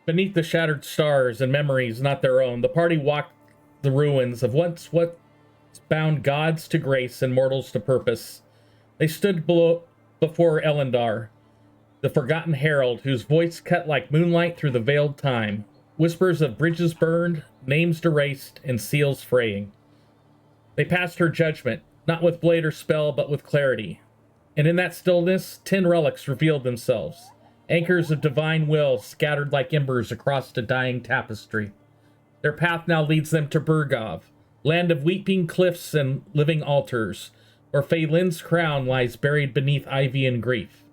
Beneath the shattered stars and memories not their own, the party walked the ruins of once what bound gods to grace and mortals to purpose. They stood before Elandor, the forgotten herald whose voice cut like moonlight through the veiled time. Whispers of bridges burned, names erased, and seals fraying. They passed her judgment, not with blade or spell, but with clarity. And in that stillness, 10 relics revealed themselves. Anchors of divine will scattered like embers across a dying tapestry. Their path now leads them to Bergav, land of weeping cliffs and living altars, where Phelin's crown lies buried beneath ivy and grief.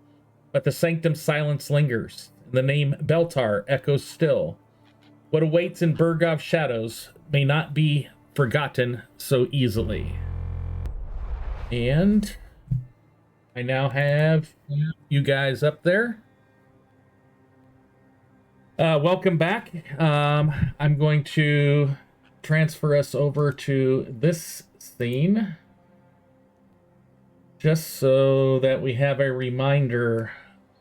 But the sanctum silence lingers, and the name Beltar echoes still. What awaits in Bergav's shadows may not be forgotten so easily. And I now have you guys up there. Welcome back. I'm going to transfer us over to this scene, just so that we have a reminder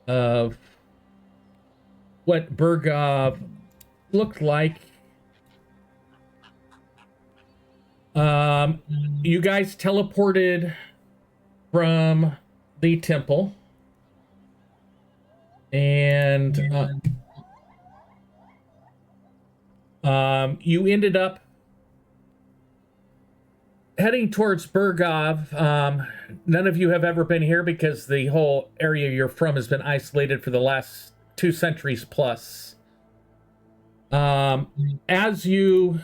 of what Bergav looked like. You guys teleported from the temple, and you ended up heading towards Bergav. None of you have ever been here because the whole area you're from has been isolated for the last 2 centuries plus. As you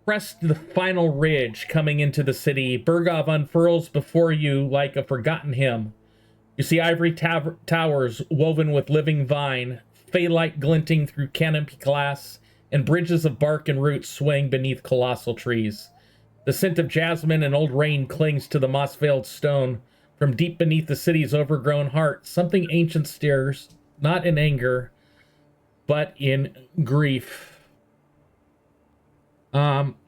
crest the final ridge coming into the city, Bergav unfurls before you like a forgotten hymn. You see ivory towers woven with living vine, fey-light glinting through canopy glass, and bridges of bark and roots swaying beneath colossal trees. The scent of jasmine and old rain clings to the moss-veiled stone. From deep beneath the city's overgrown heart, something ancient stirs, not in anger, but in grief.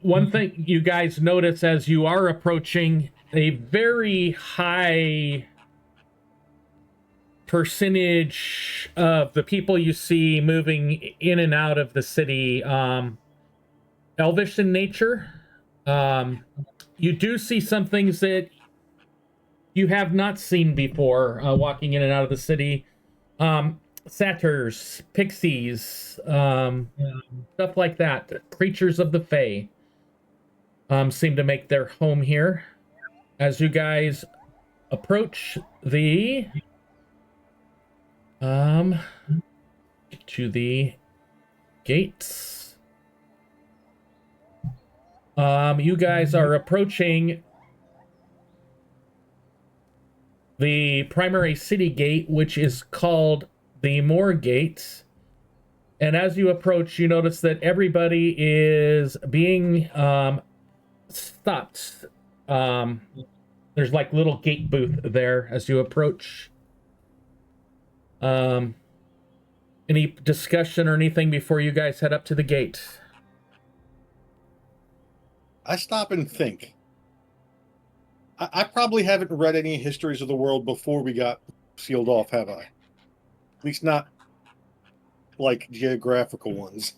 One thing you guys notice as you are approaching, a very high percentage of the people you see moving in and out of the city, elvish in nature. You do see some things that you have not seen before, walking in and out of the city. Satyrs, pixies, stuff like that. Creatures of the Fae seem to make their home here. As you guys approach the gates, you guys are approaching the primary city gate, which is called the Moor Gate. And as you approach, you notice that everybody is being stopped. There's like little gate booth there as you approach. Any discussion or anything before you guys head up to the gate? I stop and think. I probably haven't read any histories of the world before we got sealed off, have I? At least not like geographical ones.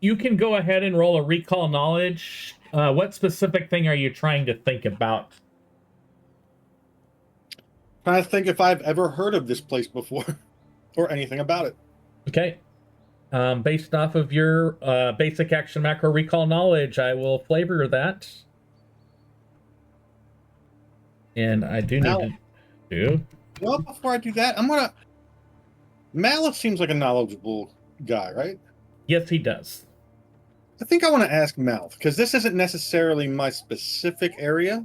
You can go ahead and roll a recall knowledge. What specific thing are you trying to think about? Trying to think if I've ever heard of this place before or anything about it. Okay. Based off of your basic action macro recall knowledge, I will flavor that. And I do need to do. Well, before I do that, I'm gonna. Malith seems like a knowledgeable guy, right? Yes, he does. I think I want to ask Malith because this isn't necessarily my specific area.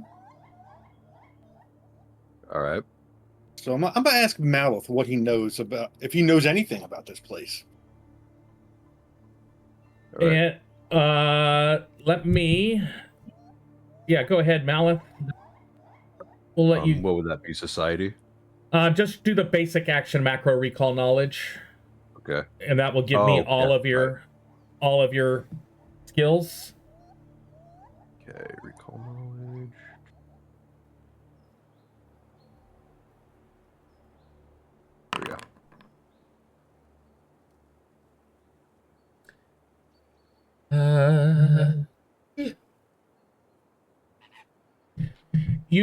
All right. So I'm gonna ask Malith what he knows about, if he knows anything about this place. All right. And let me. Yeah, go ahead, Malith. We'll let you. What would that be? Society. Just do the basic action macro recall knowledge. Okay. And that will give me all of your skills. Okay, recall knowledge. There we go. You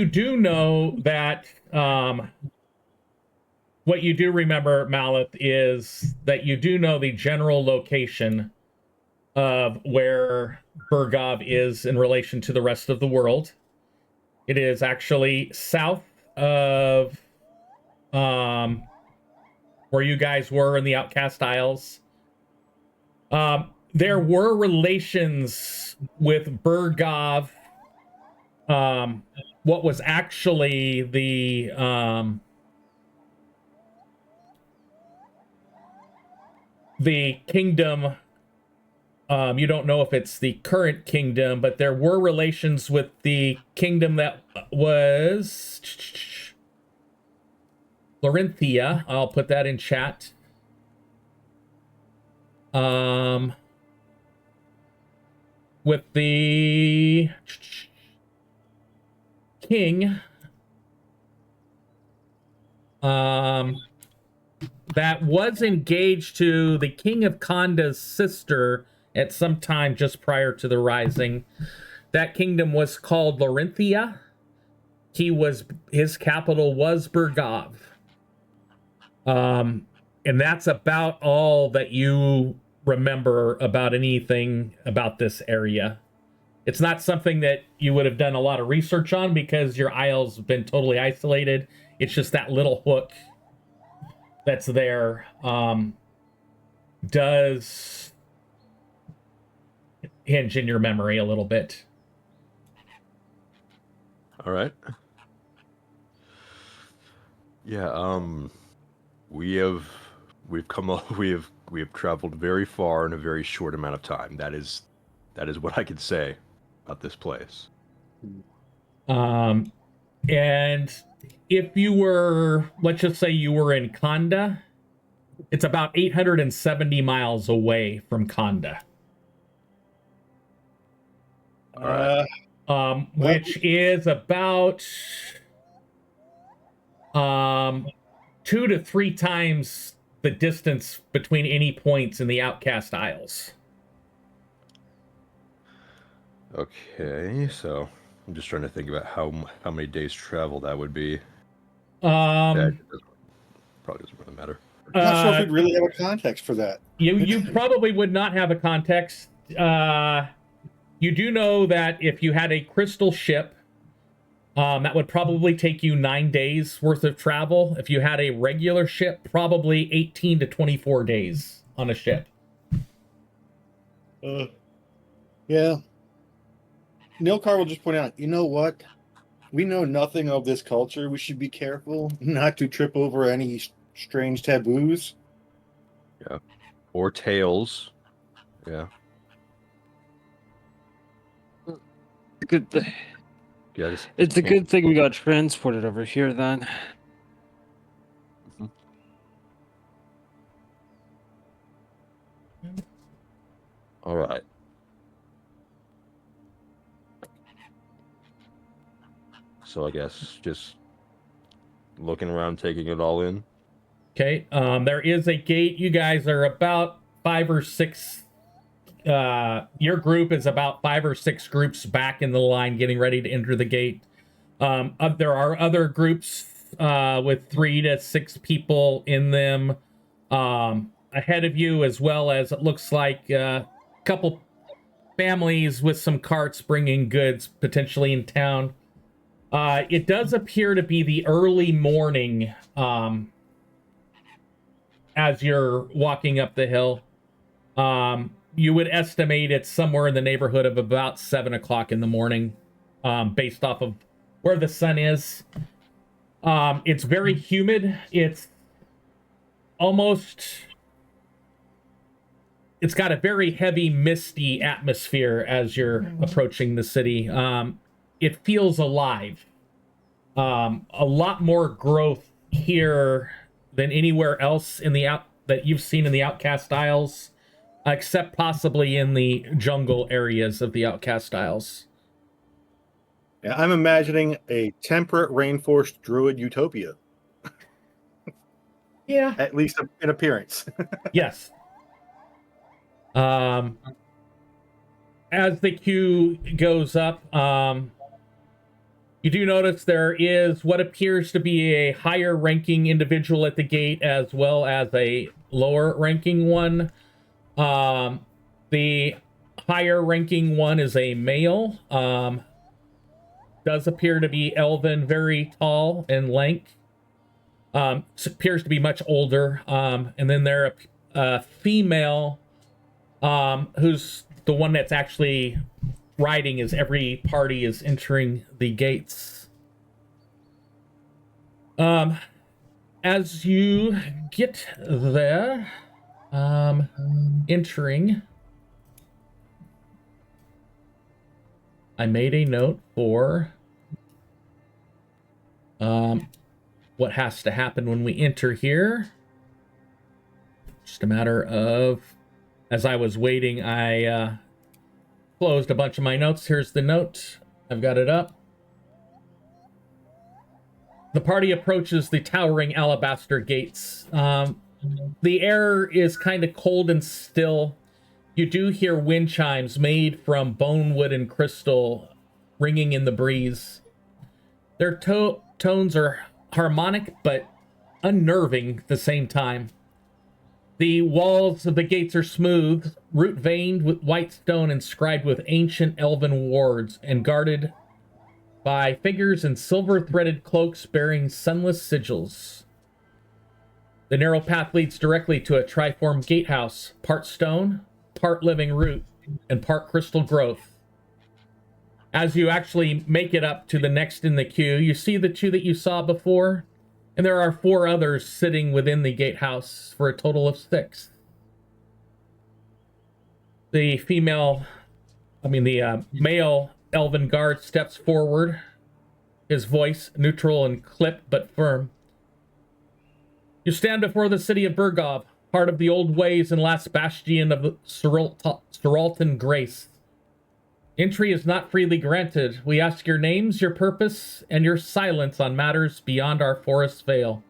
do know that what you do remember, Malith, is that you do know the general location of where Bergav is in relation to the rest of the world. It is actually south of where you guys were in the Outcast Isles. There were relations with Bergav, what was actually the kingdom. You don't know if it's the current kingdom, but there were relations with the kingdom that was Lorinthia. I'll put that in chat. With the king, that was engaged to the king of Konda's sister at some time just prior to the rising. That kingdom was called Lorinthia. His capital was Bergav. And that's about all that you remember about anything about this area. It's not something that you would have done a lot of research on because your isle's been totally isolated. It's just that little hook that's there does hinge in your memory a little bit. All right. Yeah, we've traveled very far in a very short amount of time. That is what I can say about this place. And if you were, let's just say you were in Konda, it's about 870 miles away from Konda. Which is about 2 to 3 times the distance between any points in the Outcast Isles. Okay, so I'm just trying to think about how many days travel that would be. Um, Probably doesn't really matter. I'm not sure if we'd really have a context for that. You probably would not have a context. You do know that if you had a crystal ship, that would probably take you 9 days worth of travel. If you had a regular ship, probably 18 to 24 days on a ship. Yeah. Nilkar will just point out, you know what? We know nothing of this culture. We should be careful not to trip over any strange taboos. Yeah. Or tails. Yeah. Good. Yeah, it's a good thing we got transported over here then. All right. So I guess just looking around, taking it all in. Okay. There is a gate. You guys are about 5 or 6. Your group is about 5 or 6 groups back in the line, getting ready to enter the gate. There are other groups with 3 to 6 people in them ahead of you, as well as it looks like a couple families with some carts bringing goods potentially in town. It does appear to be the early morning as you're walking up the hill. You would estimate it's somewhere in the neighborhood of about 7 o'clock in the morning, based off of where the sun is. It's very humid. It's got a very heavy, misty atmosphere as you're approaching the city. It feels alive. A lot more growth here than anywhere else in that you've seen in the Outcast Isles, except possibly in the jungle areas of the Outcast Isles. Yeah, I'm imagining a temperate rainforest druid utopia. Yeah. At least in appearance. Yes. as the queue goes up, you do notice there is what appears to be a higher ranking individual at the gate as well as a lower ranking one. The higher ranking one is a male. Does appear to be elven, very tall and lank. Appears to be much older. And then there a female who's the one that's actually riding as every party is entering the gates. As you get there, entering, I made a note for what has to happen when we enter here. Just a matter of, as I was waiting, I closed a bunch of my notes. Here's the note. I've got it up. The party approaches the towering alabaster gates. The air is kind of cold and still. You do hear wind chimes made from bone wood and crystal ringing in the breeze. Their tones are harmonic but unnerving at the same time. The walls of the gates are smooth, root-veined with white stone inscribed with ancient elven words and guarded by figures in silver-threaded cloaks bearing sunless sigils. The narrow path leads directly to a triform gatehouse, part stone, part living root, and part crystal growth. As you actually make it up to the next in the queue, you see the two that you saw before, and there are 4 others sitting within the gatehouse for a total of 6. The male elven guard steps forward, his voice neutral and clipped but firm. You stand before the city of Bergav, part of the old ways and last bastion of the Saraltan grace. Entry is not freely granted. We ask your names, your purpose, and your silence on matters beyond our forest veil.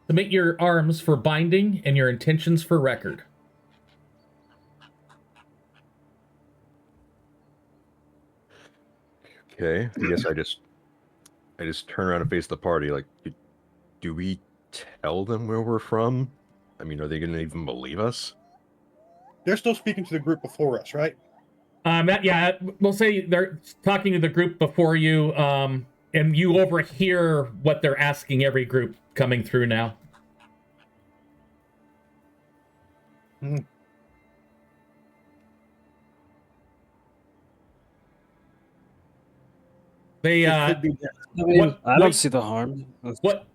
Submit your arms for binding and your intentions for record. Okay, I guess I just turn around and face the party. Like, do we tell them where we're from? I mean, are they going to even believe us? They're still speaking to the group before us, right? Yeah, we'll say they're talking to the group before you, and you overhear what they're asking every group coming through now. They It could be I don't see the harm.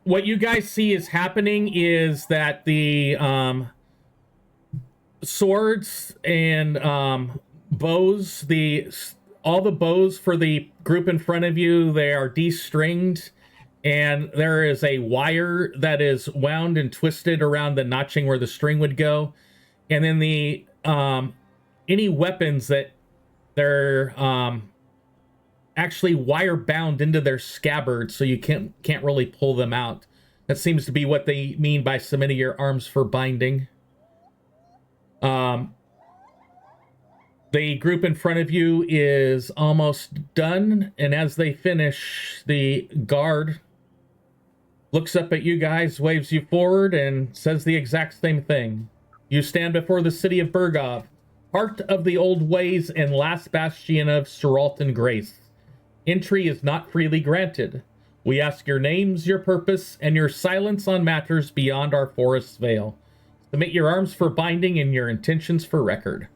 what you guys see is happening is that the swords and bows, all the bows for the group in front of you, they are de-stringed, and there is a wire that is wound and twisted around the notching where the string would go, and then the any weapons that they're actually wire bound into their scabbard, so you can't really pull them out. That seems to be what they mean by submitting your arms for binding. The group in front of you is almost done, and as they finish, the guard looks up at you guys, waves you forward, and says the exact same thing. You stand before the city of Bergav, heart of the old ways and last bastion of Saraltan grace. Entry is not freely granted. We ask your names, your purpose, and your silence on matters beyond our forest's veil. Submit your arms for binding and your intentions for record.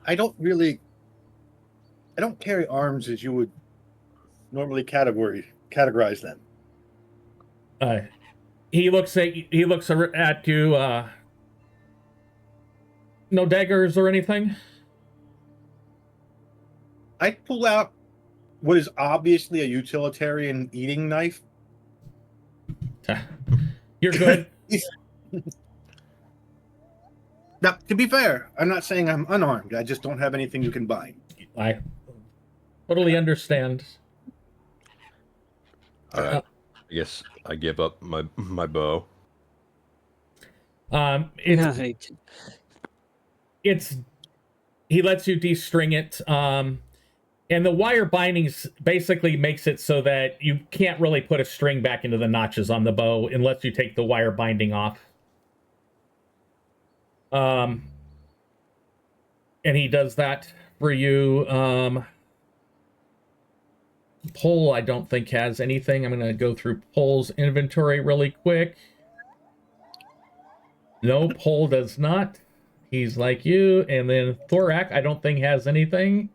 I don't carry arms as you would normally categorize them. He looks at you. No daggers or anything? I pull out what is obviously a utilitarian eating knife. You're good. Now, to be fair, I'm not saying I'm unarmed. I just don't have anything you can bind. I totally understand. All right. I guess I give up my bow. It's he lets you destring it. And the wire bindings basically makes it so that you can't really put a string back into the notches on the bow unless you take the wire binding off. And he does that for you. Pole, I don't think has anything. I'm going to go through Pole's inventory really quick. No, Pole does not. He's like you. And then Thorak, I don't think has anything.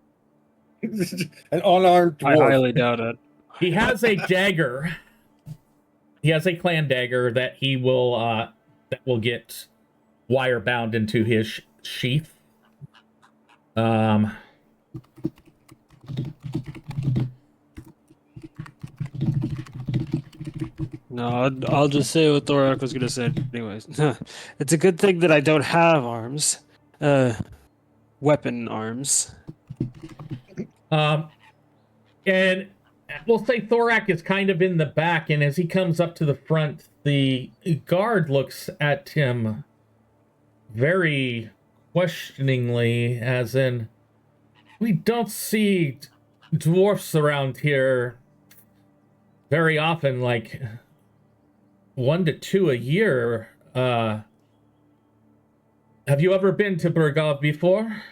An unarmed I dwarf. highly doubt it. He has a dagger. He has a clan dagger that he will get wire bound into his sheath. No, I'll just say what Thorak was going to say anyways. It's a good thing that I don't have arms. Weapon arms. And we'll say Thorak is kind of in the back, and as he comes up to the front, the guard looks at him very questioningly, as in, we don't see dwarfs around here very often, like 1 to 2 a year. Have you ever been to Bergav before?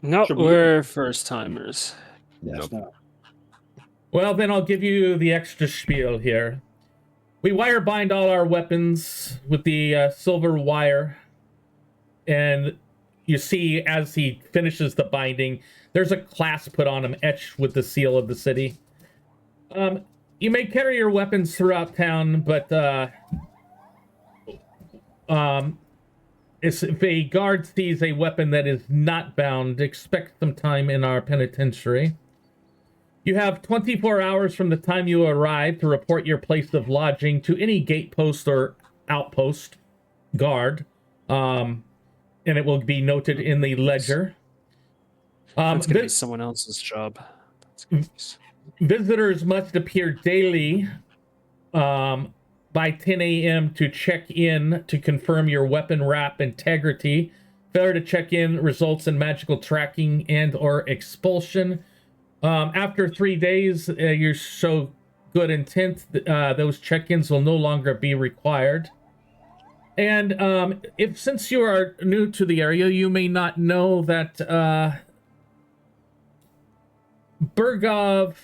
No, Should we- we're first timers. Yes, no. Well, then I'll give you the extra spiel here. We wire bind all our weapons with the silver wire. And you see, as he finishes the binding, there's a clasp put on him, etched with the seal of the city. You may carry your weapons throughout town, but if a guard sees a weapon that is not bound, expect some time in our penitentiary. You have 24 hours from the time you arrive to report your place of lodging to any gatepost or outpost guard, and it will be noted in the ledger. That's going to be someone else's job. That's gonna be... Visitors must appear daily by 10 a.m. to check in to confirm your weapon wrap integrity. Failure to check in results in magical tracking and or expulsion. After 3 days, you show good intent. Those check-ins will no longer be required. And since you are new to the area, you may not know that Bergav,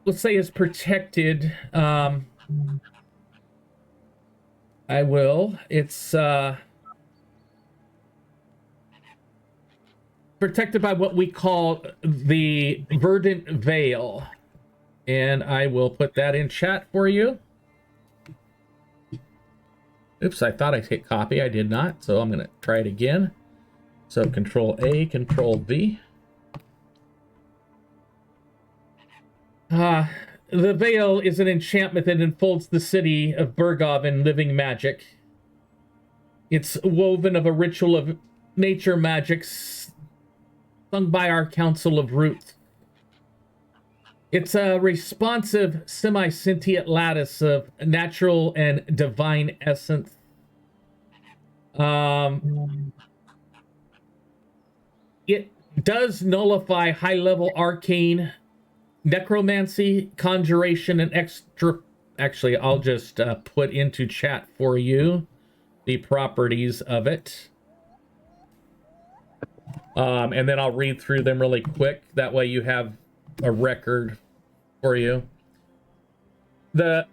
let's say, is protected. I will. It's protected by what we call the Verdant Veil. And I will put that in chat for you. Oops, I thought I hit copy. I did not. So I'm going to try it again. So Control A, Control V. The veil is an enchantment that enfolds the city of Bergav in living magic. It's woven of a ritual of nature magics sung by our Council of Roots. It's a responsive, semi-sentient lattice of natural and divine essence. It does nullify high-level arcane, necromancy, conjuration, and extra... Actually, I'll just put into chat for you the properties of it. And then I'll read through them really quick. That way you have a record for you. The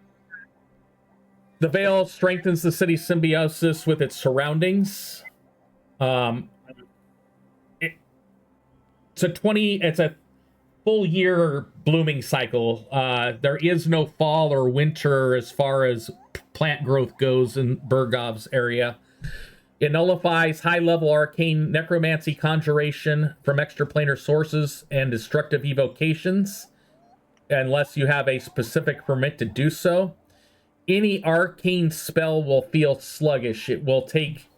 veil strengthens the city's symbiosis with its surroundings. It's a full year blooming cycle. There is no fall or winter as far as plant growth goes in Bergav's area. It nullifies high-level arcane necromancy, conjuration from extraplanar sources, and destructive evocations, unless you have a specific permit to do so. Any arcane spell will feel sluggish. It will take,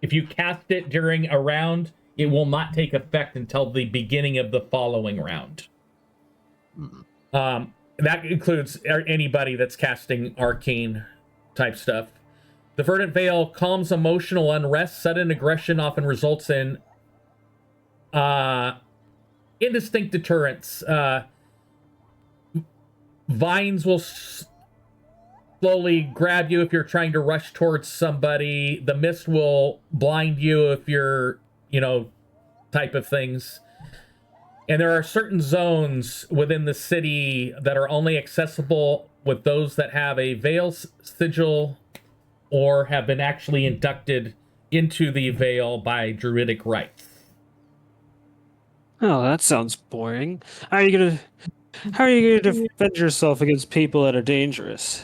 if you cast it during a round, it will not take effect until the beginning of the following round. That includes anybody that's casting arcane type stuff. The Verdant Veil calms emotional unrest. Sudden aggression often results in indistinct deterrence. Vines will slowly grab you if you're trying to rush towards somebody. The mist will blind you if you're, type of things. And there are certain zones within the city that are only accessible with those that have a veil sigil or have been actually inducted into the veil by druidic rites. Oh, that sounds boring. How are you gonna defend yourself against people that are dangerous?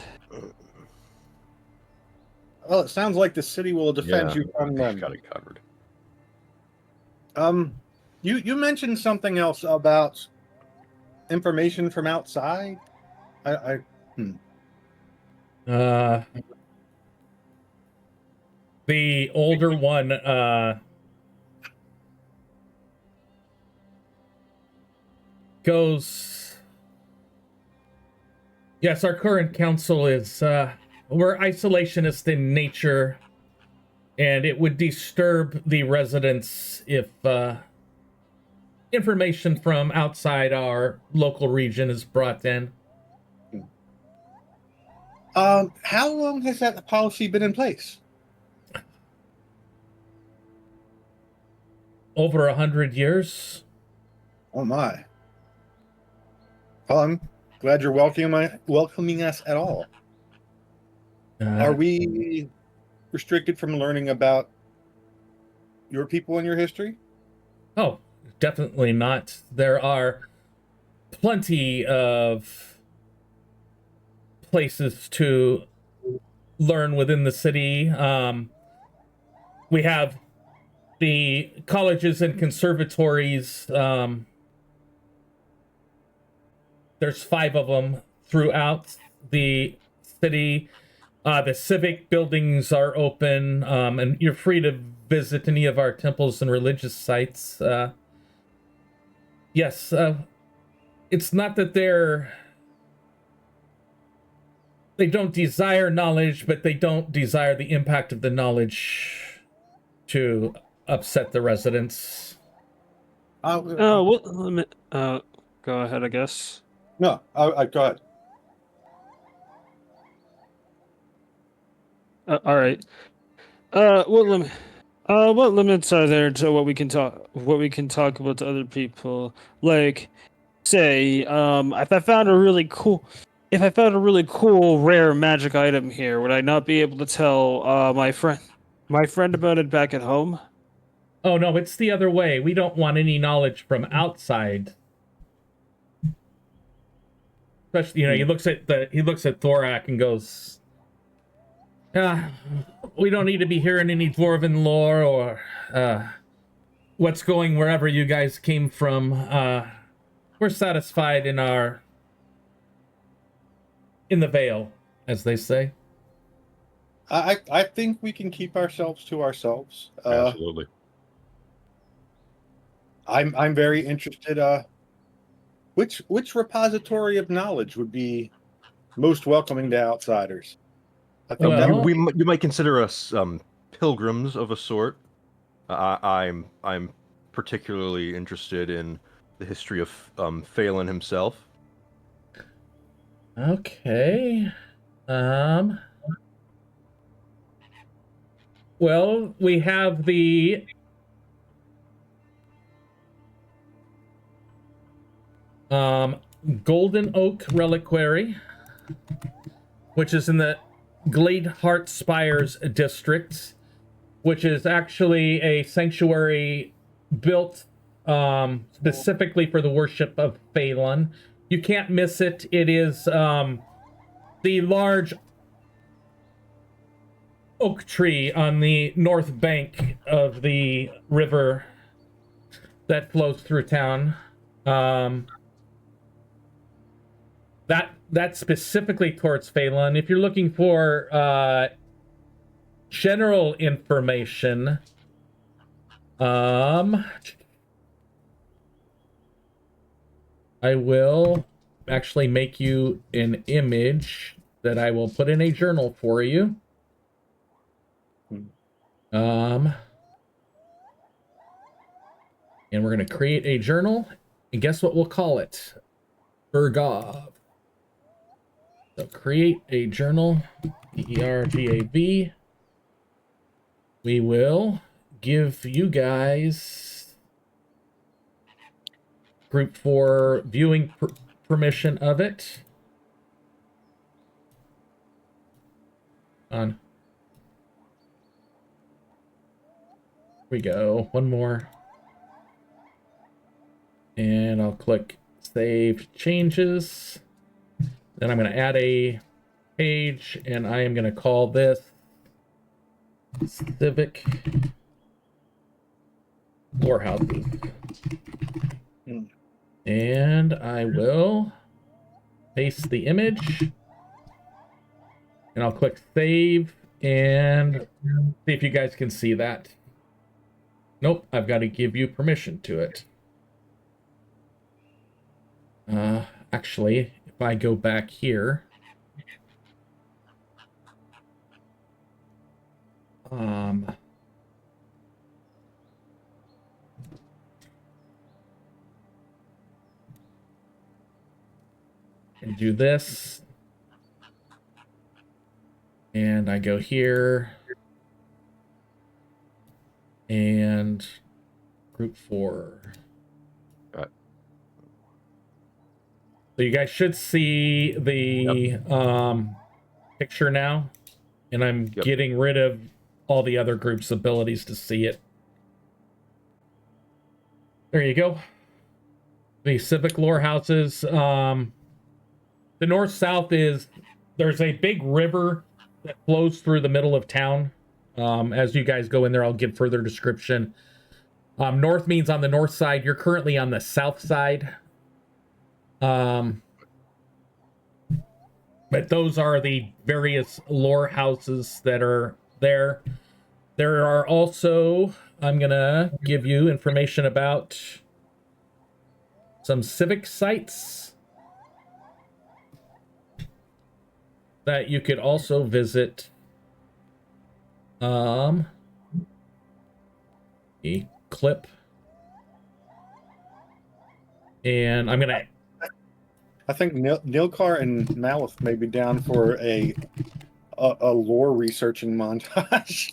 Well, it sounds like the city will defend you from them. Got it covered. You mentioned something else about information from outside. The older one, goes, yes, our current council is, we're isolationist in nature, and it would disturb the residents if, information from outside our local region is brought in. How long has that policy been in place? Over 100 years. Oh my. Well, I'm glad you're welcoming us at all. Are we restricted from learning about your people and your history? Oh, definitely not. There are plenty of places to learn within the city. We have the colleges and conservatories. There's 5 of them throughout the city. The civic buildings are open, and you're free to visit any of our temples and religious sites. Yes, it's not that they don't desire knowledge, but they don't desire the impact of the knowledge to upset the residents. Go ahead, I guess. No, I go ahead. All right. What limits are there to what we can talk about to other people? Like, say, if I found a really cool rare magic item here, would I not be able to tell my friend about it back at home? Oh no, it's the other way. We don't want any knowledge from outside. Especially, he looks at Thorak and goes, we don't need to be hearing any dwarven lore or what's going wherever you guys came from. We're satisfied in the veil, as they say. I think we can keep ourselves to ourselves. Absolutely. I'm very interested. Which repository of knowledge would be most welcoming to outsiders? I think you might consider us pilgrims of a sort. I'm particularly interested in the history of Phelan himself. Okay. Well, we have the Golden Oak Reliquary, which is in the Gladeheart Spires district, which is actually a sanctuary built specifically for the worship of Phelan. You can't miss it. It is the large oak tree on the north bank of the river that flows through town. That's specifically towards Phelan. If you're looking for general information, I will actually make you an image that I will put in a journal for you. And we're going to create a journal. And guess what we'll call it? Bergav. So create a journal. Bergav. We will give you guys group 4 viewing permission of it. On. Here we go. One more. And I'll click Save Changes. Then I'm going to add a page, and I am going to call this Civic Lore Houses. And I will paste the image. And I'll click Save and see if you guys can see that. Nope, I've got to give you permission to it. Actually, if I go back here, and do this, and I go here, and group 4. So you guys should see the picture now, and I'm getting rid of all the other group's abilities to see it. There you go. The civic lore houses. The north-south is, there's a big river that flows through the middle of town. As you guys go in there, I'll give further description. North means on the north side. You're currently on the south side. But those are the various lore houses that are there. There are also, I'm gonna give you information about some civic sites that you could also visit. A clip. And I'm gonna, I think Nilkar and Malith may be down for a lore researching montage.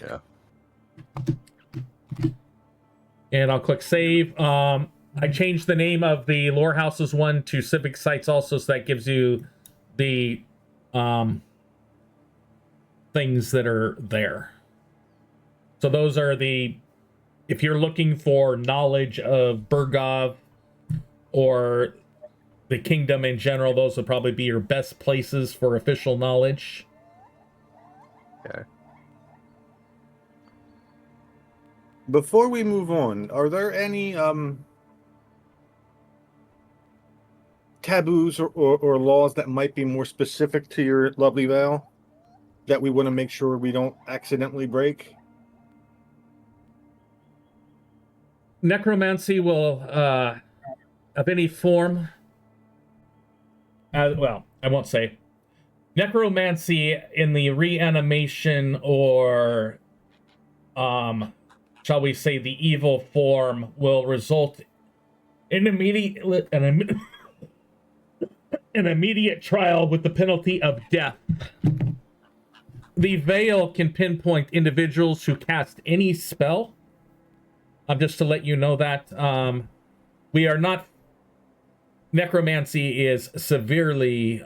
Yeah. And I'll click save. I changed the name of the lore houses one to civic sites also, so that gives you the things that are there. So those are the, if you're looking for knowledge of Bergav or the kingdom in general, those would probably be your best places for official knowledge. Okay. Before we move on, are there any taboos or laws that might be more specific to your lovely Vale that we want to make sure we don't accidentally break? Necromancy will, of any form, well, I won't say. Necromancy in the reanimation or, shall we say, the evil form will result in an immediate trial with the penalty of death. The Veil can pinpoint individuals who cast any spell. Just to let you know that we are not. Necromancy is severely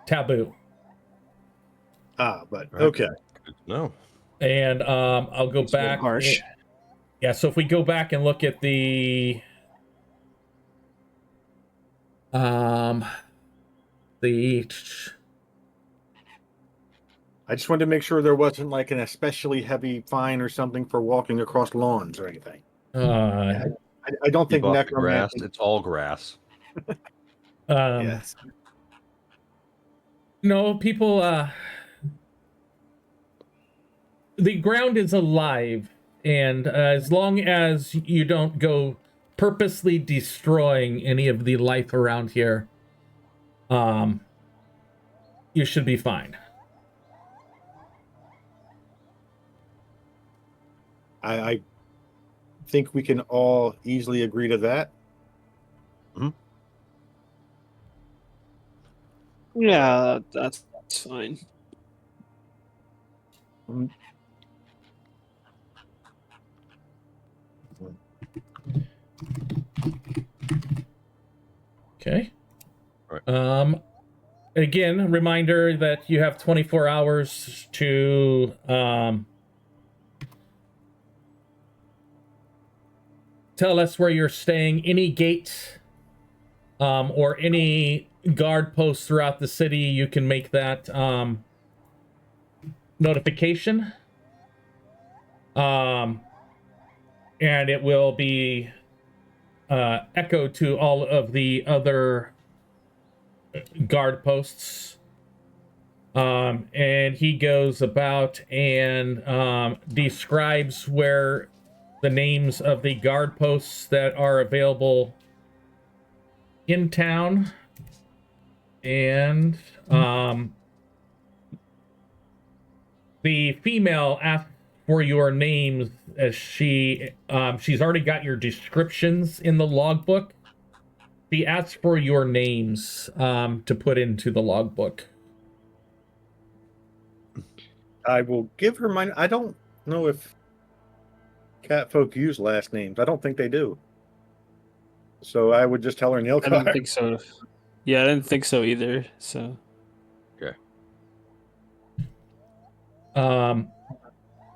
taboo. But okay. No. And I'll go back. Harsh. Yeah, so if we go back and look at the I just wanted to make sure there wasn't like an especially heavy fine or something for walking across lawns or anything. I don't think Grass. necromancy. It's all grass. Yes. No, people, the ground is alive, and as long as you don't go purposely destroying any of the life around here, you should be fine. I think we can all easily agree to that. Yeah, that's fine. Okay. Right. Again, reminder that you have 24 hours to tell us where you're staying. Any gate or any guard posts throughout the city, you can make that notification. And it will be echoed to all of the other guard posts. And he goes about and describes where the names of the guard posts that are available in town. And the female asks for your names as she's already got your descriptions in the logbook. She asks for your names to put into the logbook. I will give her mine. I don't know if cat folk use last names. I don't think they do. So I would just tell her I Nilkar. don't think so. Yeah, I didn't think so either. So Okay.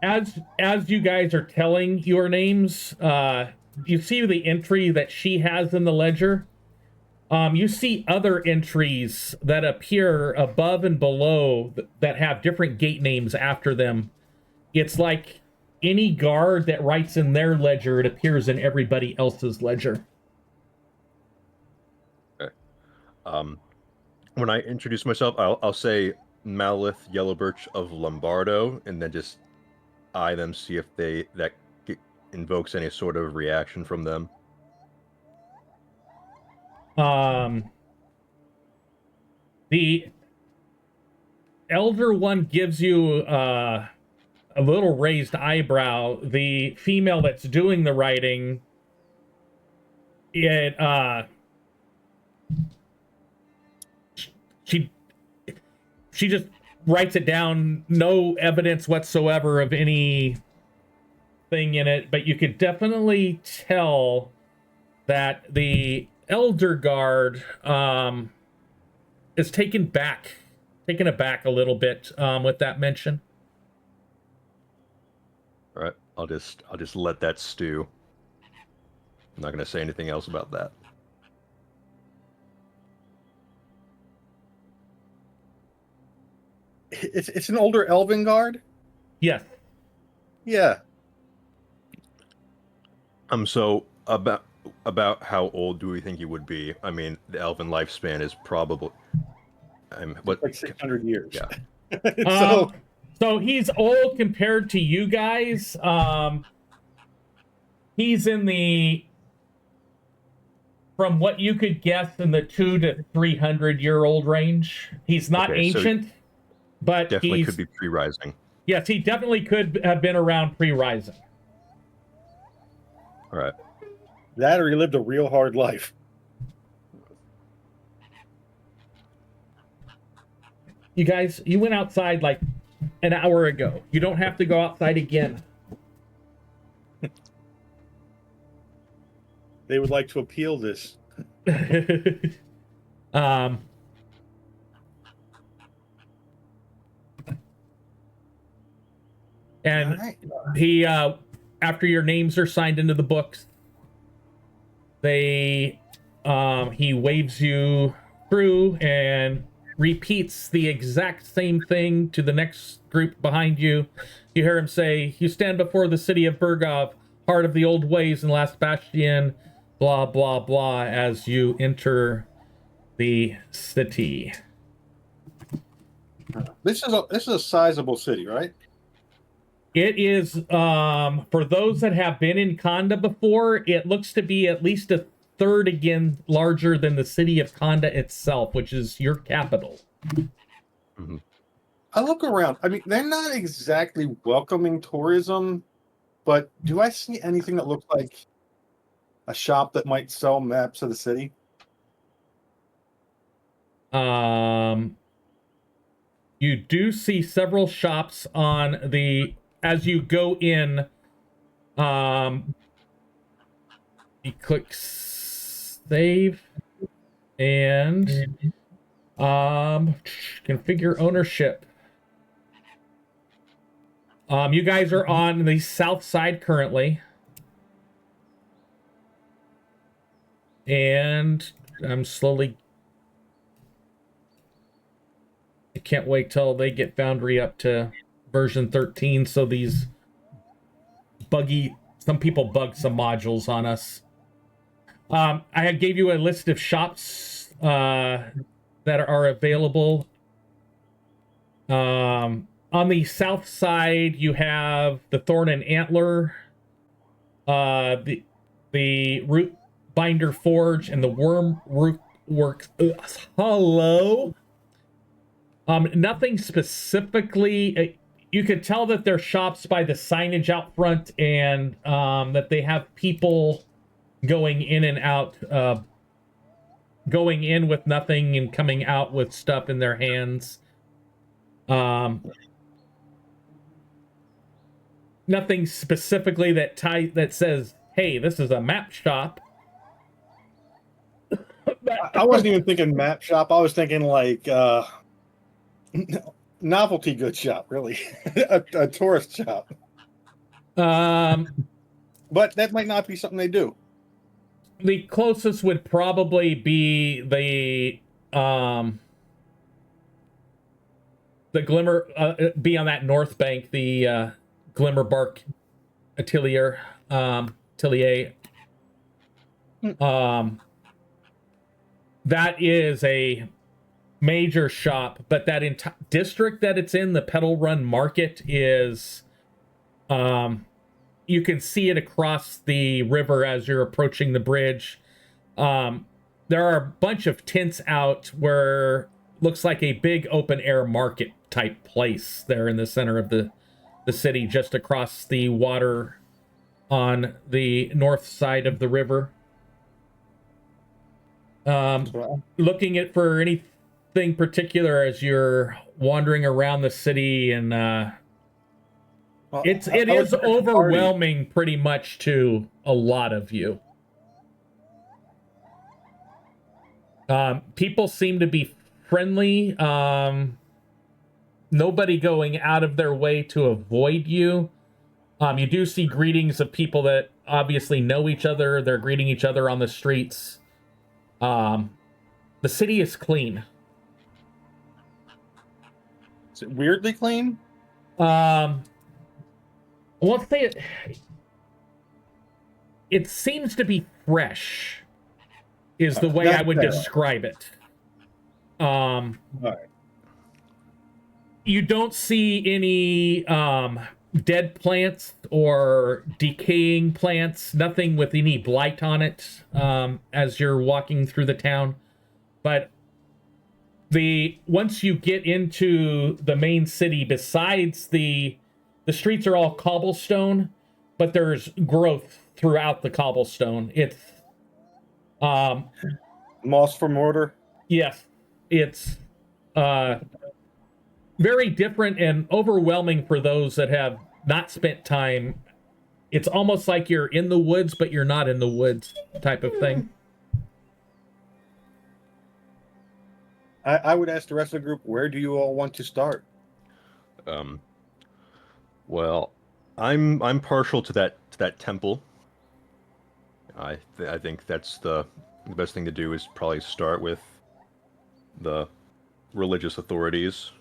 As you guys are telling your names, you see the entry that she has in the ledger. You see other entries that appear above and below that have different gate names after them. It's like any guard that writes in their ledger, it appears in everybody else's ledger. Okay. When I introduce myself, I'll say Malith Yellowbirch of Lombardo, and then just eye them, see if that invokes any sort of reaction from them. The elder one gives you a little raised eyebrow. The female that's doing the writing, she just writes it down, no evidence whatsoever of any thing in it, but you could definitely tell that the elder guard is taken aback a little bit with that mention. All right, I'll just let that stew. I'm not going to say anything else about that. It's an older elven guard? Yes. Yeah. So about how old do we think he would be? I mean, the elven lifespan is probably Like 600 years. Yeah. So he's old compared to you guys. He's in the, from what you could guess, in the 200 to 300-year-old range. He's not Okay, so ancient, but definitely he's, could be pre-rising. yes, he definitely could have been around pre-rising. All right. That or he lived a real hard life. You guys, you went outside like an hour ago. You don't have to go outside again. They would like to appeal this. And Right. he, after your names are signed into the books, he waves you through and repeats the exact same thing to the next group behind you. You hear him say, "You stand before the city of Bergav, heart of the old ways and last bastion, blah, blah, blah," as you enter the city. This is a sizable city, right? It is, for those that have been in Conda before, it looks to be at least a third again larger than the city of Konda itself, which is your capital. Mm-hmm. I look around. I mean, they're not exactly welcoming tourism, but do I see anything that looks like a shop that might sell maps of the city? You do see several shops on the as you go in. You click save and configure ownership. You guys are on the south side currently, and I'm slowly. I can't wait till they get Foundry up to version 13, so these some people bug some modules on us. I gave you a list of shops that are available. On the south side, you have the Thorn and Antler, the Root Binder Forge, and the Worm Root Works. Hello. Nothing specifically. You could tell that they're shops by the signage out front, and that they have people going in and out, going in with nothing and coming out with stuff in their hands. Nothing specifically that says, "Hey, this is a map shop." I wasn't even thinking map shop. I was thinking like novelty goods shop, really, a tourist shop. But that might not be something they do. The closest would probably be the Glimmer, be on that north bank, the Glimmer Bark Atelier. That is a major shop, but that entire district that it's in, the Petal Run Market, is you can see it across the river as you're approaching the bridge. There are a bunch of tents out where looks like a big open air market type place there in the center of the city, just across the water on the north side of the river. Looking at for anything particular as you're wandering around the city, and it is overwhelming pretty much to a lot of you. People seem to be friendly. Nobody going out of their way to avoid you. You do see greetings of people that obviously know each other. They're greeting each other on the streets. The city is clean. Is it weirdly clean? Let's say it seems to be fresh, is the way I would describe it. Right. You don't see any dead plants or decaying plants, nothing with any blight on it as you're walking through the town. But once you get into the main city, besides the streets are all cobblestone, but there's growth throughout the cobblestone. It's moss for mortar. Yes, it's very different and overwhelming for those that have not spent time. It's almost like you're in the woods, but you're not in the woods type of thing. I would ask the rest of the group, where do you all want to start? Well, I'm partial to that temple. I think that's the best thing to do is probably start with the religious authorities.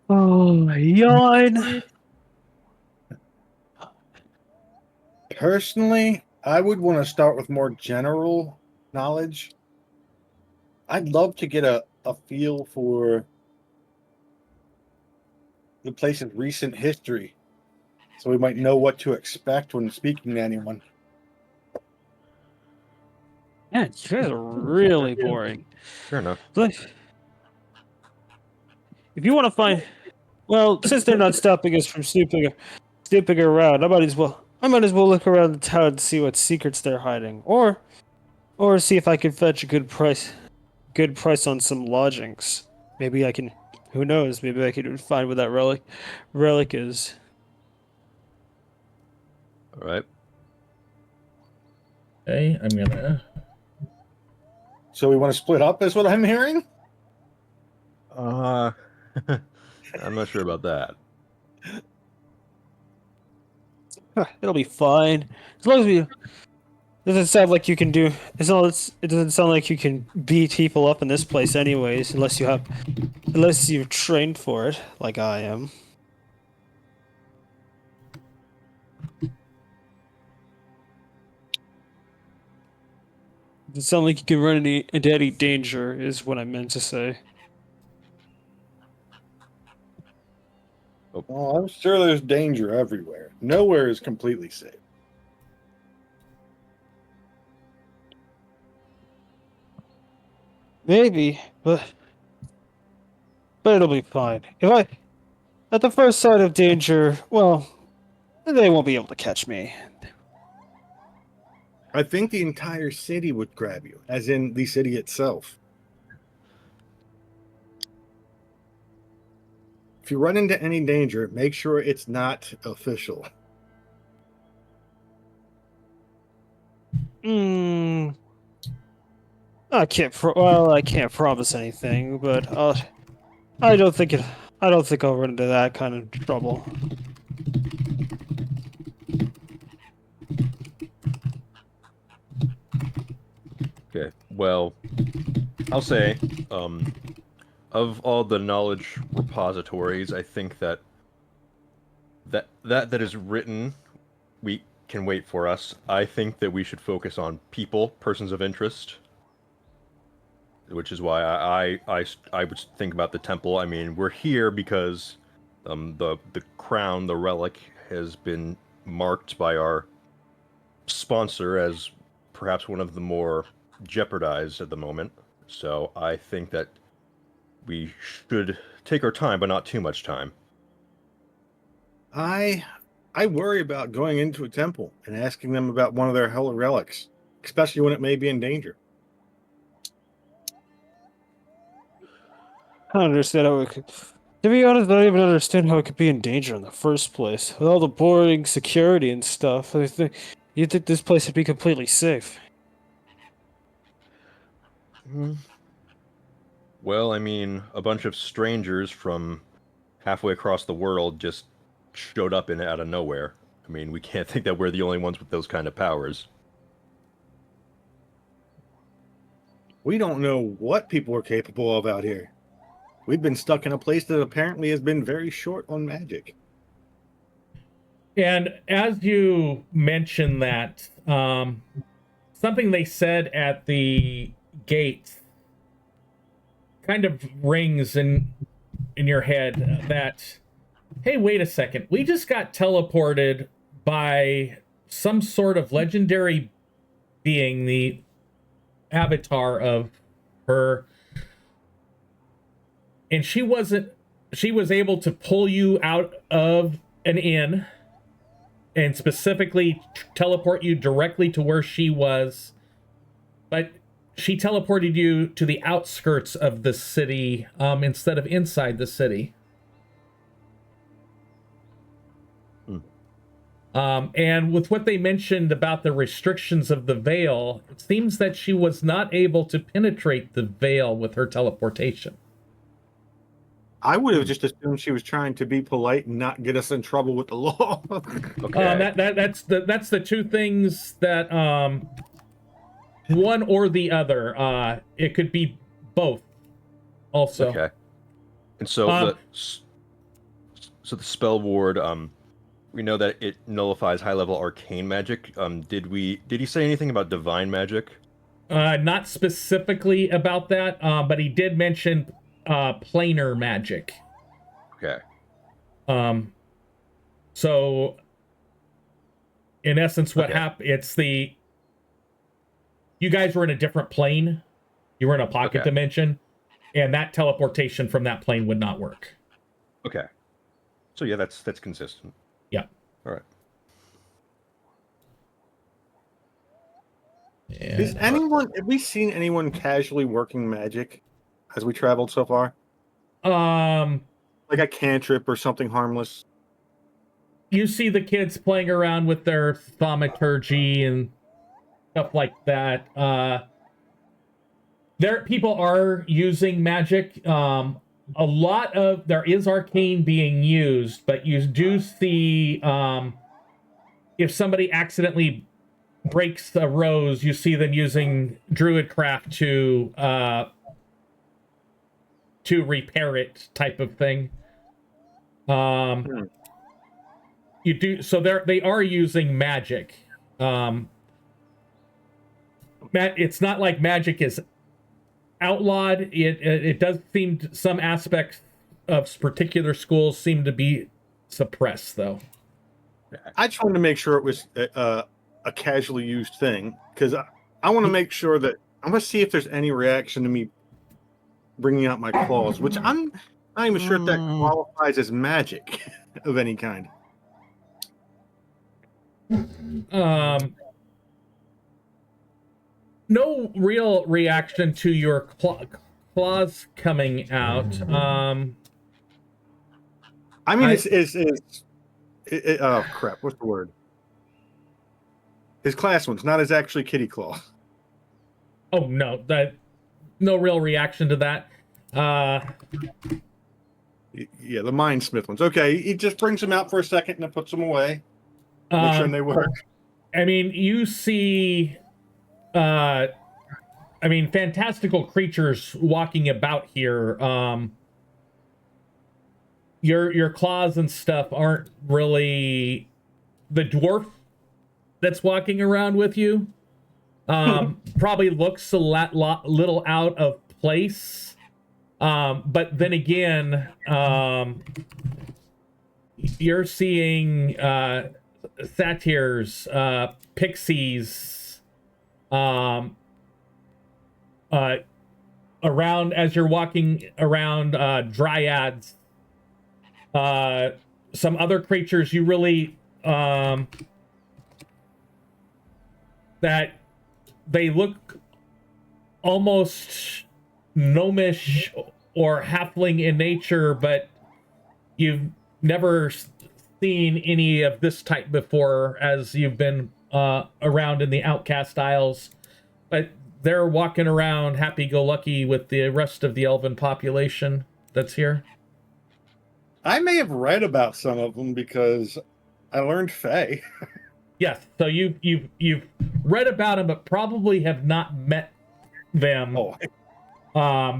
Oh, yawn. Personally, I would want to start with more general knowledge. I'd love to get a feel for the place's recent history, so we might know what to expect when speaking to anyone. Man, you guys are really boring. Fair enough. Like, if you want to find, well, since they're not stopping us from snooping around, I might as well look around the town and see what secrets they're hiding, or see if I can fetch a good price on some lodgings. Maybe I can. Who knows? Maybe I can find where that relic is. All right. Okay, I'm gonna. So we want to split up, is what I'm hearing? I'm not sure about that. It'll be fine as long as we. Doesn't sound like you can do. It doesn't sound like you can beat people up in this place, anyways, unless you've trained for it, like I am. Doesn't sound like you can run into any danger, is what I meant to say. Oh, I'm sure there's danger everywhere. Nowhere is completely safe. Maybe, but it'll be fine. At the first sign of danger, well, they won't be able to catch me. I think the entire city would grab you, as in the city itself. If you run into any danger, make sure it's not official. I can't promise anything, but I don't think I'll run into that kind of trouble. Okay. Well, I'll say, of all the knowledge repositories, I think that is written, we can wait for us. I think that we should focus on people, persons of interest, which is why I would think about the temple. I mean, we're here because the crown, the relic, has been marked by our sponsor as perhaps one of the more jeopardized at the moment. So I think that we should take our time, but not too much time. I worry about going into a temple and asking them about one of their hella relics, especially when it may be in danger. I don't understand how it could. To be honest, I don't even understand how it could be in danger in the first place. With all the boring security and stuff, you'd think this place would be completely safe. Well, I mean, a bunch of strangers from halfway across the world just showed up in out of nowhere. I mean, we can't think that we're the only ones with those kind of powers. We don't know what people are capable of out here. We've been stuck in a place that apparently has been very short on magic. And as you mentioned that, something they said at the gate kind of rings in your head that, hey, wait a second, we just got teleported by some sort of legendary being, the avatar of her, and she was able to pull you out of an inn and specifically teleport you directly to where she was, but she teleported you to the outskirts of the city instead of inside the city. And with what they mentioned about the restrictions of the veil, it seems that she was not able to penetrate the veil with her teleportation. I would have just assumed she was trying to be polite and not get us in trouble with the law. Okay. That's the two things that one or the other. It could be both. Also. Okay. And so the spell ward, we know that it nullifies high-level arcane magic. Did he say anything about divine magic? Not specifically about that, but he did mention planar magic. Okay. So in essence, what happened? It's the You guys were in a different plane. You were in a pocket Okay. dimension, and that teleportation from that plane would not work. Okay. So yeah, that's consistent. Yeah. All right. Have we seen anyone casually working magic as we traveled so far? Like a cantrip or something harmless? You see the kids playing around with their thaumaturgy and stuff like that. People are using magic. There is arcane being used, but you do see if somebody accidentally breaks a rose, you see them using druidcraft to repair it, type of thing. You do so. They are using magic. It's not like magic is outlawed. It does seem some aspects of particular schools seem to be suppressed, though. I just wanted to make sure it was a casually used thing, because I want to make sure that I'm going to see if there's any reaction to me bringing out my claws, which I'm not even sure if that qualifies as magic of any kind. No real reaction to your claws coming out. I mean, oh crap! What's the word? His class ones, not his actually kitty claw. Oh no, no real reaction to that. Yeah, the Mindsmith ones. Okay, he just brings them out for a second and then puts them away. Make sure they work. I mean, you see, fantastical creatures walking about here. Your claws and stuff aren't really the dwarf that's walking around with you. Probably looks a little out of place. But then again, you're seeing satyrs, pixies, around as you're walking around, dryads, some other creatures you really that they look almost gnomish or halfling in nature, but you've never seen any of this type before as you've been around in the Outcast Isles. But they're walking around happy-go-lucky with the rest of the elven population that's here. I may have read about some of them because I learned Fae. Yes, so you've read about them, but probably have not met them. Oh.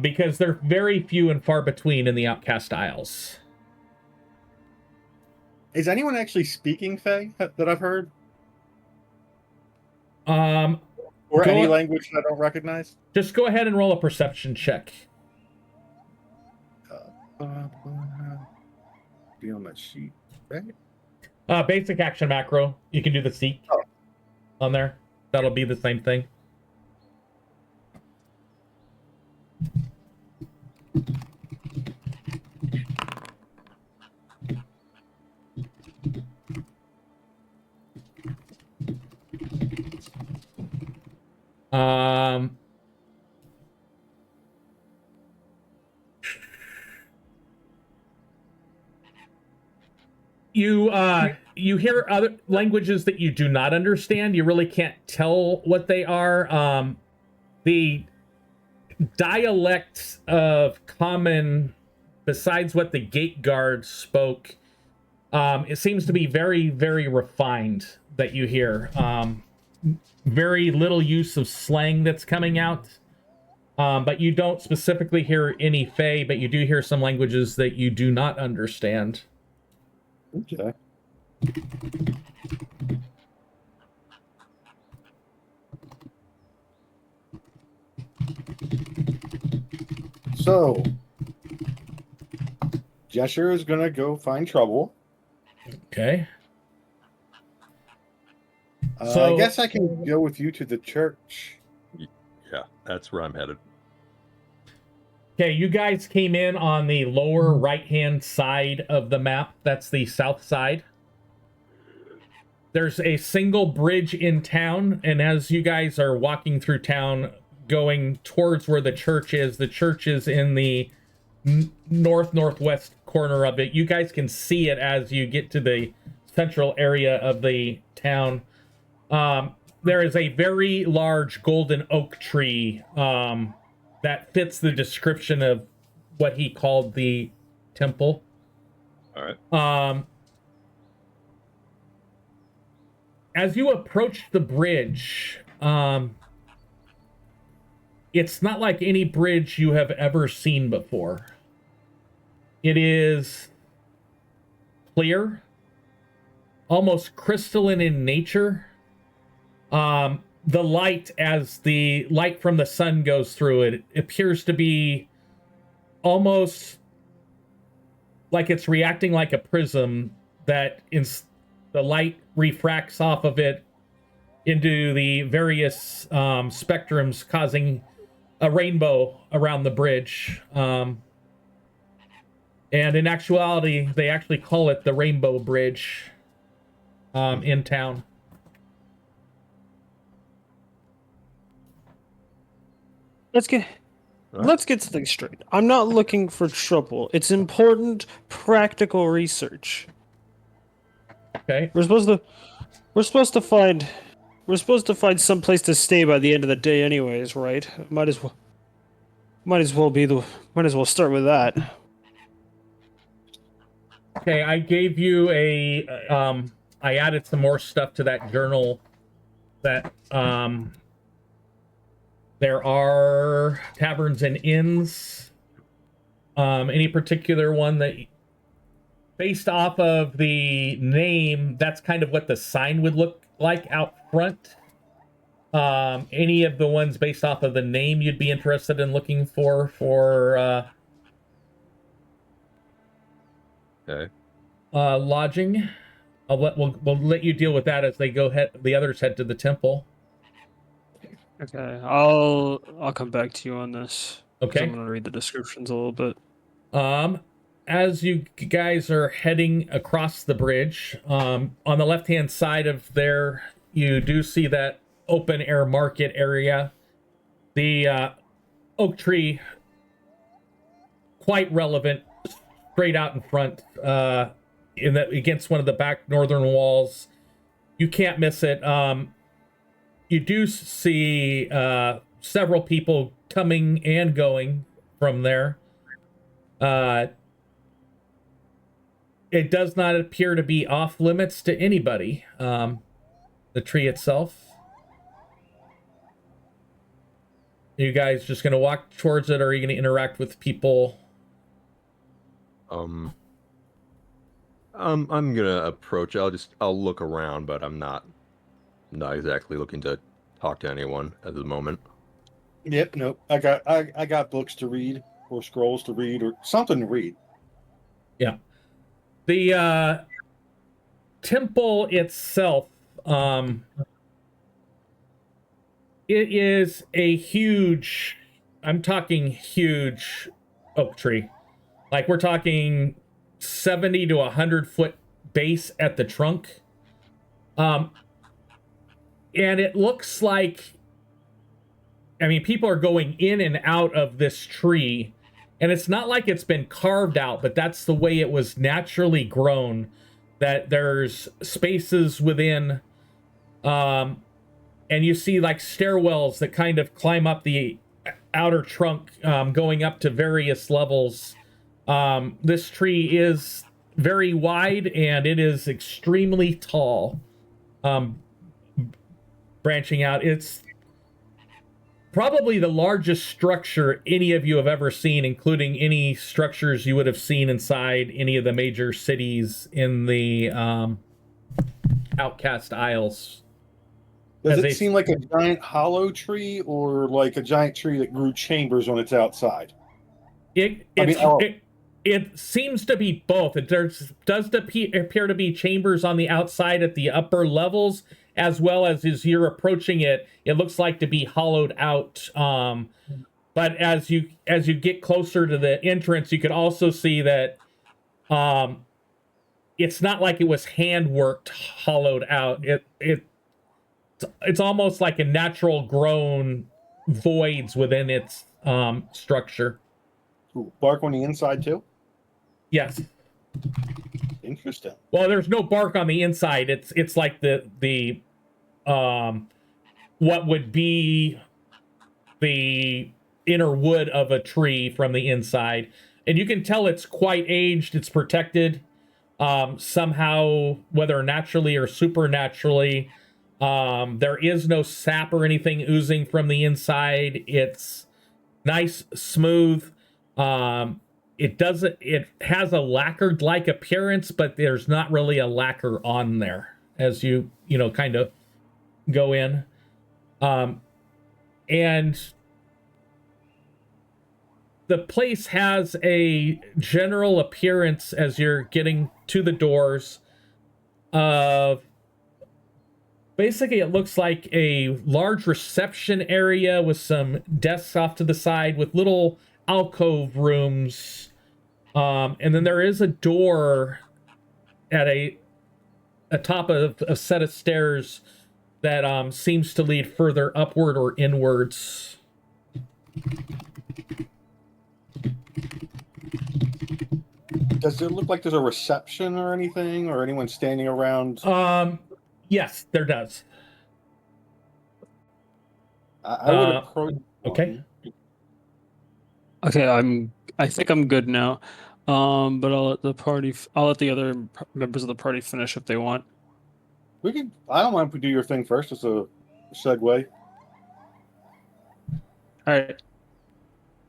Because they're very few and far between in the Outcast Isles. Is anyone actually speaking Fae that I've heard? Or any language that I don't recognize? Just go ahead and roll a perception check. Be on that sheet, right? Basic action macro. You can do the seek on there. That'll be the same thing. You hear other languages that you do not understand. You really can't tell what they are. The dialects of common, besides what the gate guards spoke, it seems to be very, very refined that you hear. Very little use of slang that's coming out. But you don't specifically hear any Fae, but you do hear some languages that you do not understand. Okay. So, Jesher is going to go find trouble. Okay. I guess I can go with you to the church. Yeah, that's where I'm headed. Okay, you guys came in on the lower right-hand side of the map. That's the south side. There's a single bridge in town, and as you guys are walking through town, going towards where the church is in the northwest corner of it. You guys can see it as you get to the central area of the town. There is a very large golden oak tree that fits the description of what he called the temple. All right. As you approach the bridge, it's not like any bridge you have ever seen before. It is clear, almost crystalline in nature. The light, as the light from the sun goes through it, appears to be almost like it's reacting like a prism that the light refracts off of it into the various spectrums, causing a rainbow around the bridge. And in actuality, they actually call it the Rainbow Bridge in town. Let's get things straight. I'm not looking for trouble. It's important, practical research. Okay. We're supposed to find some place to stay by the end of the day, anyways, right? Might as well start with that. Okay, I gave you I added some more stuff to that journal that there are taverns and inns. Any particular one that, based off of the name, that's kind of what the sign would look like out front. Any of the ones based off of the name you'd be interested in looking for Okay. lodging? We'll let you deal with that as the others head to the temple. Okay, I'll come back to you on this. Okay. I'm gonna read the descriptions a little bit. As you guys are heading across the bridge, on the left-hand side of there, you do see that open air market area. The oak tree, quite relevant, straight out in front, against one of the back northern walls. You can't miss it. You do see several people coming and going from there. It does not appear to be off limits to anybody. The tree itself. Are you guys just going to walk towards it, or are you going to interact with people? I'm gonna approach. I'll look around, but I'm not exactly looking to talk to anyone at the moment. Yep, nope. I got books to read, or scrolls to read, or something to read. Yeah. The temple itself, it is a huge, I'm talking huge oak tree. Like, we're talking 70 to 100 foot base at the trunk. And it looks like, I mean, people are going in and out of this tree, and it's not like it's been carved out, but that's the way it was naturally grown, that there's spaces within, and you see like stairwells that kind of climb up the outer trunk, going up to various levels. This tree is very wide, and it is extremely tall, branching out. It's probably the largest structure any of you have ever seen, including any structures you would have seen inside any of the major cities in the Outcast Isles. Does it seem like a giant hollow tree, or like a giant tree that grew chambers on its outside? It seems to be both. There does appear to be chambers on the outside at the upper levels, as well as you're approaching it, it looks like to be hollowed out. But as you get closer to the entrance, you could also see that it's not like it was hand worked, hollowed out. It's almost like a natural grown voids within its structure. Ooh, bark on the inside too. Yes. Interesting. Well, there's no bark on the inside. It's like the what would be the inner wood of a tree from the inside, and you can tell it's quite aged. It's protected somehow, whether naturally or supernaturally. There is no sap or anything oozing from the inside. It's nice, smooth. It has a lacquered like appearance, but there's not really a lacquer on there as you kind of go in. And the place has a general appearance as you're getting to the doors of basically it looks like a large reception area with some desks off to the side with little alcove rooms. And then there is a door at a top of a set of stairs that seems to lead further upward or inwards. Does it look like there's a reception or anything, or anyone standing around? Yes, there does. I would approach. Okay. Okay, I think I'm good now. But I'll let the other members of the party finish if they want. We can. I don't mind if we do your thing first. It's a segue. All right.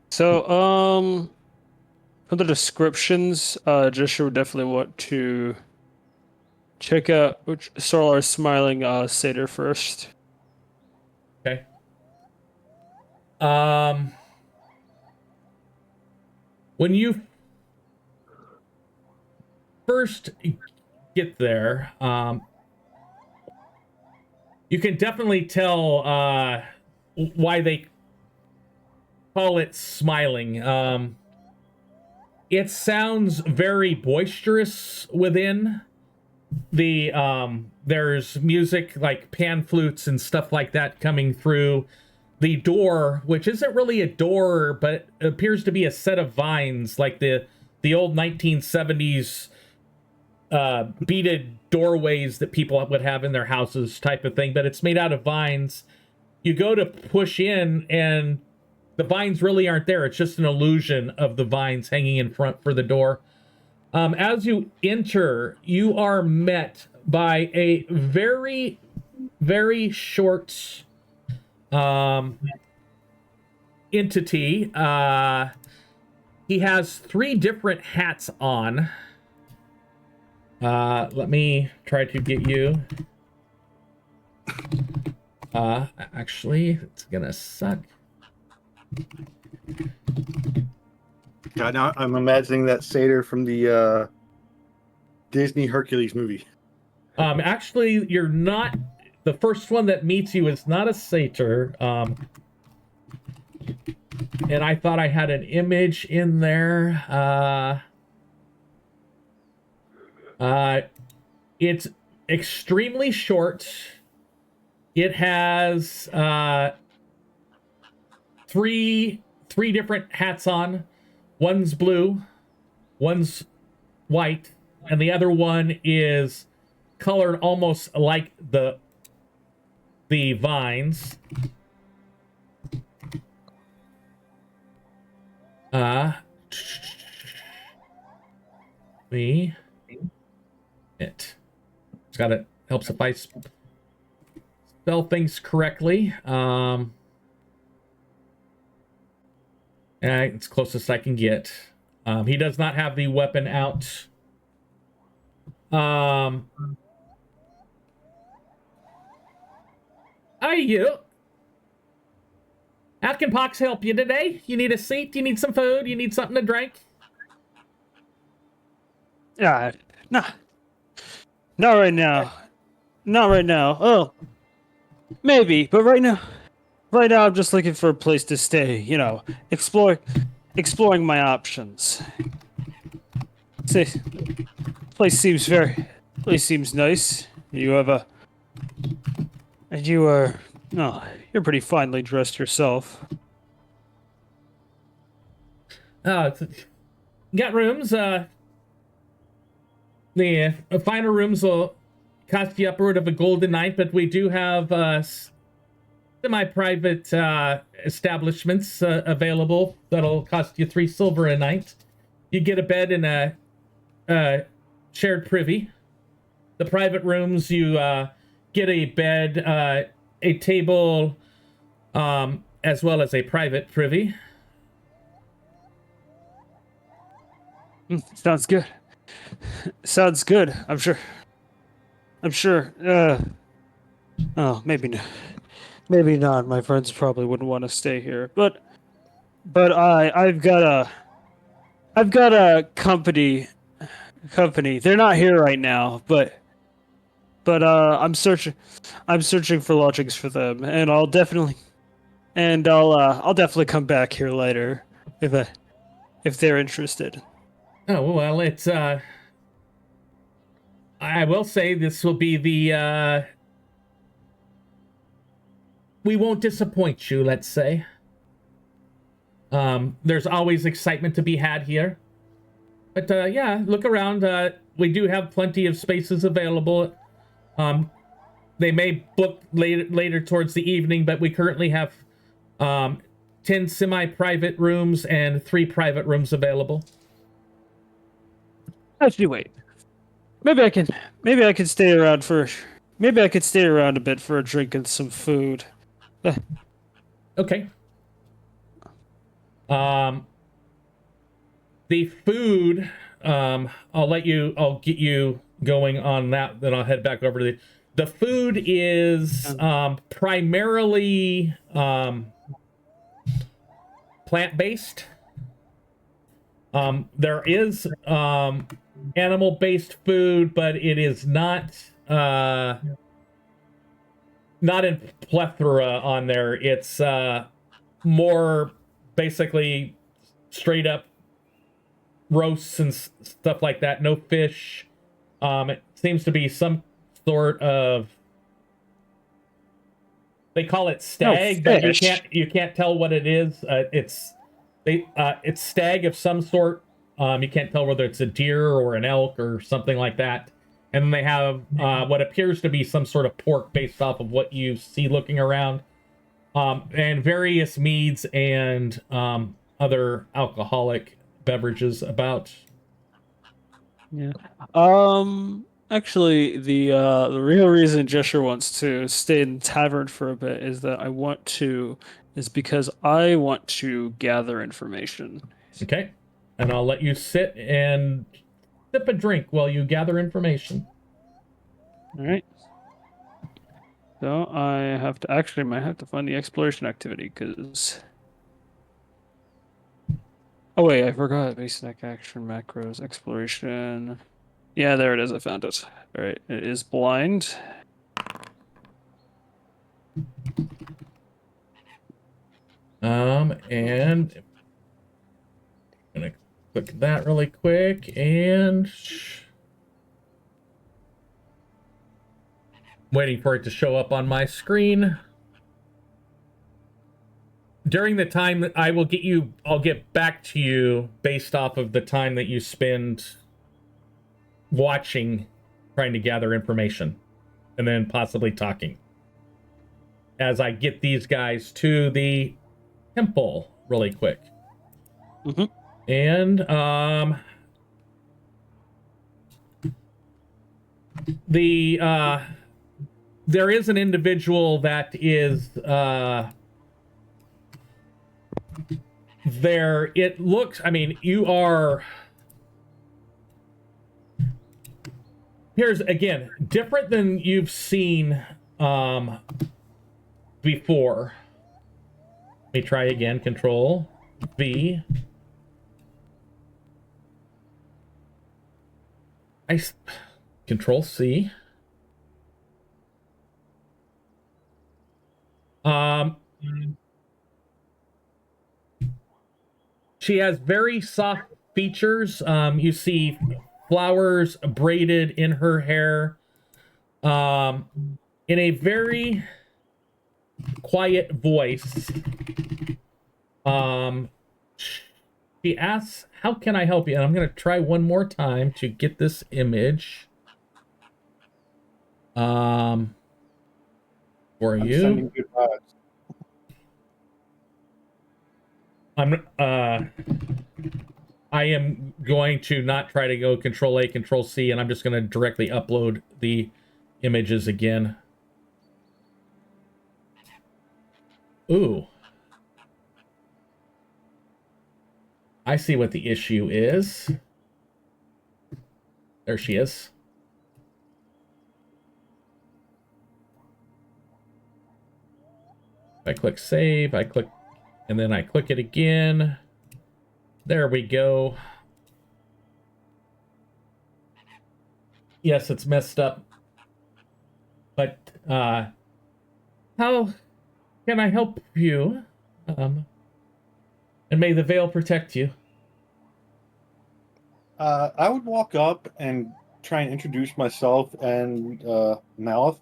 So, for the descriptions, Joshua would definitely want to check out Sorlar's smiling satyr first. Okay. When you first get there, you can definitely tell why they call it smiling. It sounds very boisterous within. There's music like pan flutes and stuff like that coming through. The door, which isn't really a door, but appears to be a set of vines, like the old 1970s beaded doorways that people would have in their houses type of thing, but it's made out of vines. You go to push in, and the vines really aren't there. It's just an illusion of the vines hanging in front for the door. As you enter, you are met by a very, very short entity. He has 3 different hats on. Let me try to get you. Actually, it's gonna suck. God, now I'm imagining that satyr from the Disney Hercules movie. Actually, you're not. The first one that meets you is not a satyr. And I thought I had an image in there. It's extremely short. It has three different hats on. One's blue, one's white, and the other one is colored almost like the vines. It's gotta helps if I spell things correctly. It's closest I can get. He does not have the weapon out. How are you? How can Pox help you today? You need a seat? You need some food? You need something to drink? Yeah, nah. Not right now. Not right now. Oh, maybe, but right now I'm just looking for a place to stay. You know, exploring my options. See, place seems nice. You have a, and you are, no, you're pretty finely dressed yourself. Got rooms. The finer rooms will cost you upward of a gold a night, but we do have semi-private establishments available that'll cost you 3 silver a night. You get a bed in a shared privy. The private rooms, you get a bed, a table, as well as a private privy. Sounds good. Sounds good. I'm sure. Oh, maybe not. Maybe not. My friends probably wouldn't want to stay here. But I've got a company. They're not here right now, but I'm searching for lodgings for them, and I'll definitely come back here later if they're interested. Oh, well, it's, I will say this will be the, we won't disappoint you, let's say. There's always excitement to be had here. But, yeah, look around. We do have plenty of spaces available. They may book later towards the evening, but we currently have, 10 semi-private rooms and 3 private rooms available. Actually, wait. Maybe I can stay around a bit for a drink and some food. Okay. The food, I'll get you going on that, then I'll head back over to the food is primarily plant-based. There is animal-based food, but it is not in plethora on there. It's more basically straight up roasts and stuff like that. No fish. It seems to be some sort of, they call it stag, but you can't tell what it is. It's stag of some sort. You can't tell whether it's a deer or an elk or something like that. And then they have what appears to be some sort of pork based off of what you see looking around. And various meads and other alcoholic beverages about. Yeah. Actually, the real reason Jesher wants to stay in the tavern for a bit is because I want to gather information. Okay. And I'll let you sit and sip a drink while you gather information. All right. So I might have to find the exploration activity because. Oh wait, I forgot basic action macros exploration. Yeah, there it is. I found it. All right, it is blind. And I'm gonna click that really quick and waiting for it to show up on my screen. During the time that I'll get back to you based off of the time that you spend watching, trying to gather information, and then possibly talking. As I get these guys to the temple really quick. Mm-hmm. And there is an individual that is there. It looks, I mean, you are, here's again different than you've seen before. Let me try again. Control V. Control C. She has very soft features. You see flowers braided in her hair. In a very quiet voice. She asks, "How can I help you?" And I'm going to try one more time to get this image. For I'm you. sending good vibes. I am going to not try to go Control A, Control C, and I'm just going to directly upload the images again. Ooh. I see what the issue is. There she is. I click save, I click, and then I click it again. There we go. Yes, it's messed up. But, how can I help you? And may the veil protect you. I would walk up and try and introduce myself and Malith.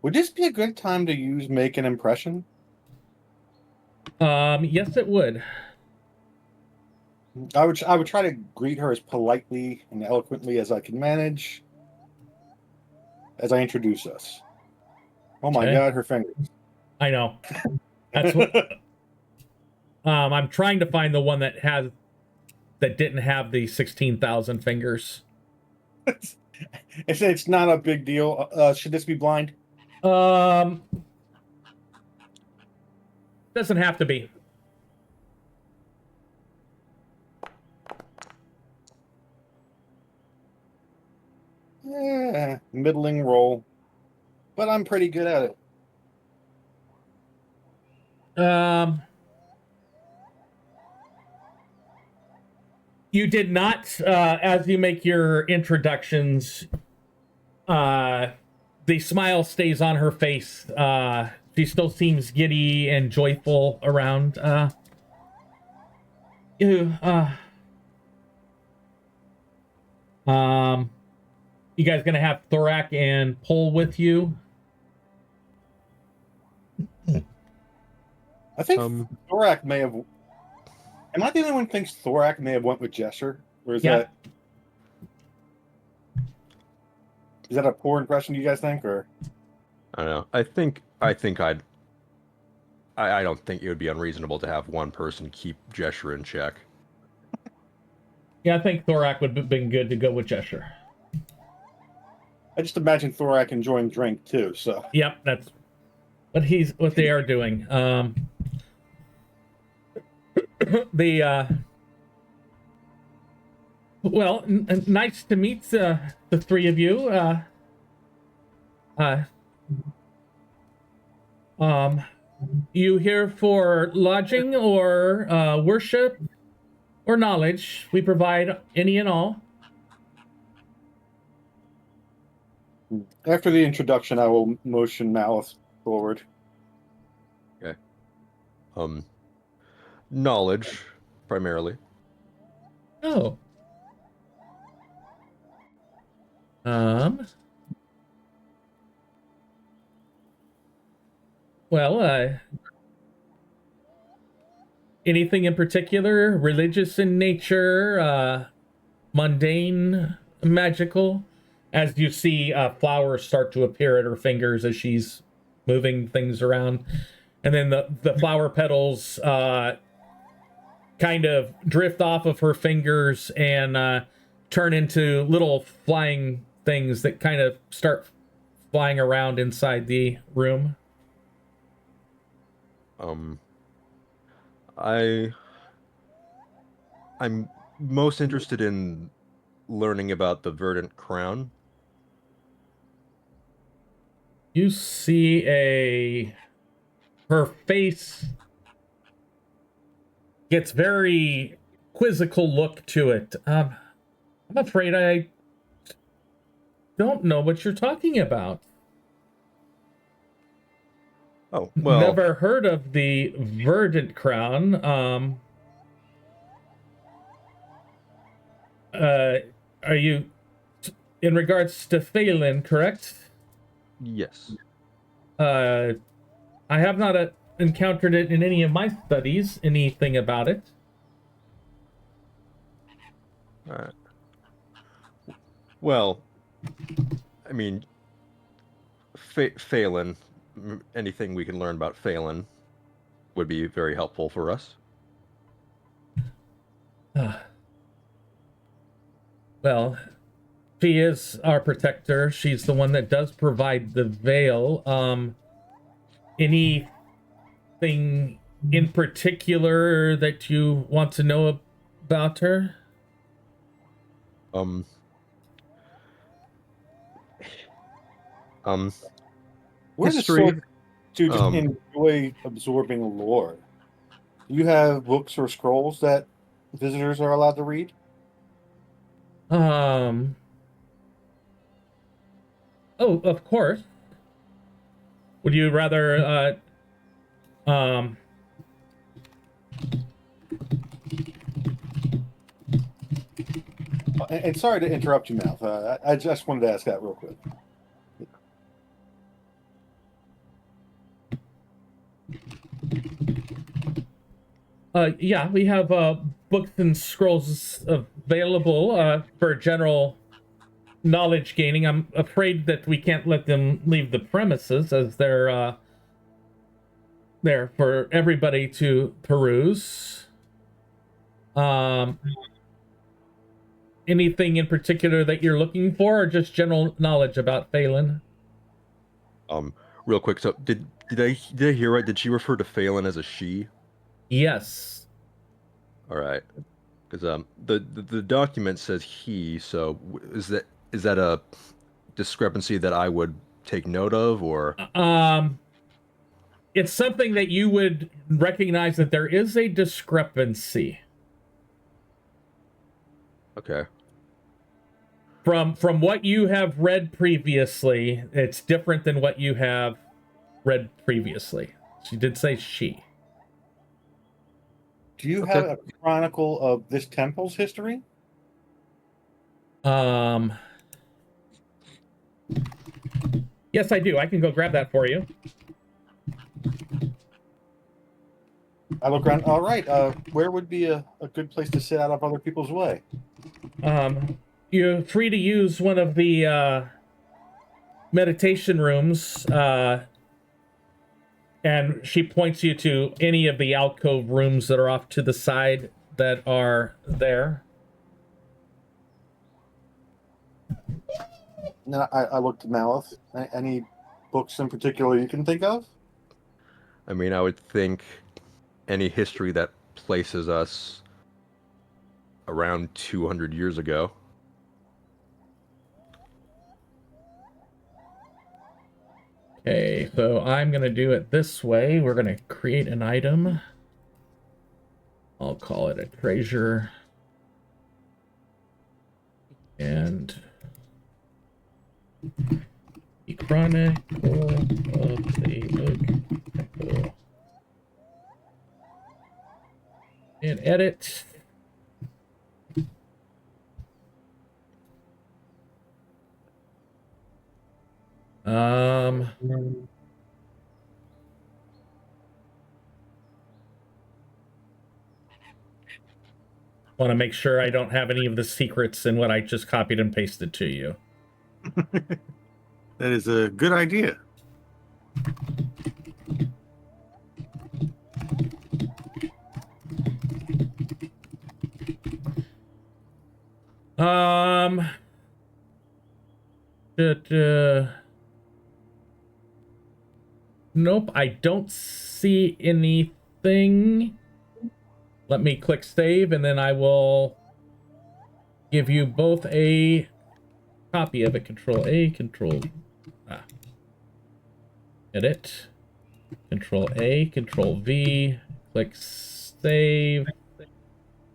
Would this be a good time to use make an impression? Yes, it would. I would try to greet her as politely and eloquently as I can manage as I introduce us. Oh my Okay. God, her fingers. I know. That's what. I'm trying to find the one that didn't have the 16,000 fingers. It's not a big deal. Should this be blind? Doesn't have to be. Yeah, middling roll, but I'm pretty good at it. You did not, as you make your introductions, the smile stays on her face. She still seems giddy and joyful around you. You guys gonna have Thorak and Pol with you? I think Thorak may have. Am I the only one who thinks Thorak may have went with Jesser? Or is Yeah. that a poor impression, do you guys think? Or I don't know. I don't think it would be unreasonable to have one person keep Jesher in check. Yeah, I think Thorak would have been good to go with Jesher. I just imagine Thorak enjoying drink too. So Yep, that's what they are doing. Well, nice to meet the three of you. You here for lodging or worship or knowledge? We provide any and all. after the introduction, I will motion Malith forward. Okay. Knowledge, primarily. Oh. Well, anything in particular? Religious in nature? Mundane? Magical? As you see flowers start to appear at her fingers as she's moving things around. And then the flower petals kind of drift off of her fingers and turn into little flying things that kind of start flying around inside the room. I'm most interested in learning about the Verdant Crown. You see her face gets very quizzical look to it. I'm afraid I don't know what you're talking about. Oh, well. Never heard of the Verdant Crown. Are you in regards to Phelan, correct? Yes. I have not encountered it in any of my studies, anything about it. All right. Well, I mean, Phelan, anything we can learn about Phelan would be very helpful for us. Well, she is our protector. She's the one that does provide the veil. Anything in particular that you want to know about her? Where's History. the to just enjoy absorbing lore? Do you have books or scrolls that visitors are allowed to read? Oh, of course. Would you rather, And sorry to interrupt you, Mouth. I just wanted to ask that real quick. Yeah, we have books and scrolls available for general knowledge gaining. I'm afraid that we can't let them leave the premises, as they're there for everybody to peruse. Anything in particular that you're looking for, or just general knowledge about Phelan? Real quick. So did I hear right? Did she refer to Phelan as a she? Yes. All right. Because the document says he. So is that a discrepancy that I would take note of, or? It's something that you would recognize that there is a discrepancy. Okay. From what you have read previously, it's different than what you have read previously. She did say she. Do you have a chronicle of this temple's history? Yes, I do. I can go grab that for you. I look around. All right. Where would be a good place to sit out of other people's way? You're free to use one of the meditation rooms, and she points you to any of the alcove rooms that are off to the side that are there. No, I looked at Malith. Any books in particular you can think of? I mean, I would think any history that places us around 200 years ago. Okay, so I'm going to do it this way. We're going to create an item. I'll call it a treasure. And the Chronicle of the Oak Temple. And edit. Want to make sure I don't have any of the secrets in what I just copied and pasted to you. That is a good idea. Nope, I don't see anything. Let me click save, and then I will give you both a copy of it. Control A, Control edit. Control A, Control V. Click save.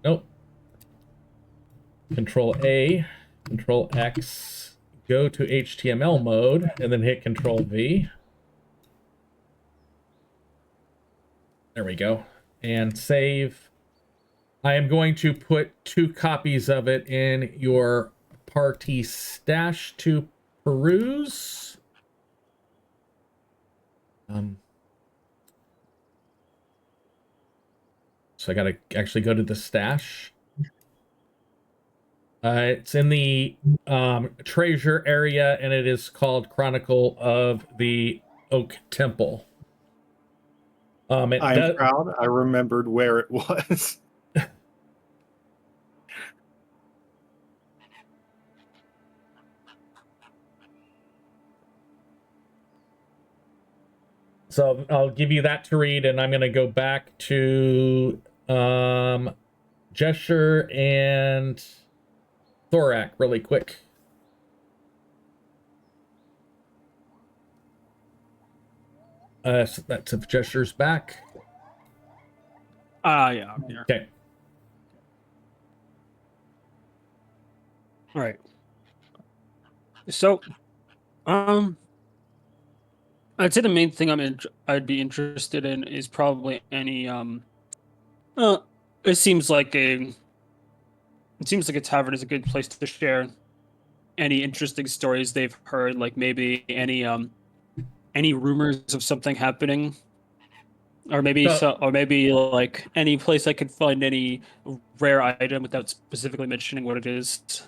Nope. Control A, Control X. Go to HTML mode, and then hit Control V. There we go. And save. I am going to put 2 copies of it in your party stash to peruse. So I gotta actually go to the stash. It's in the treasure area, and it is called Chronicle of the Oak Temple. I am proud. I remembered where it was. So I'll give you that to read, and I'm going to go back to Gesture and Thorak really quick. So that's if Gesture's back. Yeah, I'm here. Okay. All right. So, I'd say the main thing I'd be interested in is probably any it seems like a tavern is a good place to share any interesting stories they've heard, like maybe any rumors of something happening, or maybe like any place I could find any rare item without specifically mentioning what it is.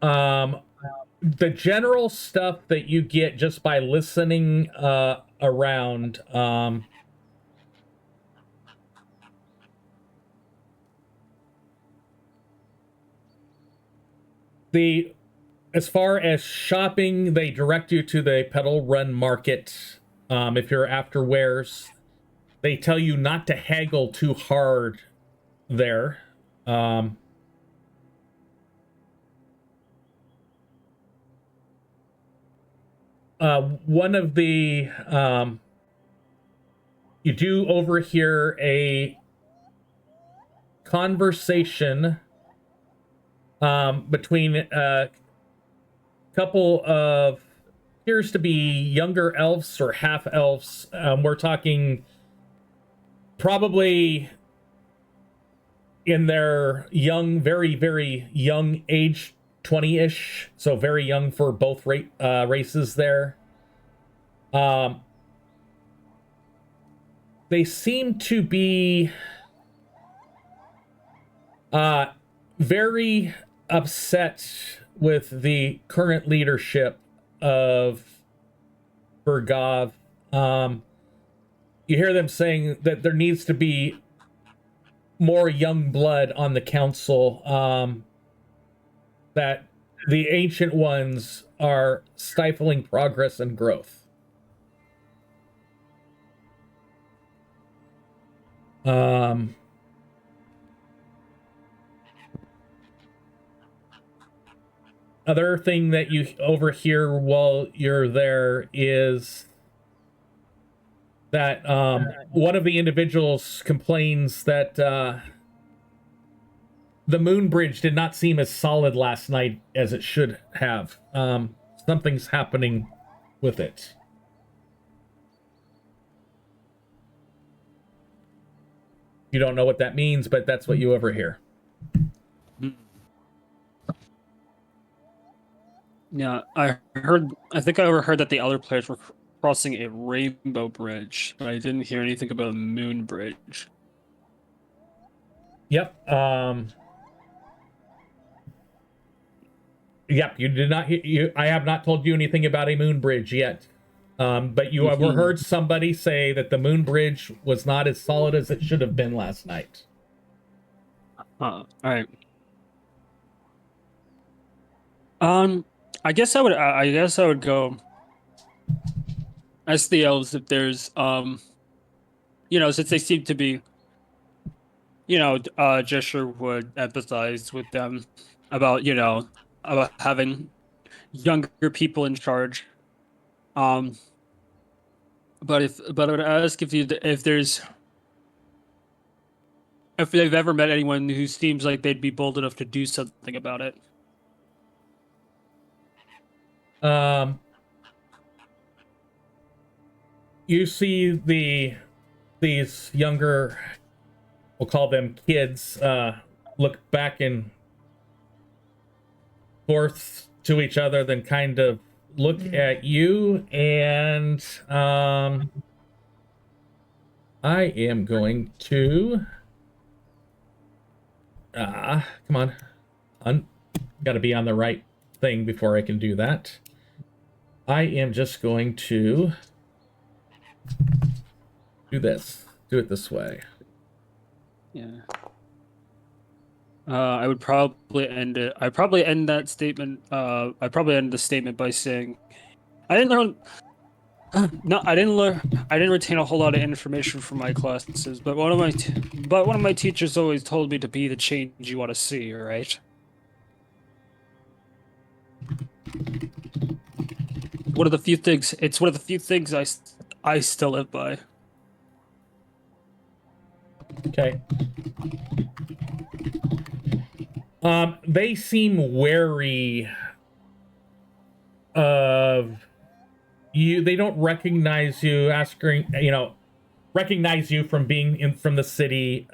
The general stuff that you get just by listening around, as far as shopping, they direct you to the Petal Run Market. If you're after wares, they tell you not to haggle too hard there. One of the you do overhear a conversation between a couple of appears to be younger elves or half elves. We're talking probably in their young, very, very young age, 20-ish, so very young for both races there. They seem to be very upset with the current leadership of Bergav. You hear them saying that there needs to be more young blood on the council, that the ancient ones are stifling progress and growth. Other thing that you overhear while you're there is that one of the individuals complains that the moon bridge did not seem as solid last night as it should have. Something's happening with it. You don't know what that means, but that's what you overhear. Yeah, I think I overheard that the other players were crossing a rainbow bridge, but I didn't hear anything about a moon bridge. Yep. Yep, you did not hear. I have not told you anything about a moon bridge yet. But you have heard somebody say that the moon bridge was not as solid as it should have been last night. All right. I guess I would go ask the elves if there's since they seem to be, Gesture would empathize with them about about having younger people in charge. But I would ask if they've ever met anyone who seems like they'd be bold enough to do something about it. you see these younger, we'll call them kids, look back and forth to each other, then kind of look at you, and I am going to come on, gotta be on the right thing before I can do that. I am just going to do it this way. Yeah. I would probably end it. I'd probably end that statement. I'd probably end the statement by saying, I didn't learn. No, I didn't learn. I didn't retain a whole lot of information from my classes, but one of my teachers always told me to be the change you want to see. Right? One of the few things. It's one of the few things I still live by. Okay. They seem wary of you. They don't recognize you, recognize you from being from the city.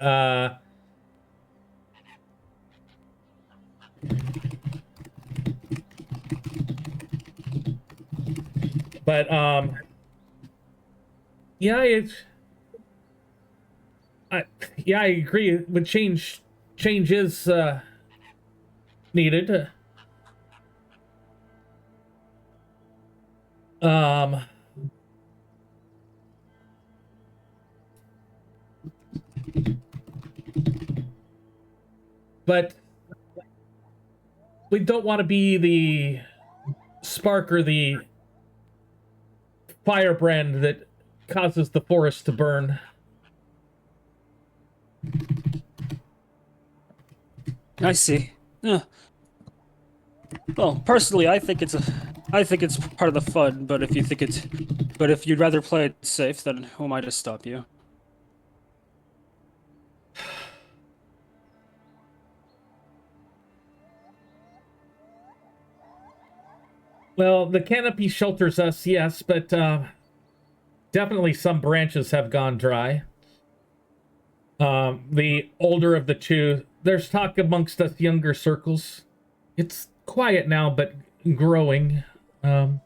But yeah, I agree. With change is needed. But we don't want to be the spark or the firebrand that causes the forest to burn. I see. Yeah. Well, personally, I think it's part of the fun. But if you'd rather play it safe, then who am I to stop you? Well, the canopy shelters us, yes, but definitely some branches have gone dry. The older of the two, there's talk amongst us younger circles. It's quiet now, but growing. Oh,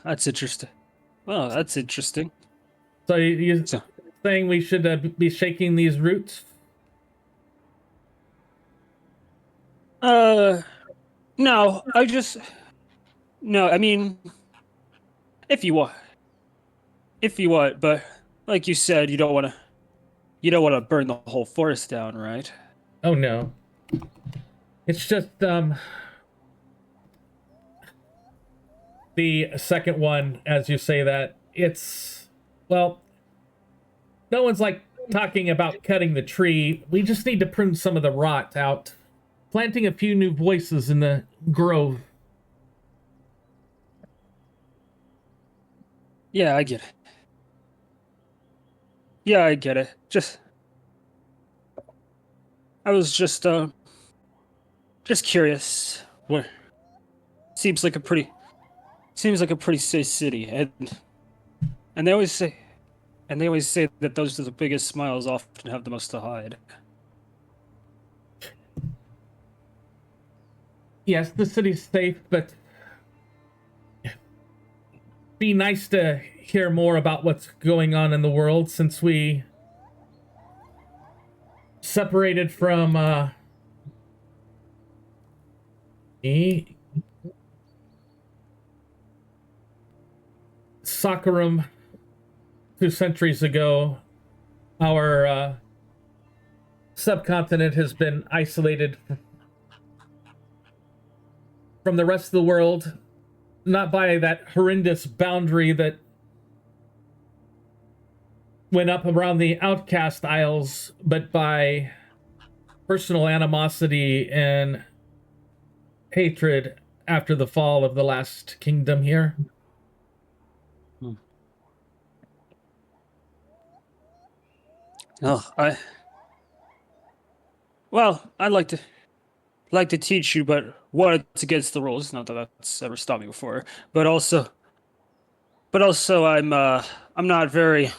that's interesting. Well, that's interesting. So you saying we should be shaking these roots? No, no, I mean, if you want, but like you said, you don't want to burn the whole forest down, right? Oh no. It's just the second one, as you say that, it's, well, no one's like talking about cutting the tree. We just need to prune some of the rot out. Planting a few new voices in the grove. Yeah, I get it. Yeah, I get it. I was just curious. Where seems like a pretty safe city, and they always say that those with the biggest smiles often have the most to hide. Yes, the city's safe, but be nice to hear more about what's going on in the world since we separated from Sakharum 2 centuries ago. Our subcontinent has been isolated from the rest of the world, not by that horrendous boundary that went up around the Outcast Isles, but by personal animosity and hatred after the fall of the last kingdom here. Oh, Well, I'd like to teach you, but one, it's against the rules. Not that that's ever stopped me before, but also, I'm not very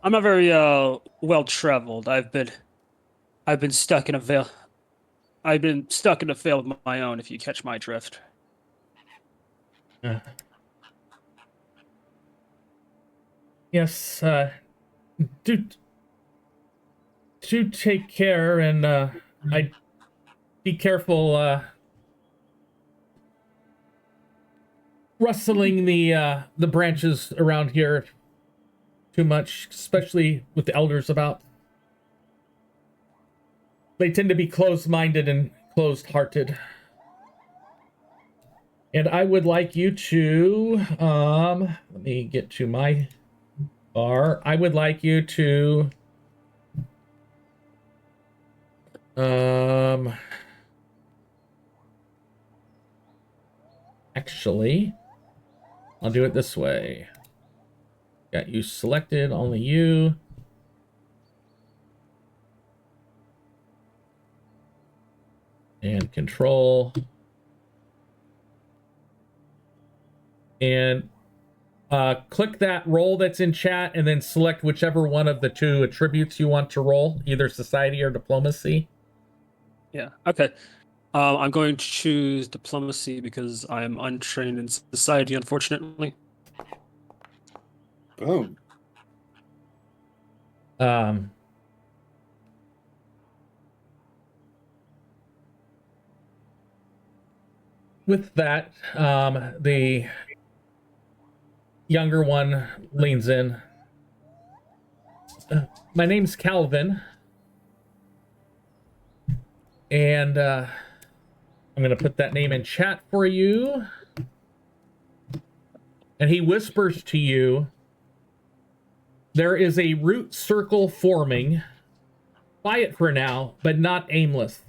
well traveled. I've been stuck in a veil. I've been stuck in a veil of my own. If you catch my drift. Uh, yes, do take care, and I be careful rustling the branches around here too much, especially with the elders about. They tend to be closed-minded and closed-hearted. And I would like you to, let me get to my bar. I would like you to, actually, I'll do it this way. Got you selected, only you. And control. And click that roll that's in chat and then select whichever one of the two attributes you want to roll, either society or diplomacy. Yeah. Okay. I'm going to choose diplomacy because I am untrained in society, unfortunately. Boom. With that, the younger one leans in. My name's Calvin. And I'm going to put that name in chat for you. And he whispers to you, there is a root circle forming. Quiet for now, but not aimless.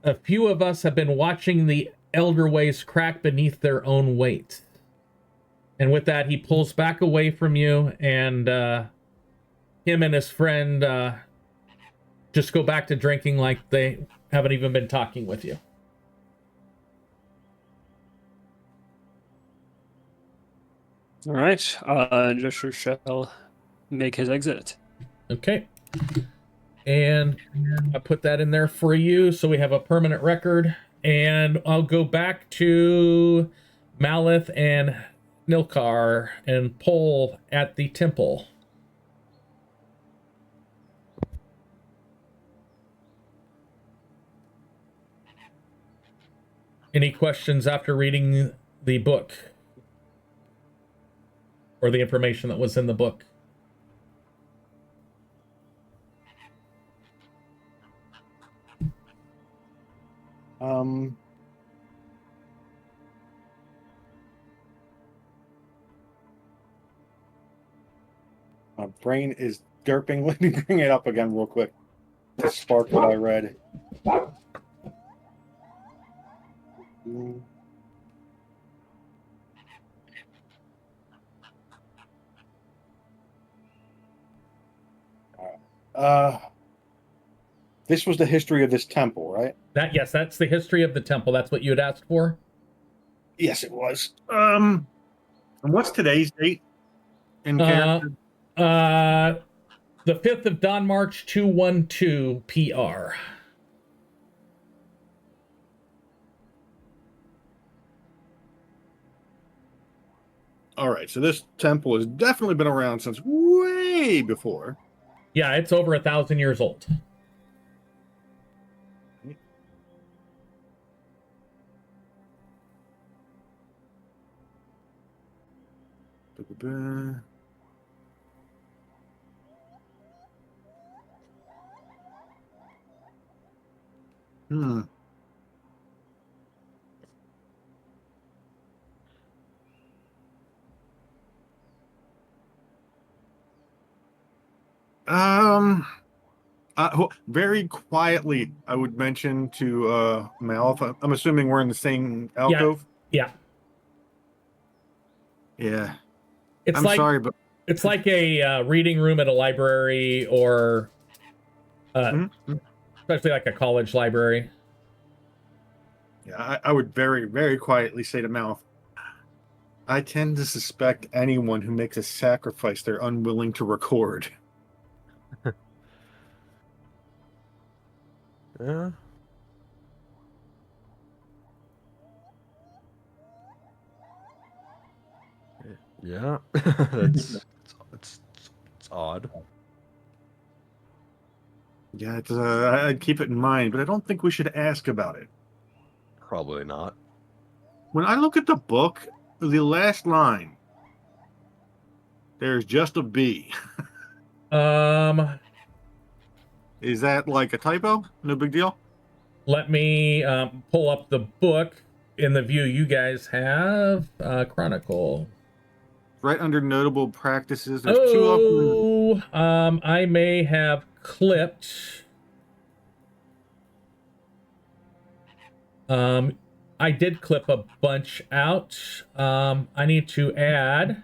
A few of us have been watching the elder ways crack beneath their own weight. And with that, he pulls back away from you, and him and his friend just go back to drinking like they haven't even been talking with you. All right. Joshua shall make his exit. Okay. And I put that in there for you, so we have a permanent record. And I'll go back to Malith and Nilkar and Pol at the temple. Any questions after reading the book? Or the information that was in the book? My brain is derping. Let me bring it up again real quick to spark what I read. This was the history of this temple, right? Yes, that's the history of the temple. That's what you had asked for? Yes, it was. And what's today's date in character? The 5th of Dawn March 212 PR. All right, so this temple has definitely been around since way before. Yeah, it's over 1,000 years old. Hmm. Very quietly, I would mention to Malif. I'm assuming we're in the same alcove. Yeah. Yeah. It's I'm like, sorry, but it's like a reading room at a library, or especially like a college library. Yeah, I would very, very quietly say to Mouth, I tend to suspect anyone who makes a sacrifice they're unwilling to record. Yeah. Yeah. It's odd. Yeah, I'd keep it in mind, but I don't think we should ask about it. Probably not. When I look at the book, the last line, there's just a B. Is that like a typo? No big deal? Let me pull up the book in the view you guys have. Chronicle. Right under notable practices, there's two of them. I may have clipped. I did clip a bunch out. I need to add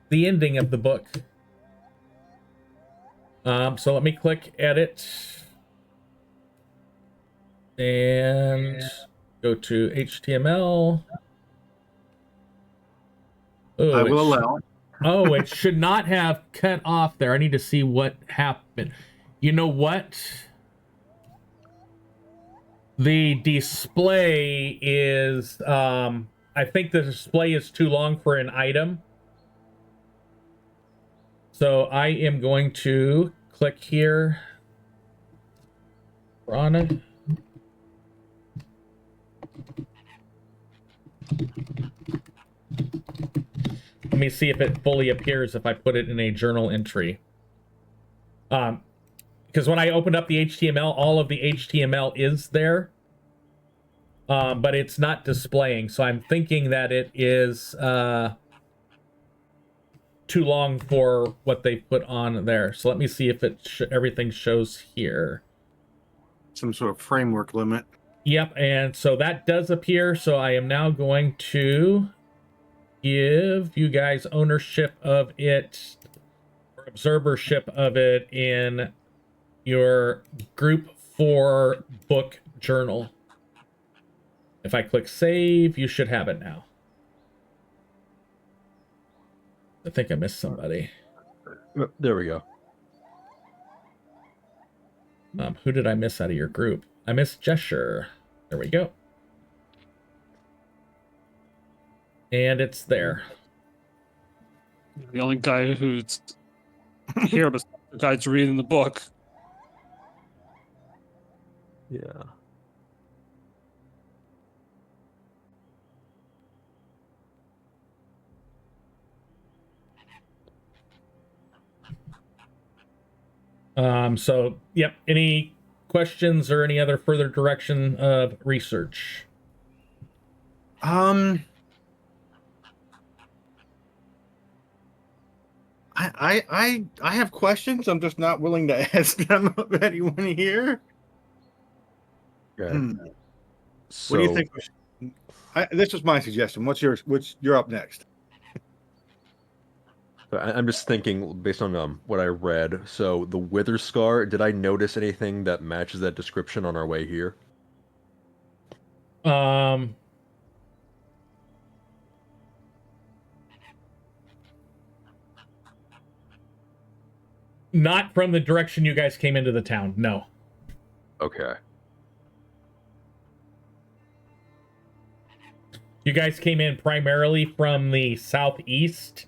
the ending of the book. So let me click edit and go to HTML. Oh, I will allow. Oh, it should not have cut off there. I need to see what happened. You know what? The display is, I think the display is too long for an item. So I am going to click here. On it. Let me see if it fully appears if I put it in a journal entry. Because when I opened up the HTML, all of the HTML is there. But it's not displaying. So I'm thinking that it is too long for what they put on there. So let me see if it everything shows here. Some sort of framework limit. Yep, and so that does appear. So I am now going to give you guys ownership of it, or observership of it in your group 4 book journal. If I click save, you should have it now. I think I missed somebody. There we go. Who did I miss out of your group? I missed Gesture. There we go. And it's there. The only guy who's here, but the guy's reading the book. Yeah. So, yep, any questions or any other further direction of research? I have questions. I'm just not willing to ask them of anyone here. Okay. So, What do you think? This was my suggestion. What's yours? You're up next. I'm just thinking based on what I read. So the Wither Scar, did I notice anything that matches that description on our way here? Not from the direction you guys came into the town, no. Okay. You guys came in primarily from the southeast.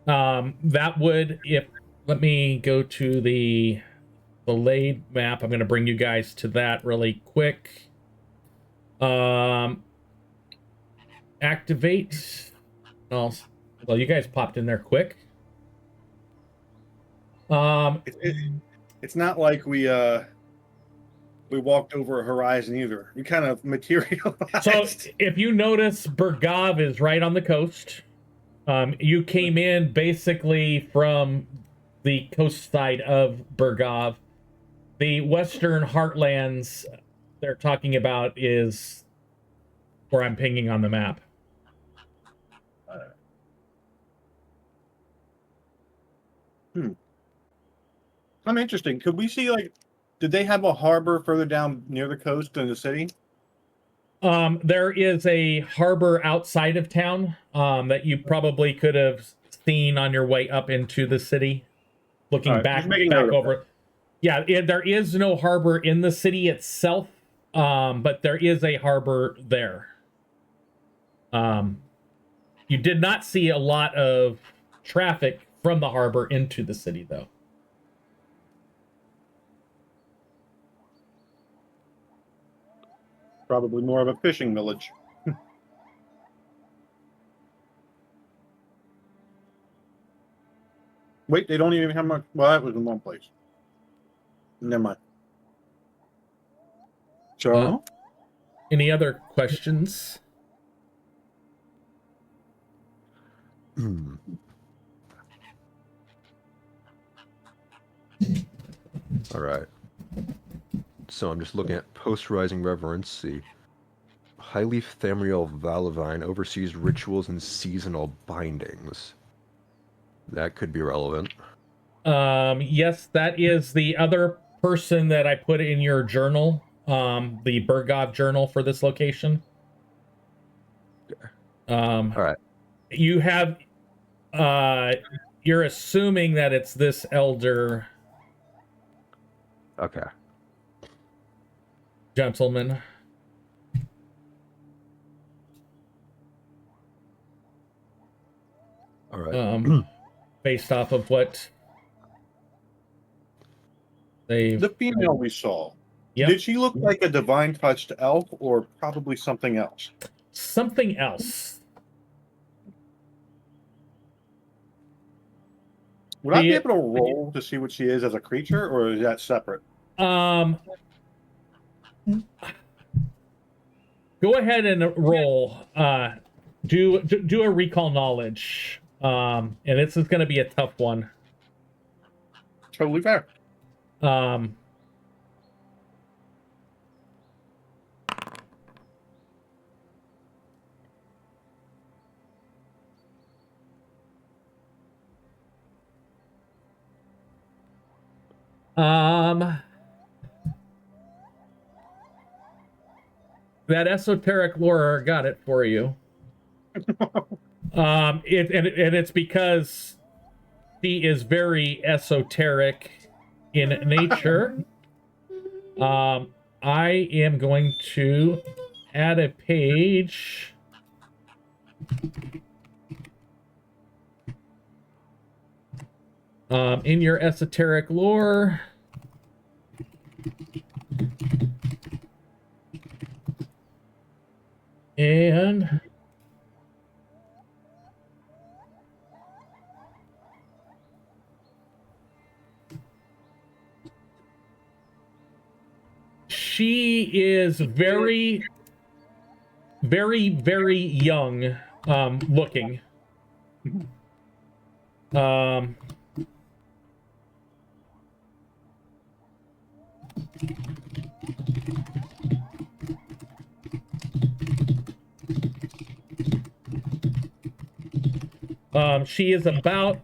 That would, if, let me go to the laid map. I'm going to bring you guys to that really quick. Activate. Well, you guys popped in there quick. It's not like we walked over a horizon either. We kind of materialized. So if you notice, Bergav is right on the coast. You came in basically from the coast side of Bergav. The western heartlands they're talking about is where I'm pinging on the map. I'm interesting. Could we see, like, did they have a harbor further down near the coast in the city? There is a harbor outside of town that you probably could have seen on your way up into the city, looking Alright, back just making note of over. Yeah, there is no harbor in the city itself, but there is a harbor there. You did not see a lot of traffic from the harbor into the city, though. Probably more of a fishing village. Wait, they don't even have much. Well, that was in one place. Never mind. So, Any other questions? All right. So I'm just looking at post-rising reverence. The Highleaf Thamriel Valavine oversees rituals and seasonal bindings. That could be relevant. Yes, that is the other person that I put in your journal, the Bergav journal for this location. All right. You have, you're assuming that it's this elder Okay. gentleman. All right. Based off of what they. the female we saw, Yep. did she look like a divine touched elf or probably something else? Something else. Would I be able to roll to see what she is as a creature, or is that separate? Go ahead and roll. Do a recall knowledge. And this is going to be a tough one. Totally fair. That esoteric lore got it for you. It's because she is very esoteric in nature. I am going to add a page. In your esoteric lore. And she is very, very, very young looking. She is about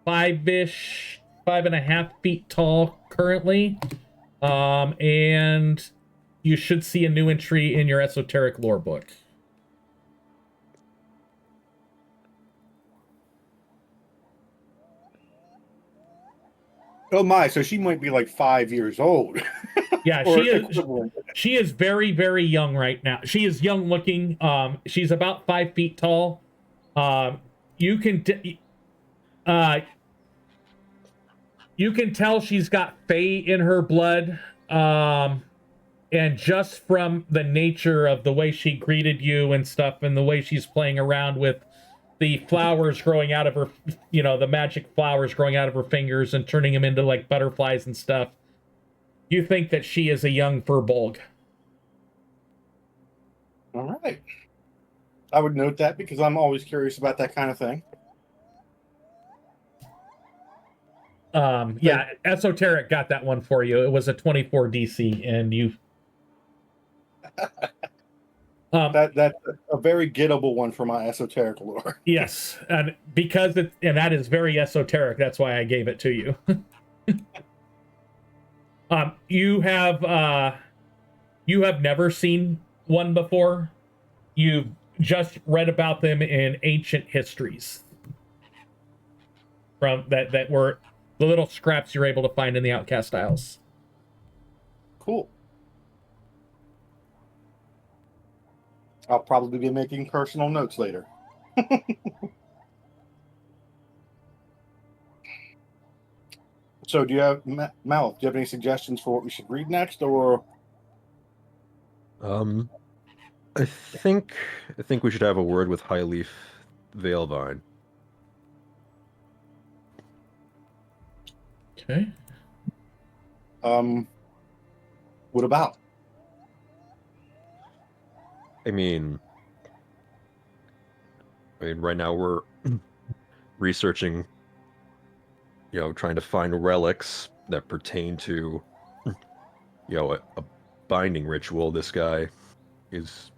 5-ish, 5.5 feet tall currently. And you should see a new entry in your esoteric lore book. Oh my! So she might be like 5 years old. Yeah, Or she is. equivalent. She is very, very young right now. She is young looking. She's about 5 feet tall. You can tell she's got Fae in her blood. And just from the nature of the way she greeted you and stuff, and the way she's playing around with the flowers growing out of her, the magic flowers growing out of her fingers and turning them into like butterflies and stuff, you think that she is a young furbolg. All right. I would note that because I'm always curious about that kind of thing. Yeah, esoteric got that one for you. It was a 24 DC, and you. That's a very gettable one for my esoteric lore. Yes, and because that is very esoteric. That's why I gave it to you. You have never seen one before. You've just read about them in ancient histories from that were the little scraps you're able to find in the Outcast Isles. Cool. I'll probably be making personal notes later. So, do you have Mal? Do you have any suggestions for what we should read next, or? I think we should have a word with Highleaf Veilvine. Okay. What about? I mean, right now we're researching, trying to find relics that pertain to, a binding ritual. This guy is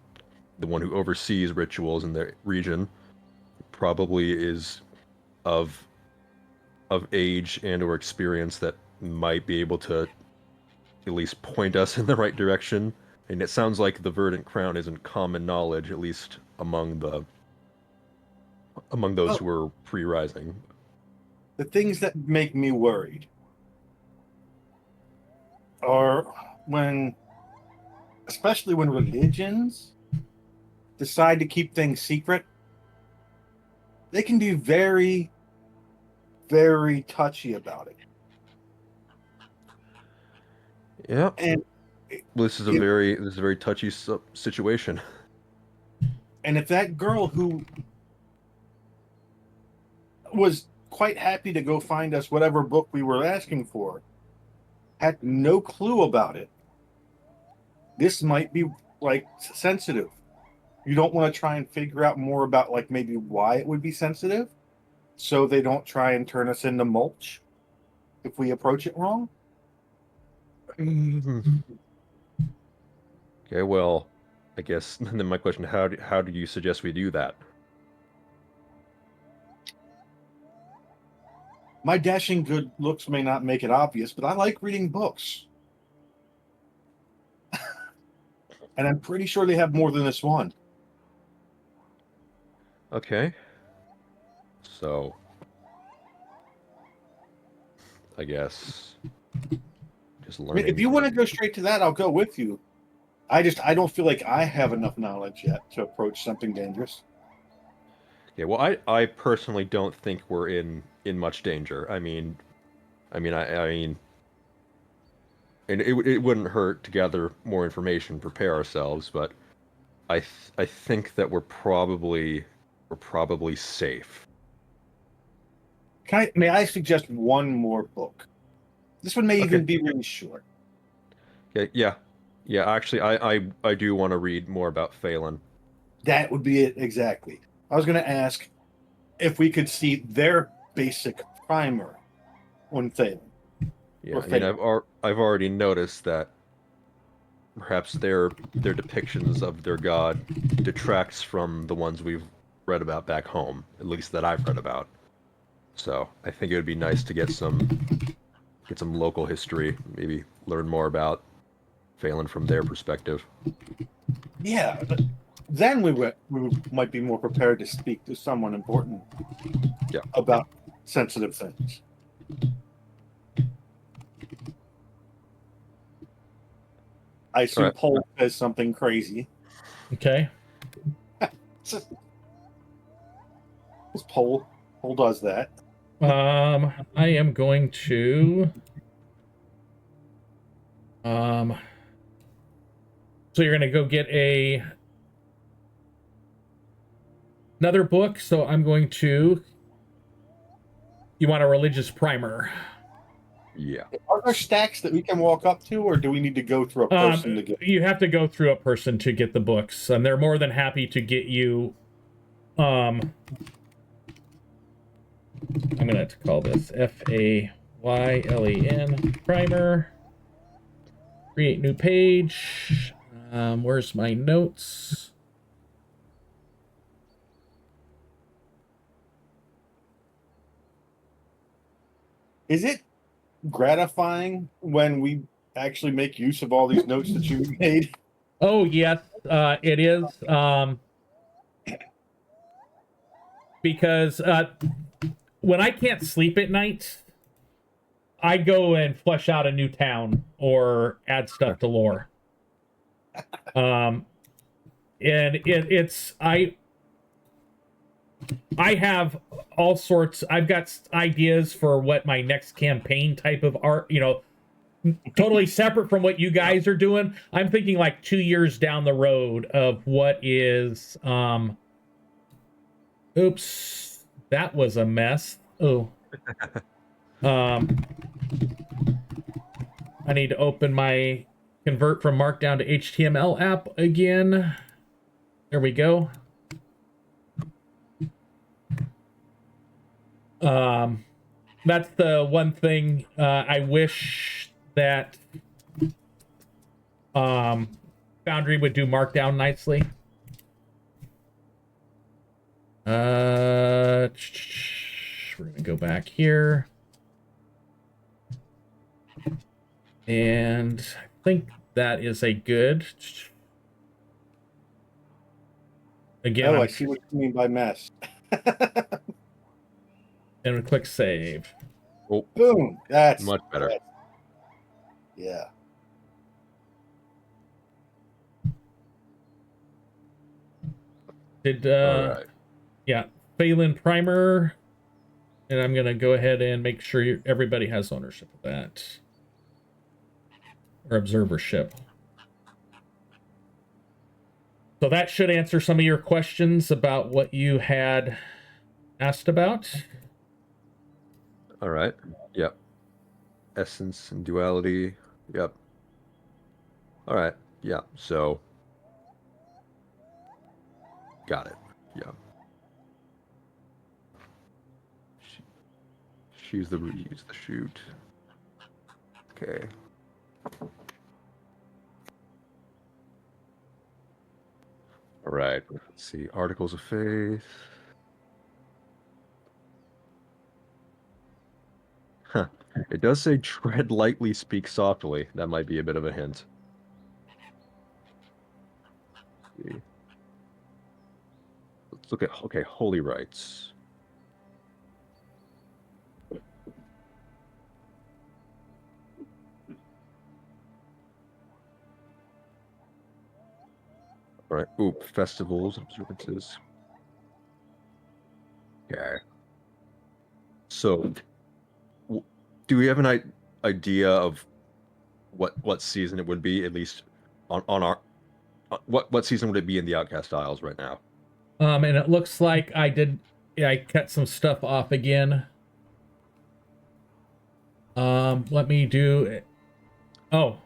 the one who oversees rituals in the region. Probably is of age and or experience that might be able to at least point us in the right direction. And it sounds like the Verdant Crown isn't common knowledge, at least among those who are pre-rising. The things that make me worried are especially when religions decide to keep things secret, they can be very, very touchy about it. Yeah. And this is a very touchy situation. And if that girl who was quite happy to go find us whatever book we were asking for had no clue about it, this might be sensitive. You don't want to try and figure out more about maybe why it would be sensitive, so they don't try and turn us into mulch if we approach it wrong. Okay, well, I guess then my question: how do you suggest we do that? My dashing good looks may not make it obvious, but I like reading books. And I'm pretty sure they have more than this one. Okay. So, I guess just learning. If you want to go straight to that, I'll go with you. I don't feel like I have enough knowledge yet to approach something dangerous. Yeah, well, I personally don't think we're in much danger. I mean, and it wouldn't hurt to gather more information, prepare ourselves, but I think that we're probably safe. May I suggest one more book? This one may even be really short. Yeah. Actually, I do want to read more about Phelan. That would be it exactly. I was going to ask if we could see their basic primer on Phelan. Yeah, I mean, I've already noticed that perhaps their depictions of their god detracts from the ones we've read about back home, at least that I've read about. So I think it would be nice to get some local history, maybe learn more about Phelan from their perspective. Yeah, then we might be more prepared to speak to someone important. Yeah. About sensitive things. I assume Right. Paul says something crazy. Okay. Paul does that. I am going to. So you're gonna go get another book. So I'm going to. You want a religious primer? Yeah. Are there stacks that we can walk up to, or do we need to go through a person to get? You have to go through a person to get the books, and they're more than happy to get you. I'm gonna call this FAYLEN primer. Create new page. Where's my notes? Is it gratifying when we actually make use of all these notes that you made? Oh yes, it is. Because when I can't sleep at night, I go and flesh out a new town or add stuff to lore. And it's I have all sorts. I've got ideas for what my next campaign type of art, totally separate from what you guys are doing. I'm thinking like 2 years down the road of what is oops, that was a mess. Oh. I need to open my convert from Markdown to HTML app again. There we go. That's the one thing I wish that Foundry would do Markdown nicely. We're gonna go back here. And I think that is a good. Again, I see what you mean by mess. And we click save. Oh, Boom. That's much better. Yeah. Did All right. Yeah, Phelan primer, and I'm gonna go ahead and make sure everybody has ownership of that, or observership. So that should answer some of your questions about what you had asked about. All right. Yep. Essence and duality. Yep. All right. Yeah. So. Got it. Yeah. Use the shoot. Okay. All right. Let's see. Articles of faith. Huh. It does say tread lightly, speak softly. That might be a bit of a hint. Let's see. Let's look at, okay, holy rites. All right. Oop, festivals, observances. Okay. So, do we have an idea of what season it would be, at least on our what season would it be in the Outcast Isles right now? And it looks like I cut some stuff off again. Let me do it. Oh,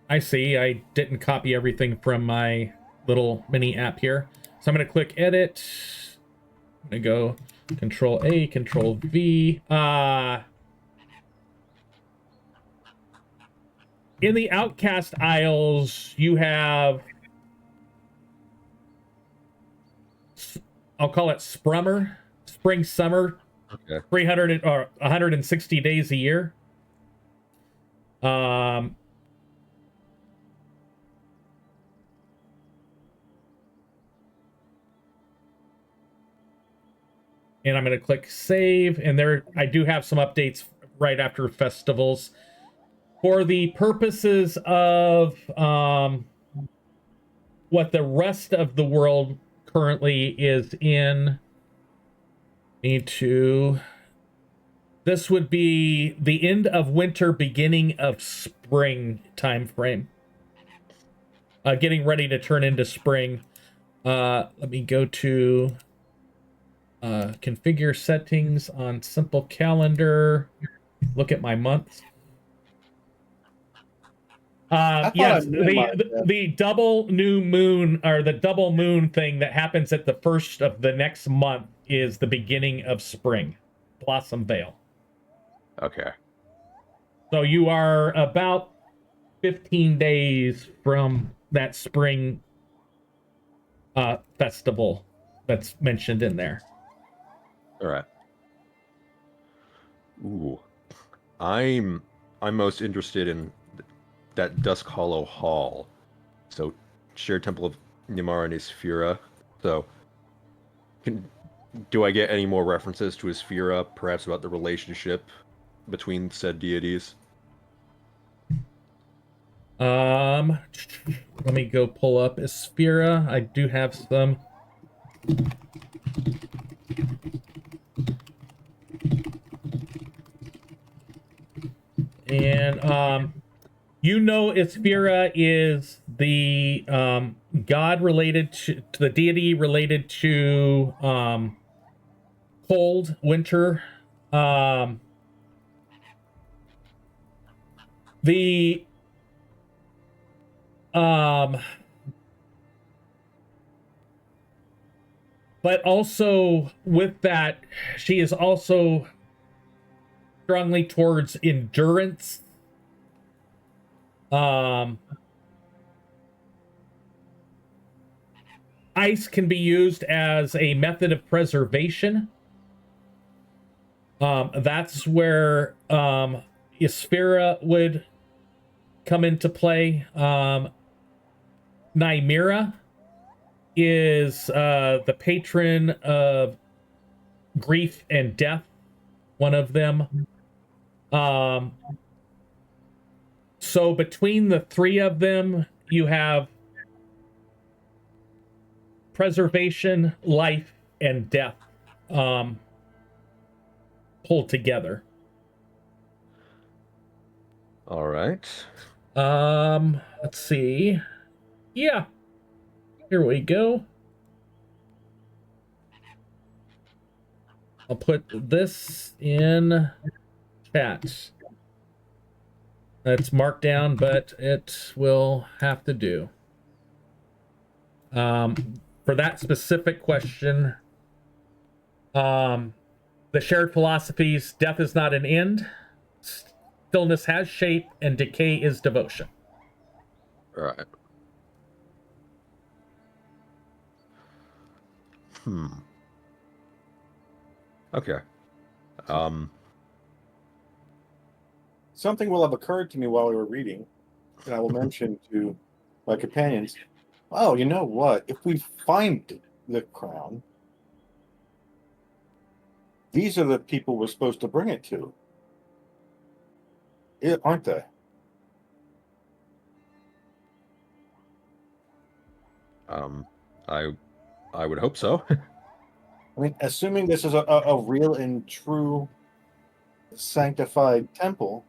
I see. I didn't copy everything from my little mini app here. So I'm going to click edit. I'm going to go Control A, Control V. In the Outcast Isles, you have, I'll call it Sprummer, spring, summer, Okay. 300 or 160 days a year. And I'm going to click save, and there I do have some updates right after festivals. For the purposes of what the rest of the world currently is in, this would be the end of winter, beginning of spring time frame. Getting ready to turn into spring. Let me go to configure settings on simple calendar. Look at my months. Yes, the double new moon, or the double moon thing that happens at the first of the next month, is the beginning of spring. Blossom Vale. Okay. So you are about 15 days from that spring festival that's mentioned in there. All right. Ooh, I'm most interested in that Dusk Hollow Hall. So, shared temple of Nymar and Isfira. So, do I get any more references to Isfira, perhaps about the relationship between said deities? Let me go pull up Isfira. I do have some. And you know, Isfira is the god related to the deity related to cold winter. The but also with that, she is also strongly towards endurance. Ice can be used as a method of preservation. That's where Isfira would come into play. Nymira is the patron of grief and death, one of them. So between the three of them, you have preservation, life, and death pulled together. All right. Let's see. Yeah. Here we go. I'll put this in chat. It's marked down, but it will have to do. For that specific question, the shared philosophies, death is not an end, stillness has shape, and decay is devotion. All right. Okay. Something will have occurred to me while we were reading, and I will mention to my companions. Oh, you know what? If we find the crown, these are the people we're supposed to bring it to. Aren't they? I would hope so. I mean, assuming this is a real and true sanctified temple,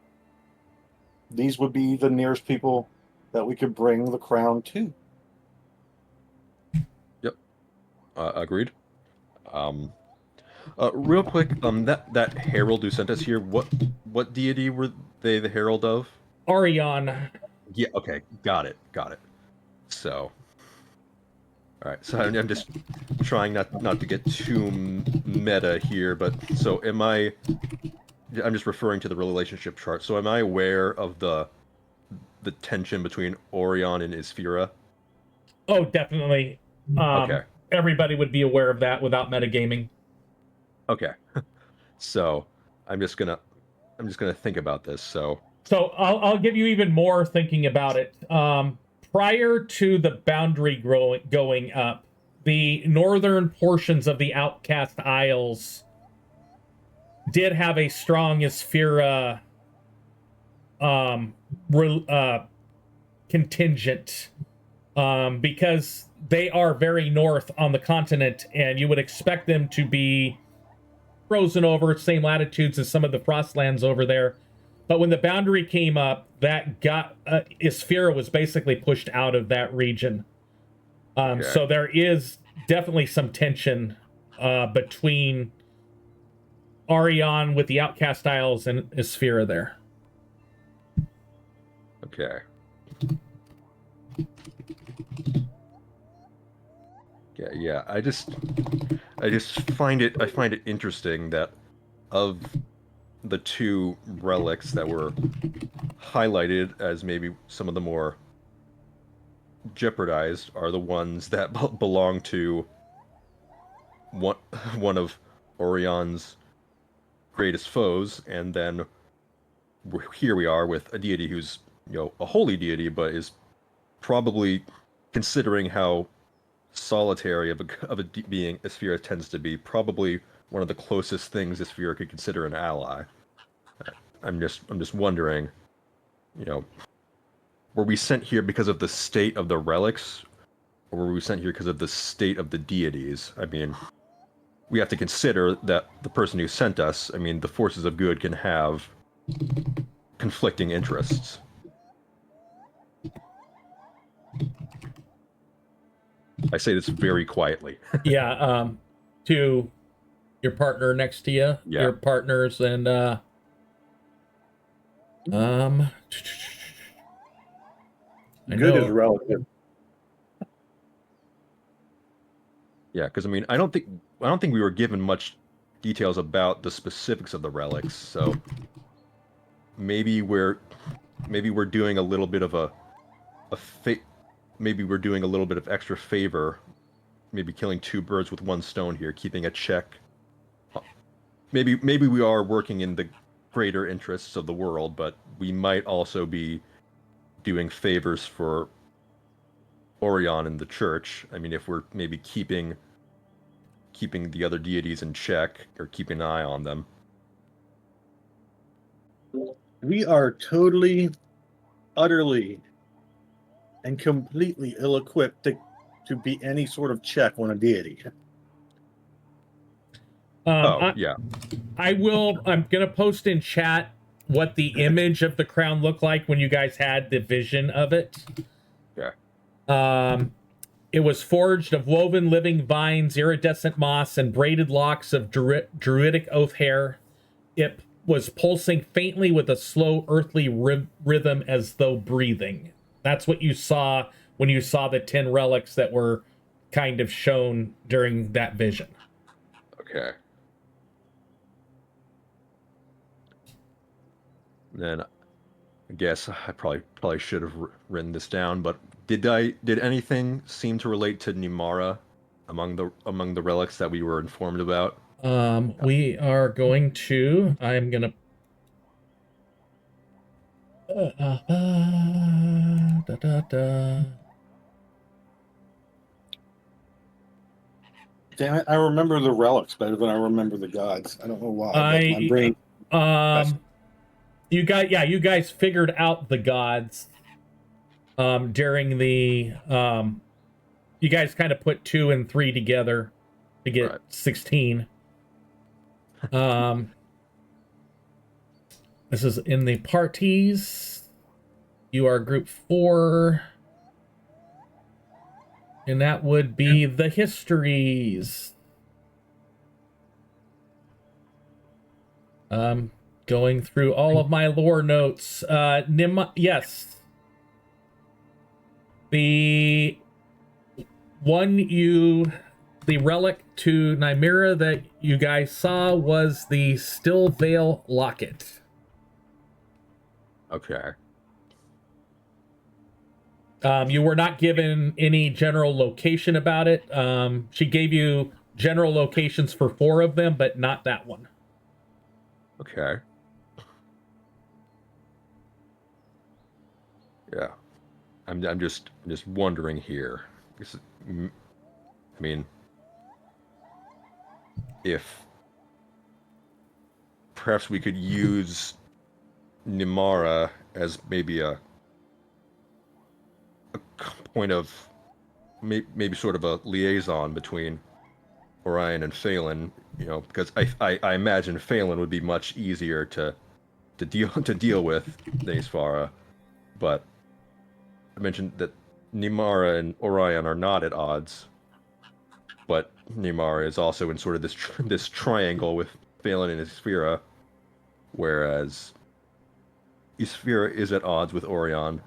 these would be the nearest people that we could bring the crown to. Yep. Agreed. Real quick, that herald who sent us here, what deity were they the herald of? Arion. Yeah. Okay. Got it. So. All right. So I'm just trying not to get too meta here, but so I'm just referring to the relationship chart. So am I aware of the tension between Orion and Isfira? Oh, definitely. Okay. Everybody would be aware of that without metagaming. Okay. So I'm just gonna think about this. So I'll give you even more thinking about it. Prior to the boundary going up, the northern portions of the Outcast Isles did have a strong Isfira contingent, because they are very north on the continent, and you would expect them to be frozen over, same latitudes as some of the frostlands over there. But when the boundary came up, that got Isfira was basically pushed out of that region. Okay. So there is definitely some tension between Arion with the Outcast Isles and Isfira there. Okay. Yeah. I just find it interesting that of the two relics that were highlighted as maybe some of the more jeopardized are the ones that belong to one of Orion's greatest foes, and then here we are with a deity who's a holy deity, but is probably, considering how solitary of being Isfira tends to be, probably one of the closest things Isfira could consider an ally. I'm just wondering, were we sent here because of the state of the relics, or were we sent here because of the state of the deities? I mean, we have to consider that the person who sent us, I mean, the forces of good can have conflicting interests. I say this very quietly. Yeah, to your partner next to you, Yeah. your partners, and I Good know. is relative. Yeah, because I mean, I don't think we were given much details about the specifics of the relics, so maybe we're doing a little bit of maybe we're doing a little bit of extra favor, maybe killing two birds with one stone here, keeping a check. Maybe we are working in the greater interests of the world, but we might also be doing favors for Orion and the church. I mean, if we're maybe keeping the other deities in check or keeping an eye on them. We are totally, utterly, and completely ill-equipped to be any sort of check on a deity. Yeah. I'm gonna post in chat what the image of the crown looked like when you guys had the vision of it. Yeah. It was forged of woven living vines, iridescent moss, and braided locks of druidic oath hair. It was pulsing faintly with a slow earthly rhythm as though breathing. That's what you saw when you saw the 10 relics that were kind of shown during that vision. Okay. Then I guess I probably should have written this down, but did anything seem to relate to Nimara among the relics that we were informed about? We are going to. I'm gonna. Damn it, I remember the relics better than I remember the gods. I don't know why. But my brain. You guys figured out the gods during the you guys kind of put 2 and 3 together to get Right. 16. This is in the parties. You are group 4, and that would be the histories. Going through all of my lore notes. Yes. The relic to Nymera that you guys saw was the Still Veil Locket. Okay. You were not given any general location about it. She gave you general locations for 4 of them, but not that one. Okay. Yeah. I'm just wondering here. I mean, if perhaps we could use Nimara as maybe a point of maybe sort of a liaison between Orion and Phelan, because I imagine Phelan would be much easier to deal with than Isfara, but I mentioned that Nimara and Orion are not at odds, but Nimara is also in sort of this triangle with Phelan and Isfira, whereas Isfira is at odds with Orion.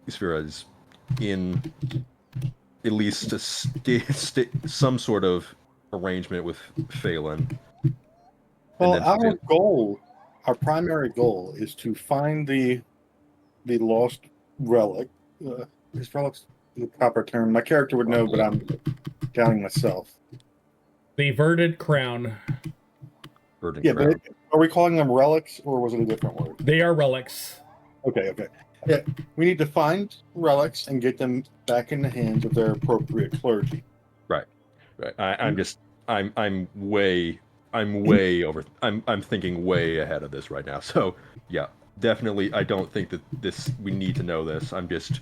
Isfira is in at least some sort of arrangement with Phelan. Well, our primary goal is to find the lost relic. Is relic's the proper term? My character would know, but I'm doubting myself. The Verdant Crown. Verdant Yeah, Crown. but are we calling them relics, or was it a different word? They are relics. Okay. Yeah, we need to find relics and get them back in the hands of their appropriate clergy. Right. I'm way over. I'm thinking way ahead of this right now. So yeah, definitely. I don't think that we need to know this. I'm just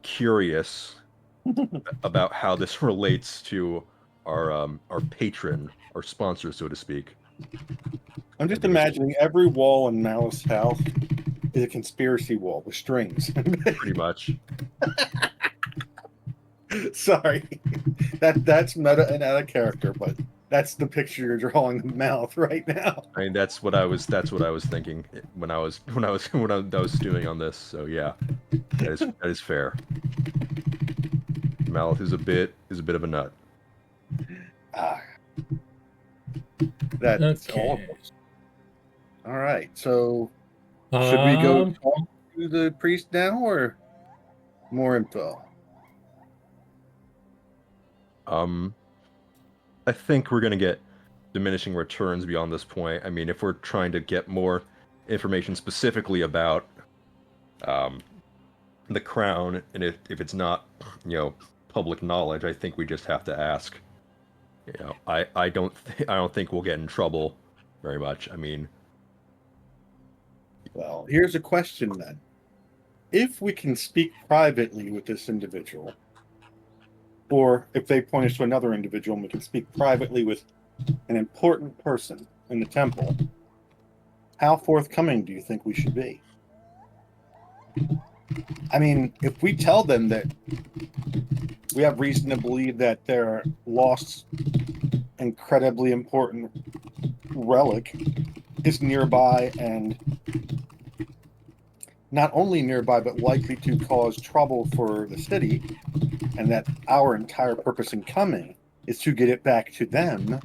curious about how this relates to our patron, our sponsor, so to speak. I'm just imagining every wall in Malice House is a conspiracy wall with strings. Pretty much. Sorry, that's meta and out of character, but that's the picture you're drawing in the mouth right now. I mean, that's what I was thinking when I was stewing on this. So yeah, that is fair. Malith is a bit of a nut. That's Okay. all of us. All right, so should we go talk to the priest now, or more info? I think we're gonna get diminishing returns beyond this point. I mean, if we're trying to get more information specifically about the crown, and if it's not, public knowledge, I think we just have to ask. I don't think we'll get in trouble very much. I mean, Well, here's a question then. If we can speak privately with this individual, or if they point us to another individual and we can speak privately with an important person in the temple, how forthcoming do you think we should be? I mean, if we tell them that we have reason to believe that their lost, incredibly important relic is nearby, and not only nearby, but likely to cause trouble for the city, and that our entire purpose in coming is to get it back to them.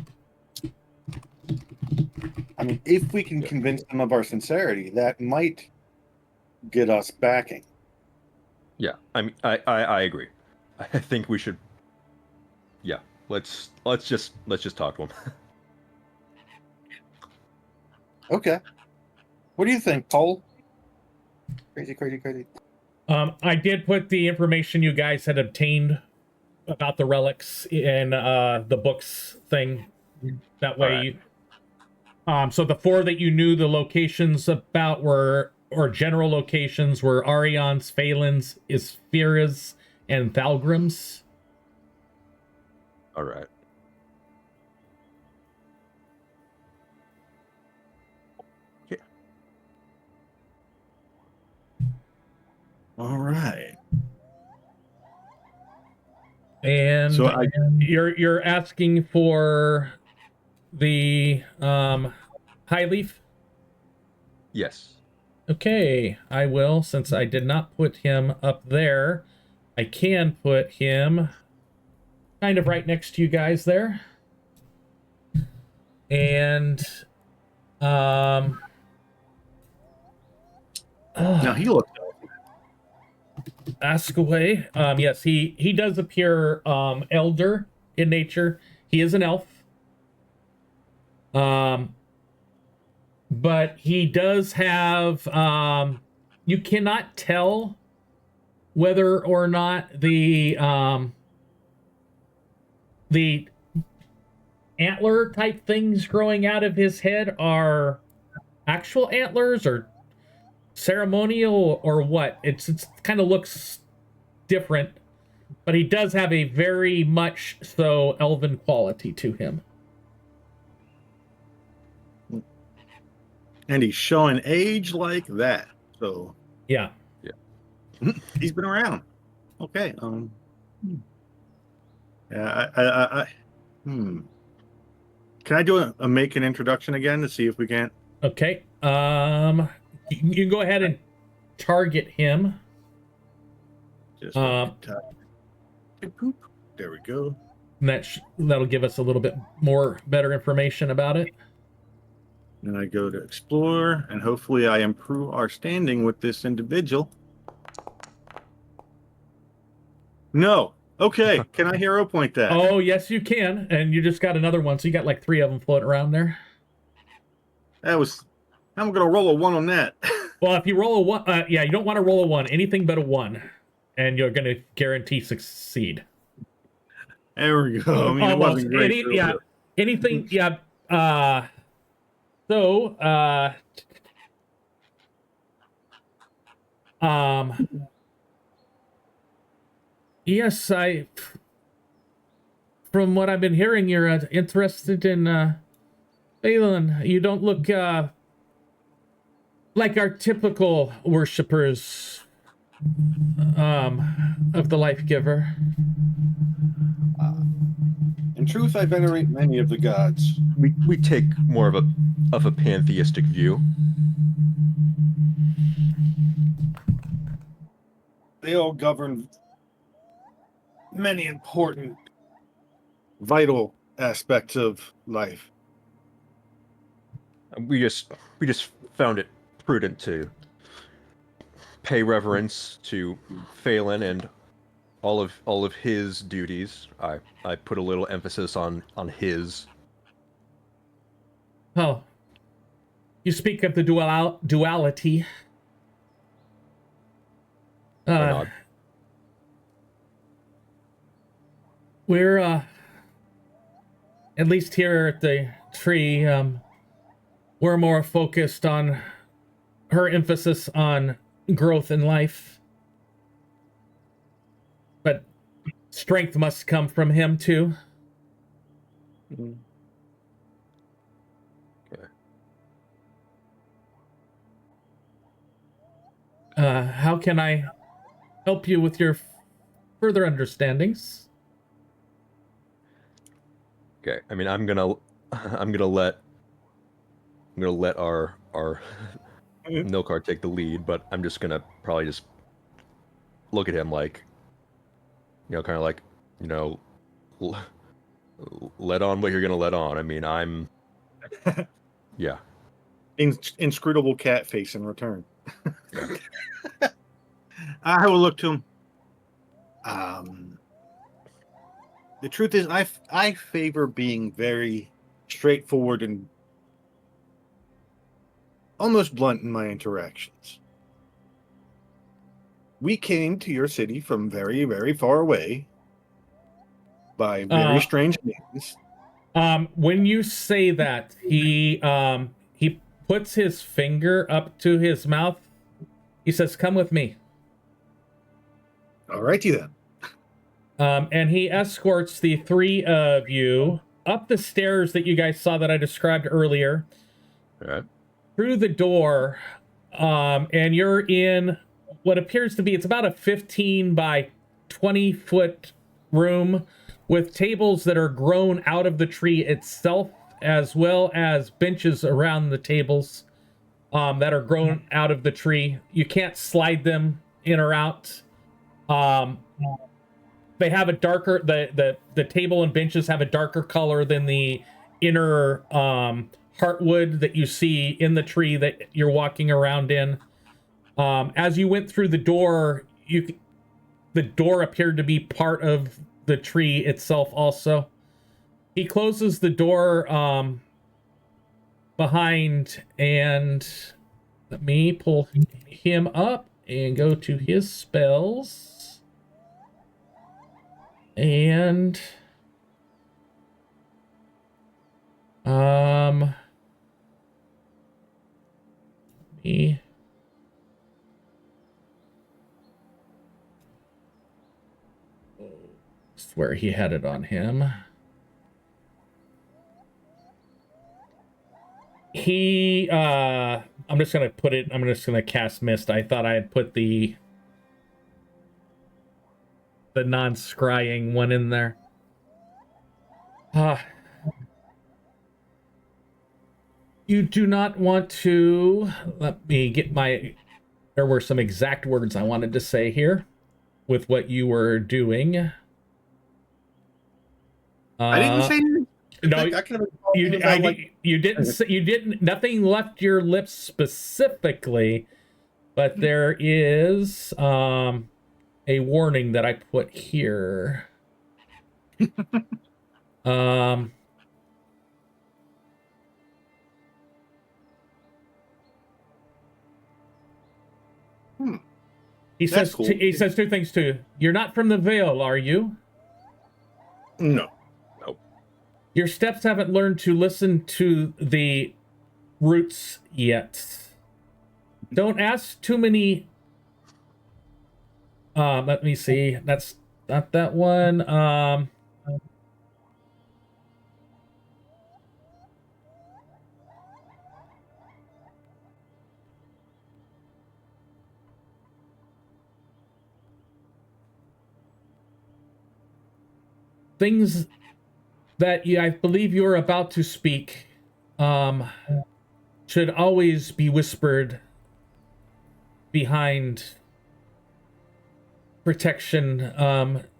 I mean, if we can convince them of our sincerity, that might get us backing. yeah. I mean, I agree. I think we should. Yeah. Let's just talk to him. Okay. What do you think, Paul? Crazy. I did put the information you guys had obtained about the relics in the books thing. That way, so the 4 that you knew the locations about were, or general locations, were Arions, Phelan's, Isphiras, and Thalgrim's. All right. Yeah. All right. And So you're asking for the high leaf? Yes. Okay, I will. Since I did not put him up there, I can put him kind of right next to you guys there. And now he looks. ask away. Yes, he does appear elder in nature. He is an elf. But he does have you cannot tell whether or not the antler type things growing out of his head are actual antlers or ceremonial or what. It's kind of looks different, but he does have a very much so elven quality to him. And he's showing age like that. So Yeah. he's been around. Okay. Yeah. Can I do a make an introduction again to see if we can't? Okay. You can go ahead and target him. Just There we go. And that'll give us a little bit more better information about it. Then I go to explore, and hopefully I improve our standing with this individual. No. Okay. Can I hero point that? Oh, yes, you can. And you just got another one. So you got like 3 of them floating around there. I'm going to roll a 1 on that. Well, if you roll a 1, yeah, you don't want to roll a 1. Anything but a 1, and you're going to guarantee succeed. There we go. I mean, it Almost. wasn't great. Yeah, anything. Yeah. So, yes, from what I've been hearing, you're interested in Phelan. You don't look like our typical worshippers of the Life Giver. In truth, I venerate many of the gods. We take more of a pantheistic view. They all govern many important, vital aspects of life. We just found it prudent to pay reverence to Phelan and all of his duties. I put a little emphasis on his. Oh, you speak of the duality. Nod. We're at least here at the tree, we're more focused on her emphasis on growth in life. But strength must come from him too. Okay. How can I help you with your further understandings? Okay. I mean, I'm gonna let our Nilkar take the lead, but I'm just gonna probably just look at him like, kind of like, let on what you're gonna let on. I mean, I'm, yeah. Inscrutable cat face in return. I will look to him. The truth is, I favor being very straightforward and almost blunt in my interactions. We came to your city from very, very far away by very strange means. When you say that, he puts his finger up to his mouth. He says, "Come with me." All righty then. And he escorts the 3 of you up the stairs that you guys saw that I described earlier. All right. Through the door, and you're in what appears to be, it's about a 15 by 20 foot room with tables that are grown out of the tree itself, as well as benches around the tables that are grown out of the tree. You can't slide them in or out. They have a darker, the table and benches have a darker color than the inner heartwood that you see in the tree that you're walking around in. As you went through the door, the door appeared to be part of the tree itself also. He closes the door behind, and let me pull him up and go to his spells. And me where he had it on him. He I'm just gonna cast Mist. I thought I had put the non-scrying one in there. You do not want to... Let me get my... There were some exact words I wanted to say here with what you were doing. I didn't say anything. No, you didn't say, you didn't. Nothing left your lips specifically, but there is a warning that I put here. He That's says cool. he says two things too. You're not from the Vale, are you? No. Your steps haven't learned to listen to the roots yet. Don't ask too many. Let me see. That's not that one. Things that I believe you're about to speak should always be whispered behind protection.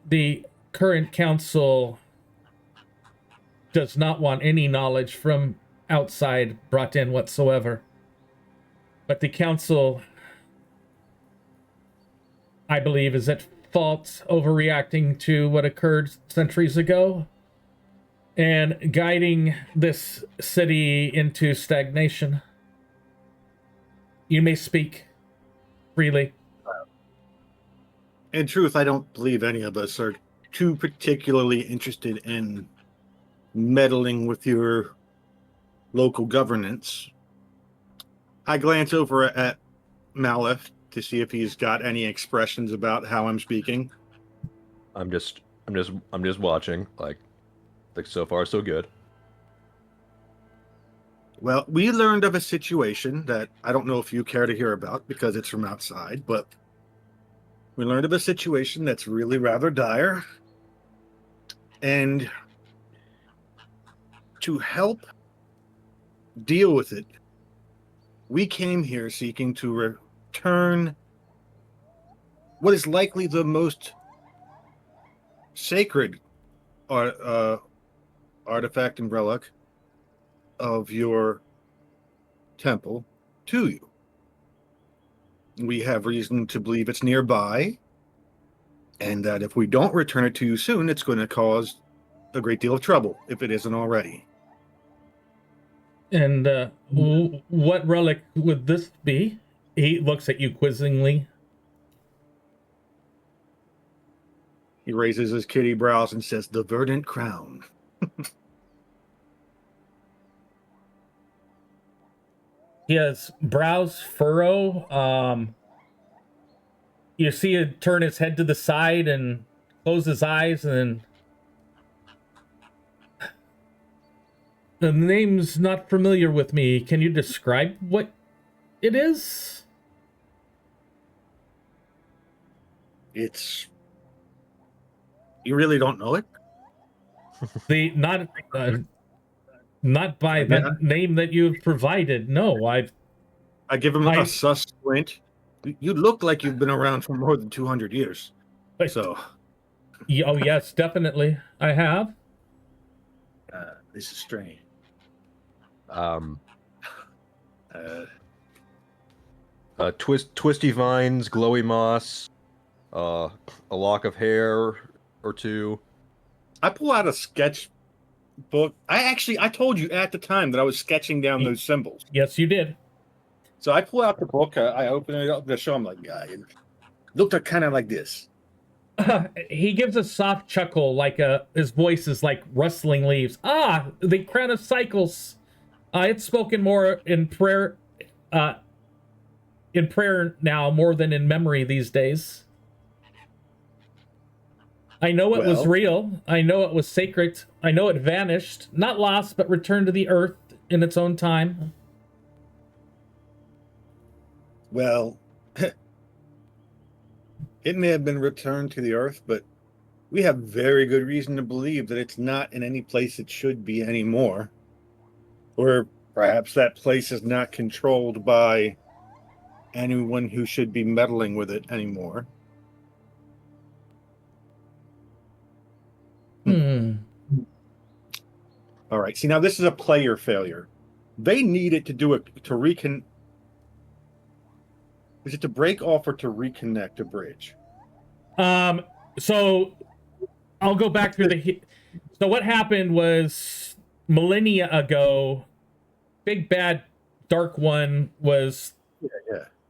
The current council does not want any knowledge from outside brought in whatsoever. But the council, I believe, is at fault overreacting to what occurred centuries ago and guiding this city into stagnation. You may speak freely. In truth, I don't believe any of us are too particularly interested in meddling with your local governance. I glance over at Malif to see if he's got any expressions about how I'm speaking. I'm just watching. Like so far so good. Well, we learned of a situation that I don't know if you care to hear about because it's from outside, but we learned of a situation that's really rather dire. And to help deal with it, we came here seeking to return what is likely the most sacred artifact and relic of your temple to you. We have reason to believe it's nearby, and that if we don't return it to you soon, it's going to cause a great deal of trouble, if it isn't already. And what relic would this be? He looks at you quizzingly. He raises his kitty brows and says, the Verdant Crown. He has brows furrow. You see him turn his head to the side and close his eyes, and the name's not familiar with me. Can you describe what it is? It's... You really don't know it? The not by the name that you've provided. No, I give him a sus squint. You look like you've been around for more than 200 years. So... Oh, yes, definitely. I have. This is strange. Twisty vines, glowy moss, a lock of hair or two. I pull out a sketch book. I told you at the time that I was sketching down those symbols. Yes, you did. So I pull out the book. I open it up to show him, like, yeah, it looked kind of like this. He gives a soft chuckle, like his voice is like rustling leaves. Ah, the Crown of Cycles. It's spoken more in prayer now more than in memory these days. I know it was real. I know it was sacred. I know it vanished. Not lost, but returned to the earth in its own time. Well, it may have been returned to the earth, but we have very good reason to believe that it's not in any place it should be anymore. Or perhaps that place is not controlled by anyone who should be meddling with it anymore. All right. See, now this is a player failure. They need it to do it to Is it to break off or to reconnect a bridge? So I'll go back through so what happened was millennia ago, big bad dark one was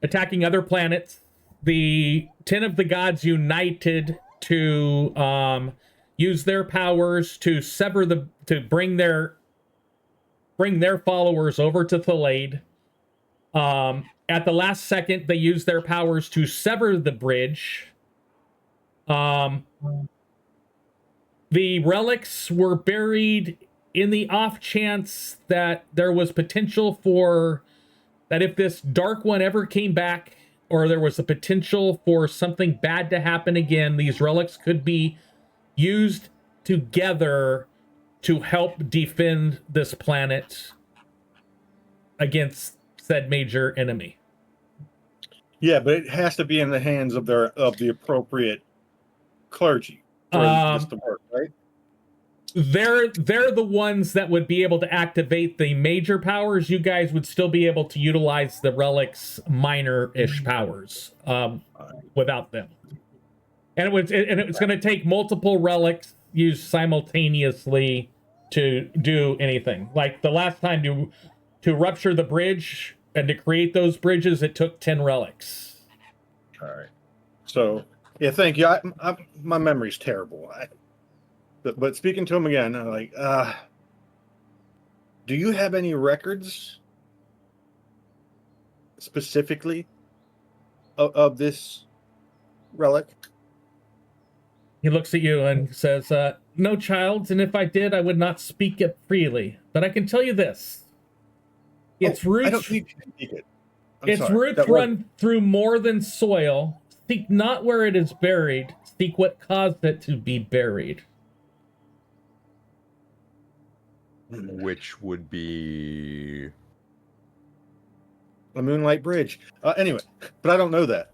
attacking other planets, the 10 of the gods united to use their powers to bring their followers over to Thalade. At the last second, they used their powers to sever the bridge. The relics were buried in the off chance that there was potential for that if this dark one ever came back, or there was a potential for something bad to happen again, these relics could be used together to help defend this planet against said major enemy. Yeah, but it has to be in the hands of the appropriate clergy for this to work, right? They're the ones that would be able to activate the major powers. You guys would still be able to utilize the relics' minor-ish powers without them. And it's going to take multiple relics used simultaneously to do anything. Like the last time to rupture the bridge and to create those bridges, it took 10 relics. All right. So, yeah, thank you. My memory's terrible. But speaking to him again, I'm like, do you have any records specifically of this relic? He looks at you and says, no, child, and if I did, I would not speak it freely. But I can tell you this. Its roots, I don't need you to speak it. its roots run through more than soil. Seek not where it is buried. Seek what caused it to be buried. Which would be a Moonlight Bridge. Anyway, but I don't know that.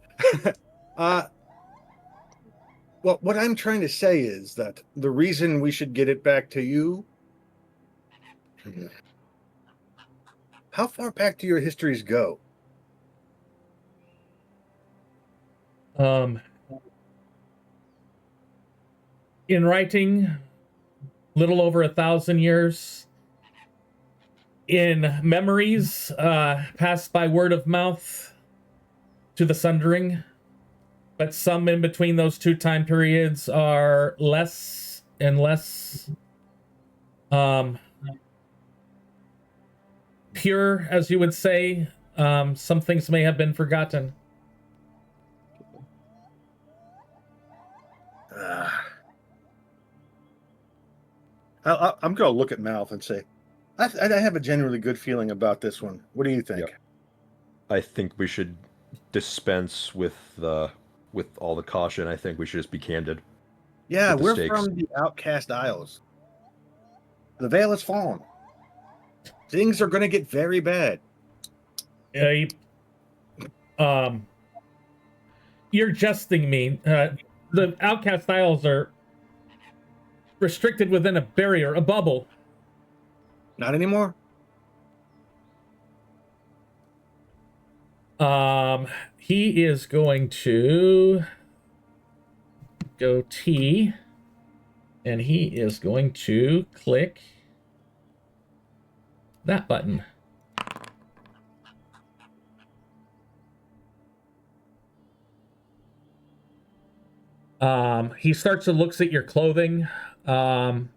Well, what I'm trying to say is that the reason we should get it back to you. How far back do your histories go? In writing, little over 1,000 years. In memories, passed by word of mouth to the Sundering. But some in between those two time periods are less and less pure, as you would say. Some things may have been forgotten. I'm going to look at Mouth and say, I have a genuinely good feeling about this one. What do you think? Yep. I think we should dispense with all the caution. I think we should just be candid. Yeah, we're from the Outcast Isles. The veil has fallen. Things are going to get very bad. You're jesting me. The Outcast Isles are restricted within a barrier, a bubble. Not anymore. He is going to go T, and he is going to click that button. He starts to looks at your clothing, the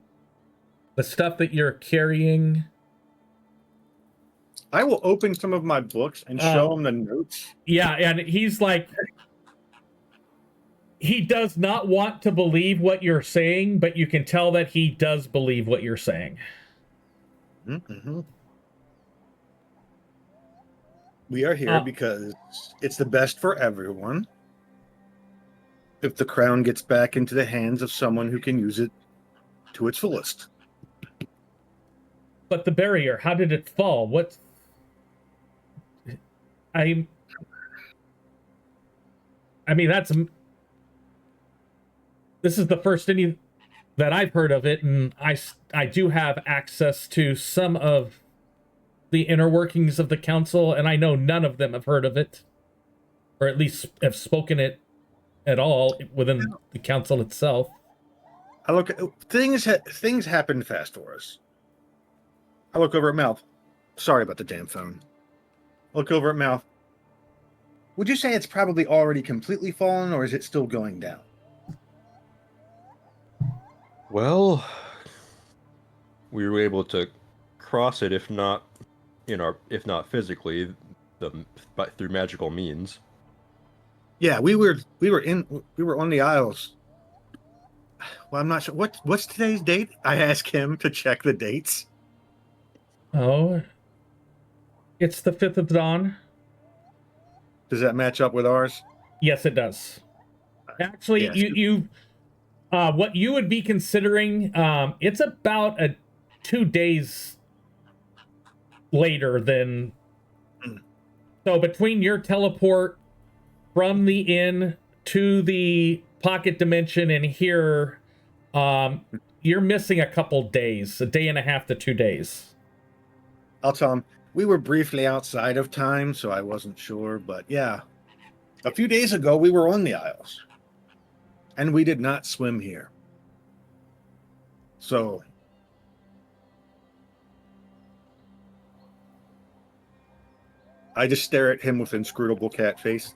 stuff that you're carrying. I will open some of my books and show him the notes. Yeah, and he's like, he does not want to believe what you're saying, but you can tell that he does believe what you're saying. Mm-hmm. We are here because it's the best for everyone. If the crown gets back into the hands of someone who can use it to its fullest. But the barrier, how did it fall? I mean, this is the first any that I've heard of it, and I do have access to some of the inner workings of the council, and I know none of them have heard of it, or at least have spoken it at all within the council itself. I look at things happen fast for us. I look over at Mouth. Sorry about the damn phone. Look over at Mouth. Would you say it's probably already completely fallen, or is it still going down? Well, we were able to cross it, if not physically, but through magical means. Yeah, we were on the Isles. Well, I'm not sure what's today's date. I asked him to check the dates. Oh, it's the 5th of dawn. Does that match up with ours? Yes, it does. Actually, Yes. you what you would be considering, it's about 2 days later than. So between your teleport from the inn to the pocket dimension and here, you're missing a couple days, a day and a half to 2 days. I'll tell him we were briefly outside of time, so I wasn't sure. But yeah, a few days ago we were on the Isles, and we did not swim here. So I just stare at him with inscrutable cat face.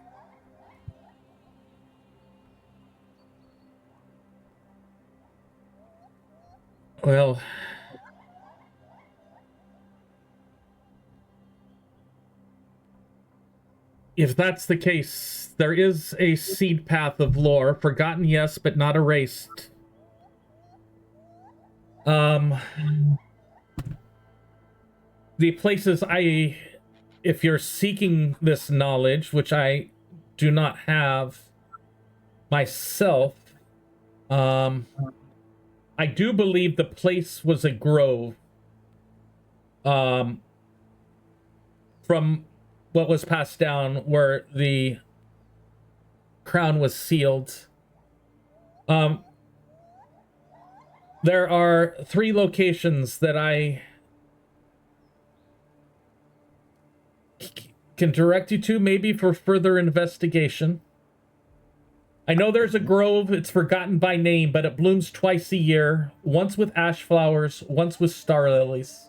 Well, if that's the case, there is a seed path of lore, forgotten, yes, but not erased. The places if you're seeking this knowledge, which I do not have myself, I do believe the place was a grove. From what was passed down where the crown was sealed. There are 3 locations that I can direct you to, maybe for further investigation. I know there's a grove, it's forgotten by name, but it blooms twice a year, once with ash flowers, once with star lilies.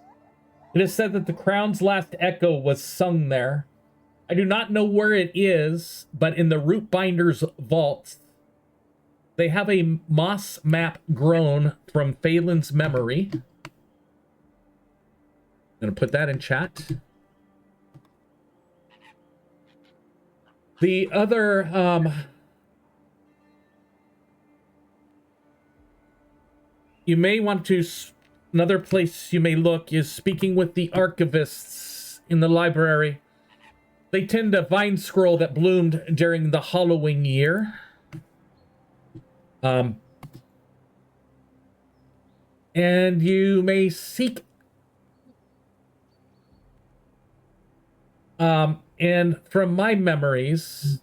It is said that the crown's last echo was sung there. I do not know where it is, but in the root binder's vault, they have a moss map grown from Phelan's memory. I'm going to put that in chat. The other, you may want to, another place you may look is speaking with the archivists in the library. They tend a vine scroll that bloomed during the Halloween year. And you may seek and from my memories,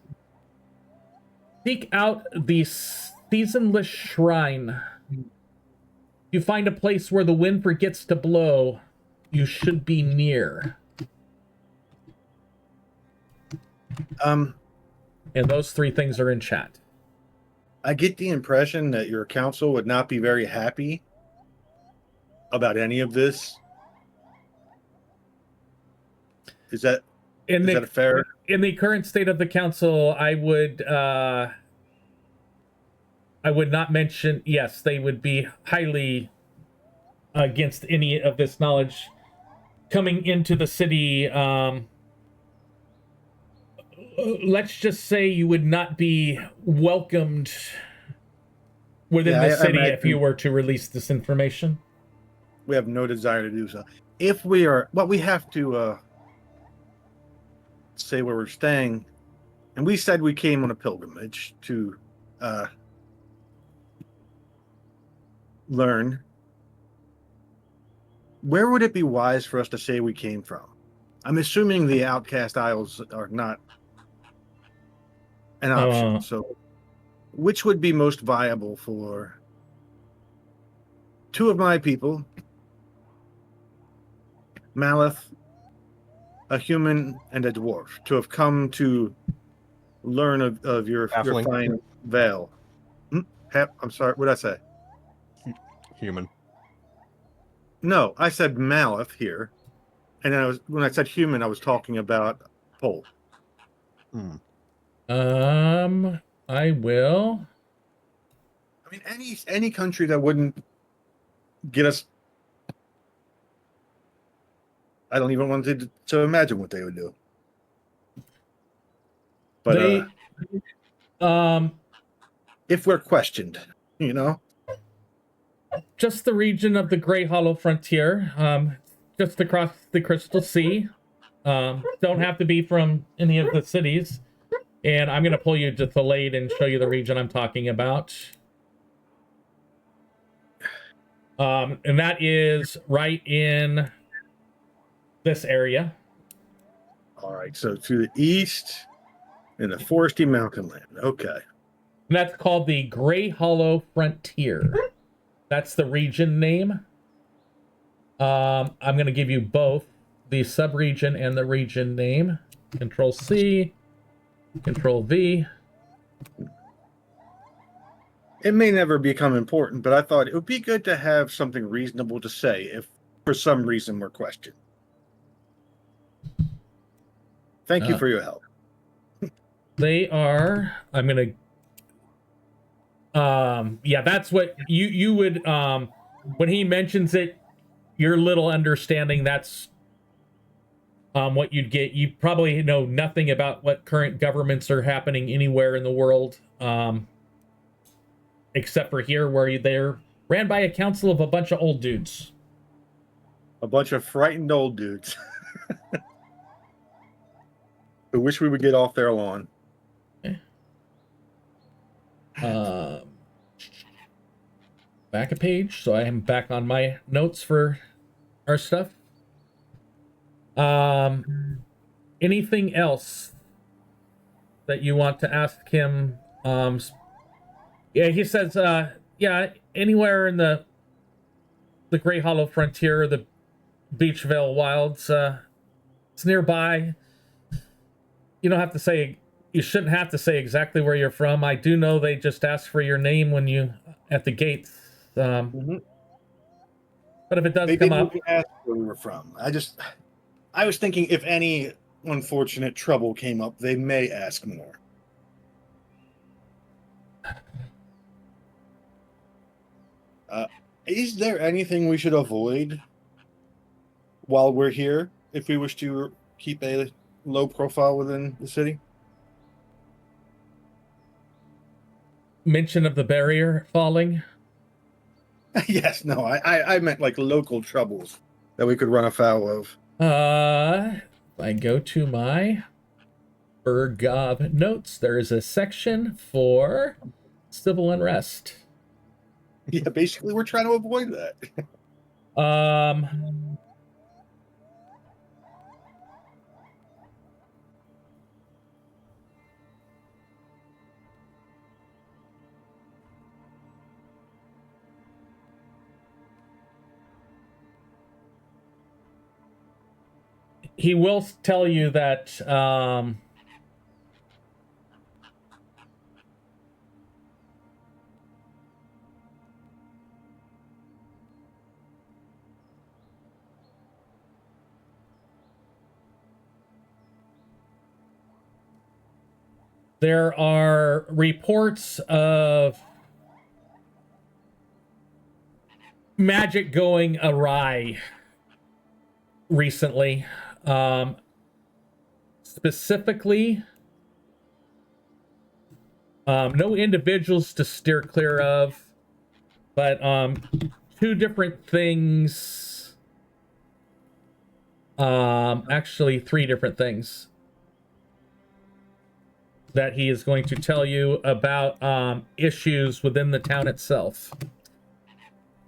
seek out the seasonless shrine. You find a place where the wind forgets to blow, you should be near. And those 3 things are in chat. I get the impression that your council would not be very happy about any of this. Is that a fair? In the current state of the council, I would not mention. Yes, they would be highly against any of this knowledge coming into the city. Let's just say you would not be welcomed within the city if you were to release this information. We have no desire to do so. If we are, well, we have to say where we're staying. And we said we came on a pilgrimage to learn. Where would it be wise for us to say we came from? I'm assuming the Outcast Isles are not an option. So which would be most viable for 2 of my people, Malith, a human, and a dwarf, to have come to learn of your fine veil? I'm sorry, what did I say? Human. No, I said Malith here. And then when I said human, I was talking about Pole. I will. I mean, any country that wouldn't get us. I don't even want to imagine what they would do. But if we're questioned, you know, just the region of the Grey Hollow frontier, just across the Crystal Sea. Don't have to be from any of the cities. And I'm going to pull you to Thalade and show you the region I'm talking about. And that is right in this area. all right. So to the east in the foresty mountain land. Okay. And that's called the Grey Hollow Frontier. That's the region name. I'm going to give you both the subregion and the region name. Control C, Control V. It may never become important, but I thought it would be good to have something reasonable to say if for some reason we're questioned. Thank you for your help. They are, I'm going to, yeah, that's what you would, when he mentions it, your little understanding, that's what you'd get. You probably know nothing about what current governments are happening anywhere in the world, except for here, where they're ran by a council of a bunch of old dudes. A bunch of frightened old dudes who wish we would get off their lawn. Back a page, so I am back on my notes for our stuff. Anything else that you want to ask him? Yeah, he says, yeah, anywhere in the Grey Hollow frontier, the Beachvale Wilds, it's nearby. You don't have to say, you shouldn't have to say exactly where you're from. I do know they just ask for your name when you, at the gates. But if it does come up, ask where we were from. I was thinking if any unfortunate trouble came up, they may ask more. Is there anything we should avoid while we're here if we wish to keep a low profile within the city? mention of the barrier falling. Yes, no, I meant like local troubles that we could run afoul of. I go to my Bergav notes. There is a section for civil unrest. Yeah, basically, we're trying to avoid that. He will tell you that there are reports of magic going awry recently. Specifically, no individuals to steer clear of, but two different things. Actually, three different things that he is going to tell you about issues within the town itself.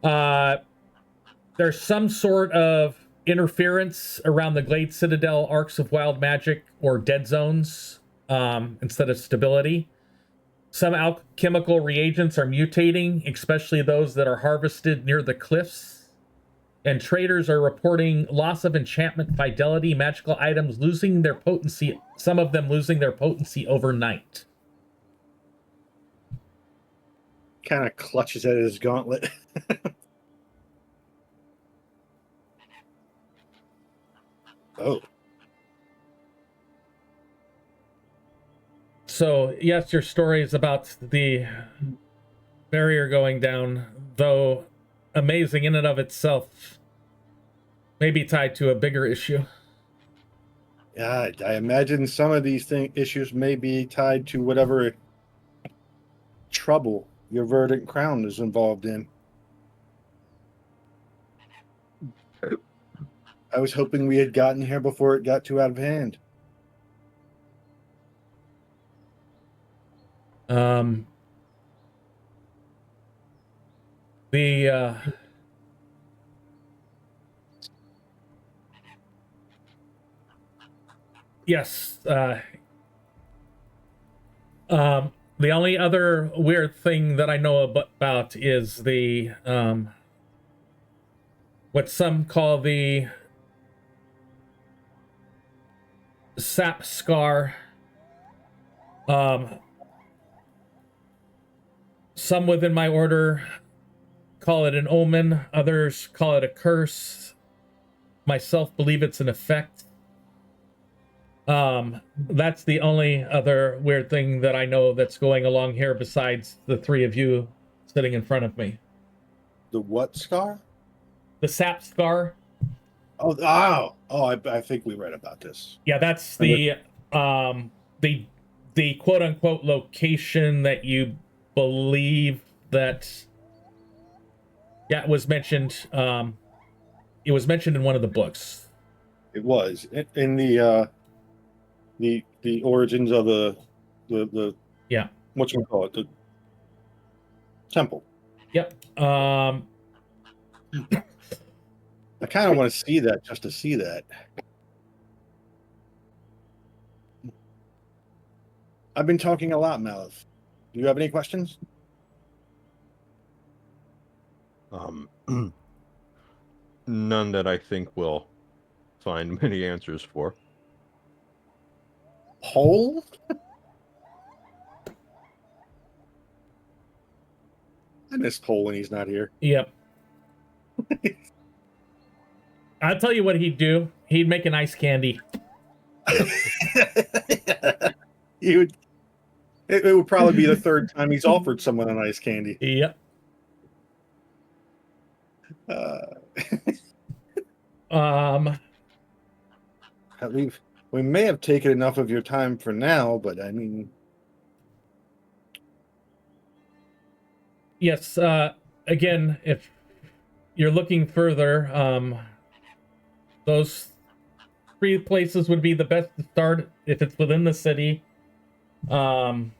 There's some sort of interference around the Glade Citadel arcs of wild magic or dead zones instead of stability. Some alchemical reagents are mutating, especially those that are harvested near the cliffs. And traders are reporting loss of enchantment fidelity, magical items losing their potency, some of them losing their potency overnight. Kind of clutches at his gauntlet. Oh. So, yes, your story is about the barrier going down, though amazing in and of itself, may be tied to a bigger issue. Yeah, I imagine some of these issues may be tied to whatever trouble your Verdant Crown is involved in. I was hoping we had gotten here before it got too out of hand. The yes, the only other weird thing that I know about is the what some call the sap scar. Some within my order call it an omen, others call it a curse. Myself believe it's an effect. That's the only other weird thing that I know that's going along here besides the three of you sitting in front of me. The what scar? The sap scar. I think we read about this. Yeah, that's the quote unquote location that you believe that. Yeah, it was mentioned. It was mentioned in one of the books. It was in the origins of the Yeah. What you call it, the temple. Yep. I kind of want to see that just to see that. I've been talking a lot, Malif. Do you have any questions? None that I think we'll find many answers for. Hole? I miss Cole when he's not here. Yep. I'll tell you what he'd do. He'd make an ice candy. It would probably be the third time he's offered someone an ice candy. Yep. We may have taken enough of your time for now, but I mean, yes. Again, if you're looking further, those three places would be the best to start if it's within the city. The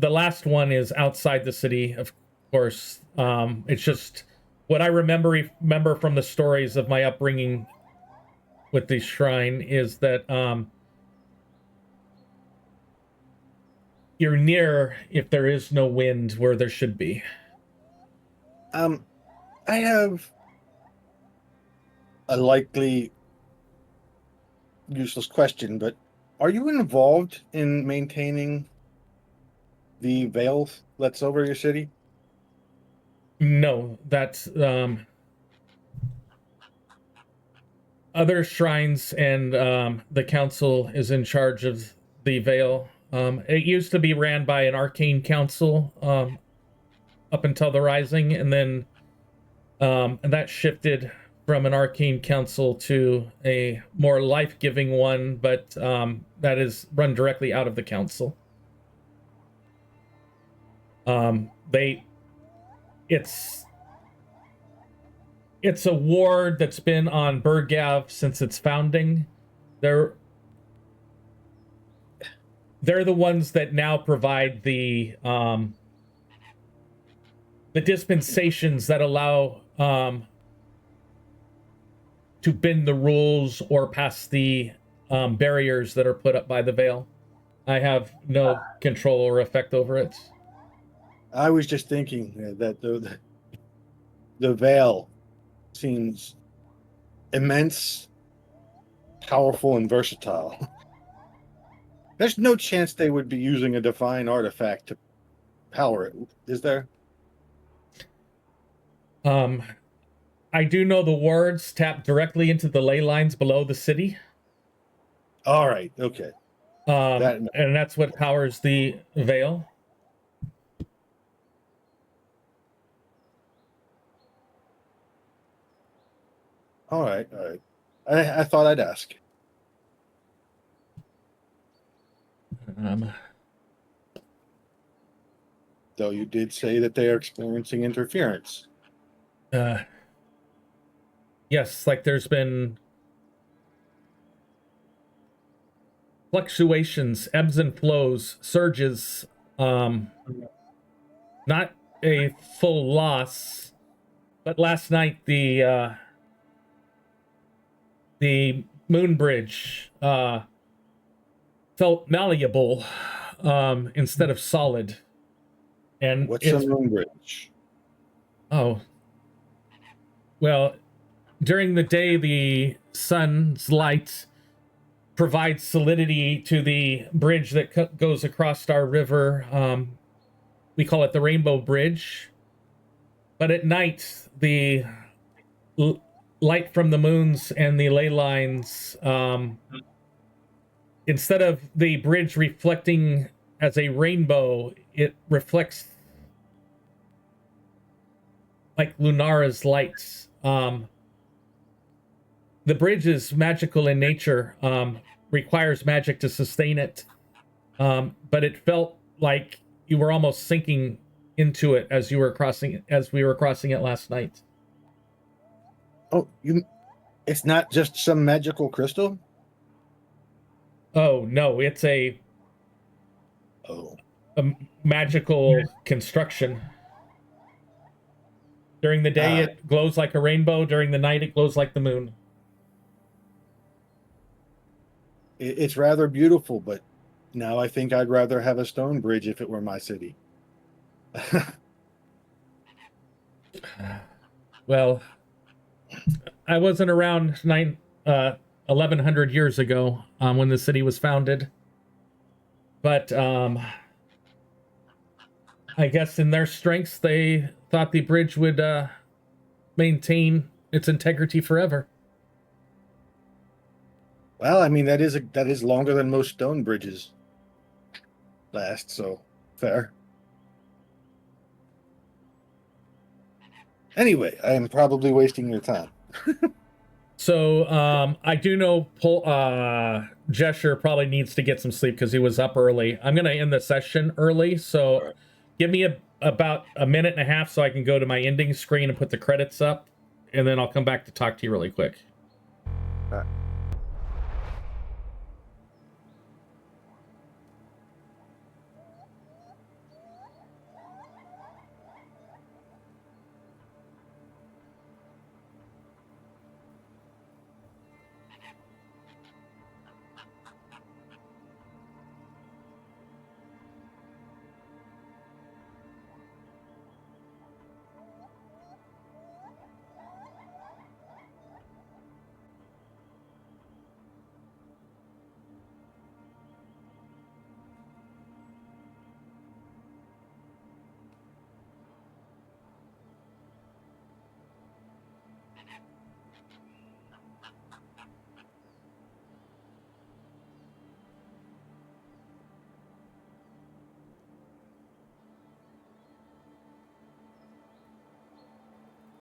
last one is outside the city, of course. It's just what I remember from the stories of my upbringing with the shrine is that you're near if there is no wind where there should be. I have a likely useless question, but are you involved in maintaining the veil that's over your city? No, that's other shrines, and the council is in charge of the veil. It used to be ran by an arcane council up until the Rising, and then and that shifted from an arcane council to a more life-giving one, but that is run directly out of the council. It's a ward that's been on Bergav since its founding. They're the ones that now provide the dispensations that allow to bend the rules or pass the barriers that are put up by the veil. I have no control or effect over it. I was just thinking that the veil seems immense, powerful, and versatile. There's no chance they would be using a divine artifact to power it, is there? I do know the wards tap directly into the ley lines below the city. All right. Okay. And that's what powers the veil. All right. All right. I thought I'd ask. Though you did say that they are experiencing interference. Yes, like there's been fluctuations, ebbs and flows, surges. Not a full loss, but last night the moon bridge felt malleable instead of solid. And What's a moon bridge? Oh, well, during the day, the sun's light provides solidity to the bridge that goes across our river. We call it the Rainbow Bridge. But at night, the light from the moons and the ley lines, instead of the bridge reflecting as a rainbow, it reflects like Lunara's lights. The bridge is magical in nature, requires magic to sustain it, but it felt like you were almost sinking into it as we were crossing it last night. Oh, it's not just some magical crystal? Oh no, it's a magical construction. During the day, it glows like a rainbow. During the night, it glows like the moon. It's rather beautiful, but now I think I'd rather have a stone bridge if it were my city. Well, I wasn't around 1100 years ago when the city was founded. But I guess in their strengths, they thought the bridge would maintain its integrity forever. Well, I mean that is longer than most stone bridges last, so fair. Anyway, I am probably wasting your time. So I do know Jesher probably needs to get some sleep because he was up early. I'm going to end the session early, so Right. Give me about a minute and a half so I can go to my ending screen and put the credits up, and then I'll come back to talk to you really quick.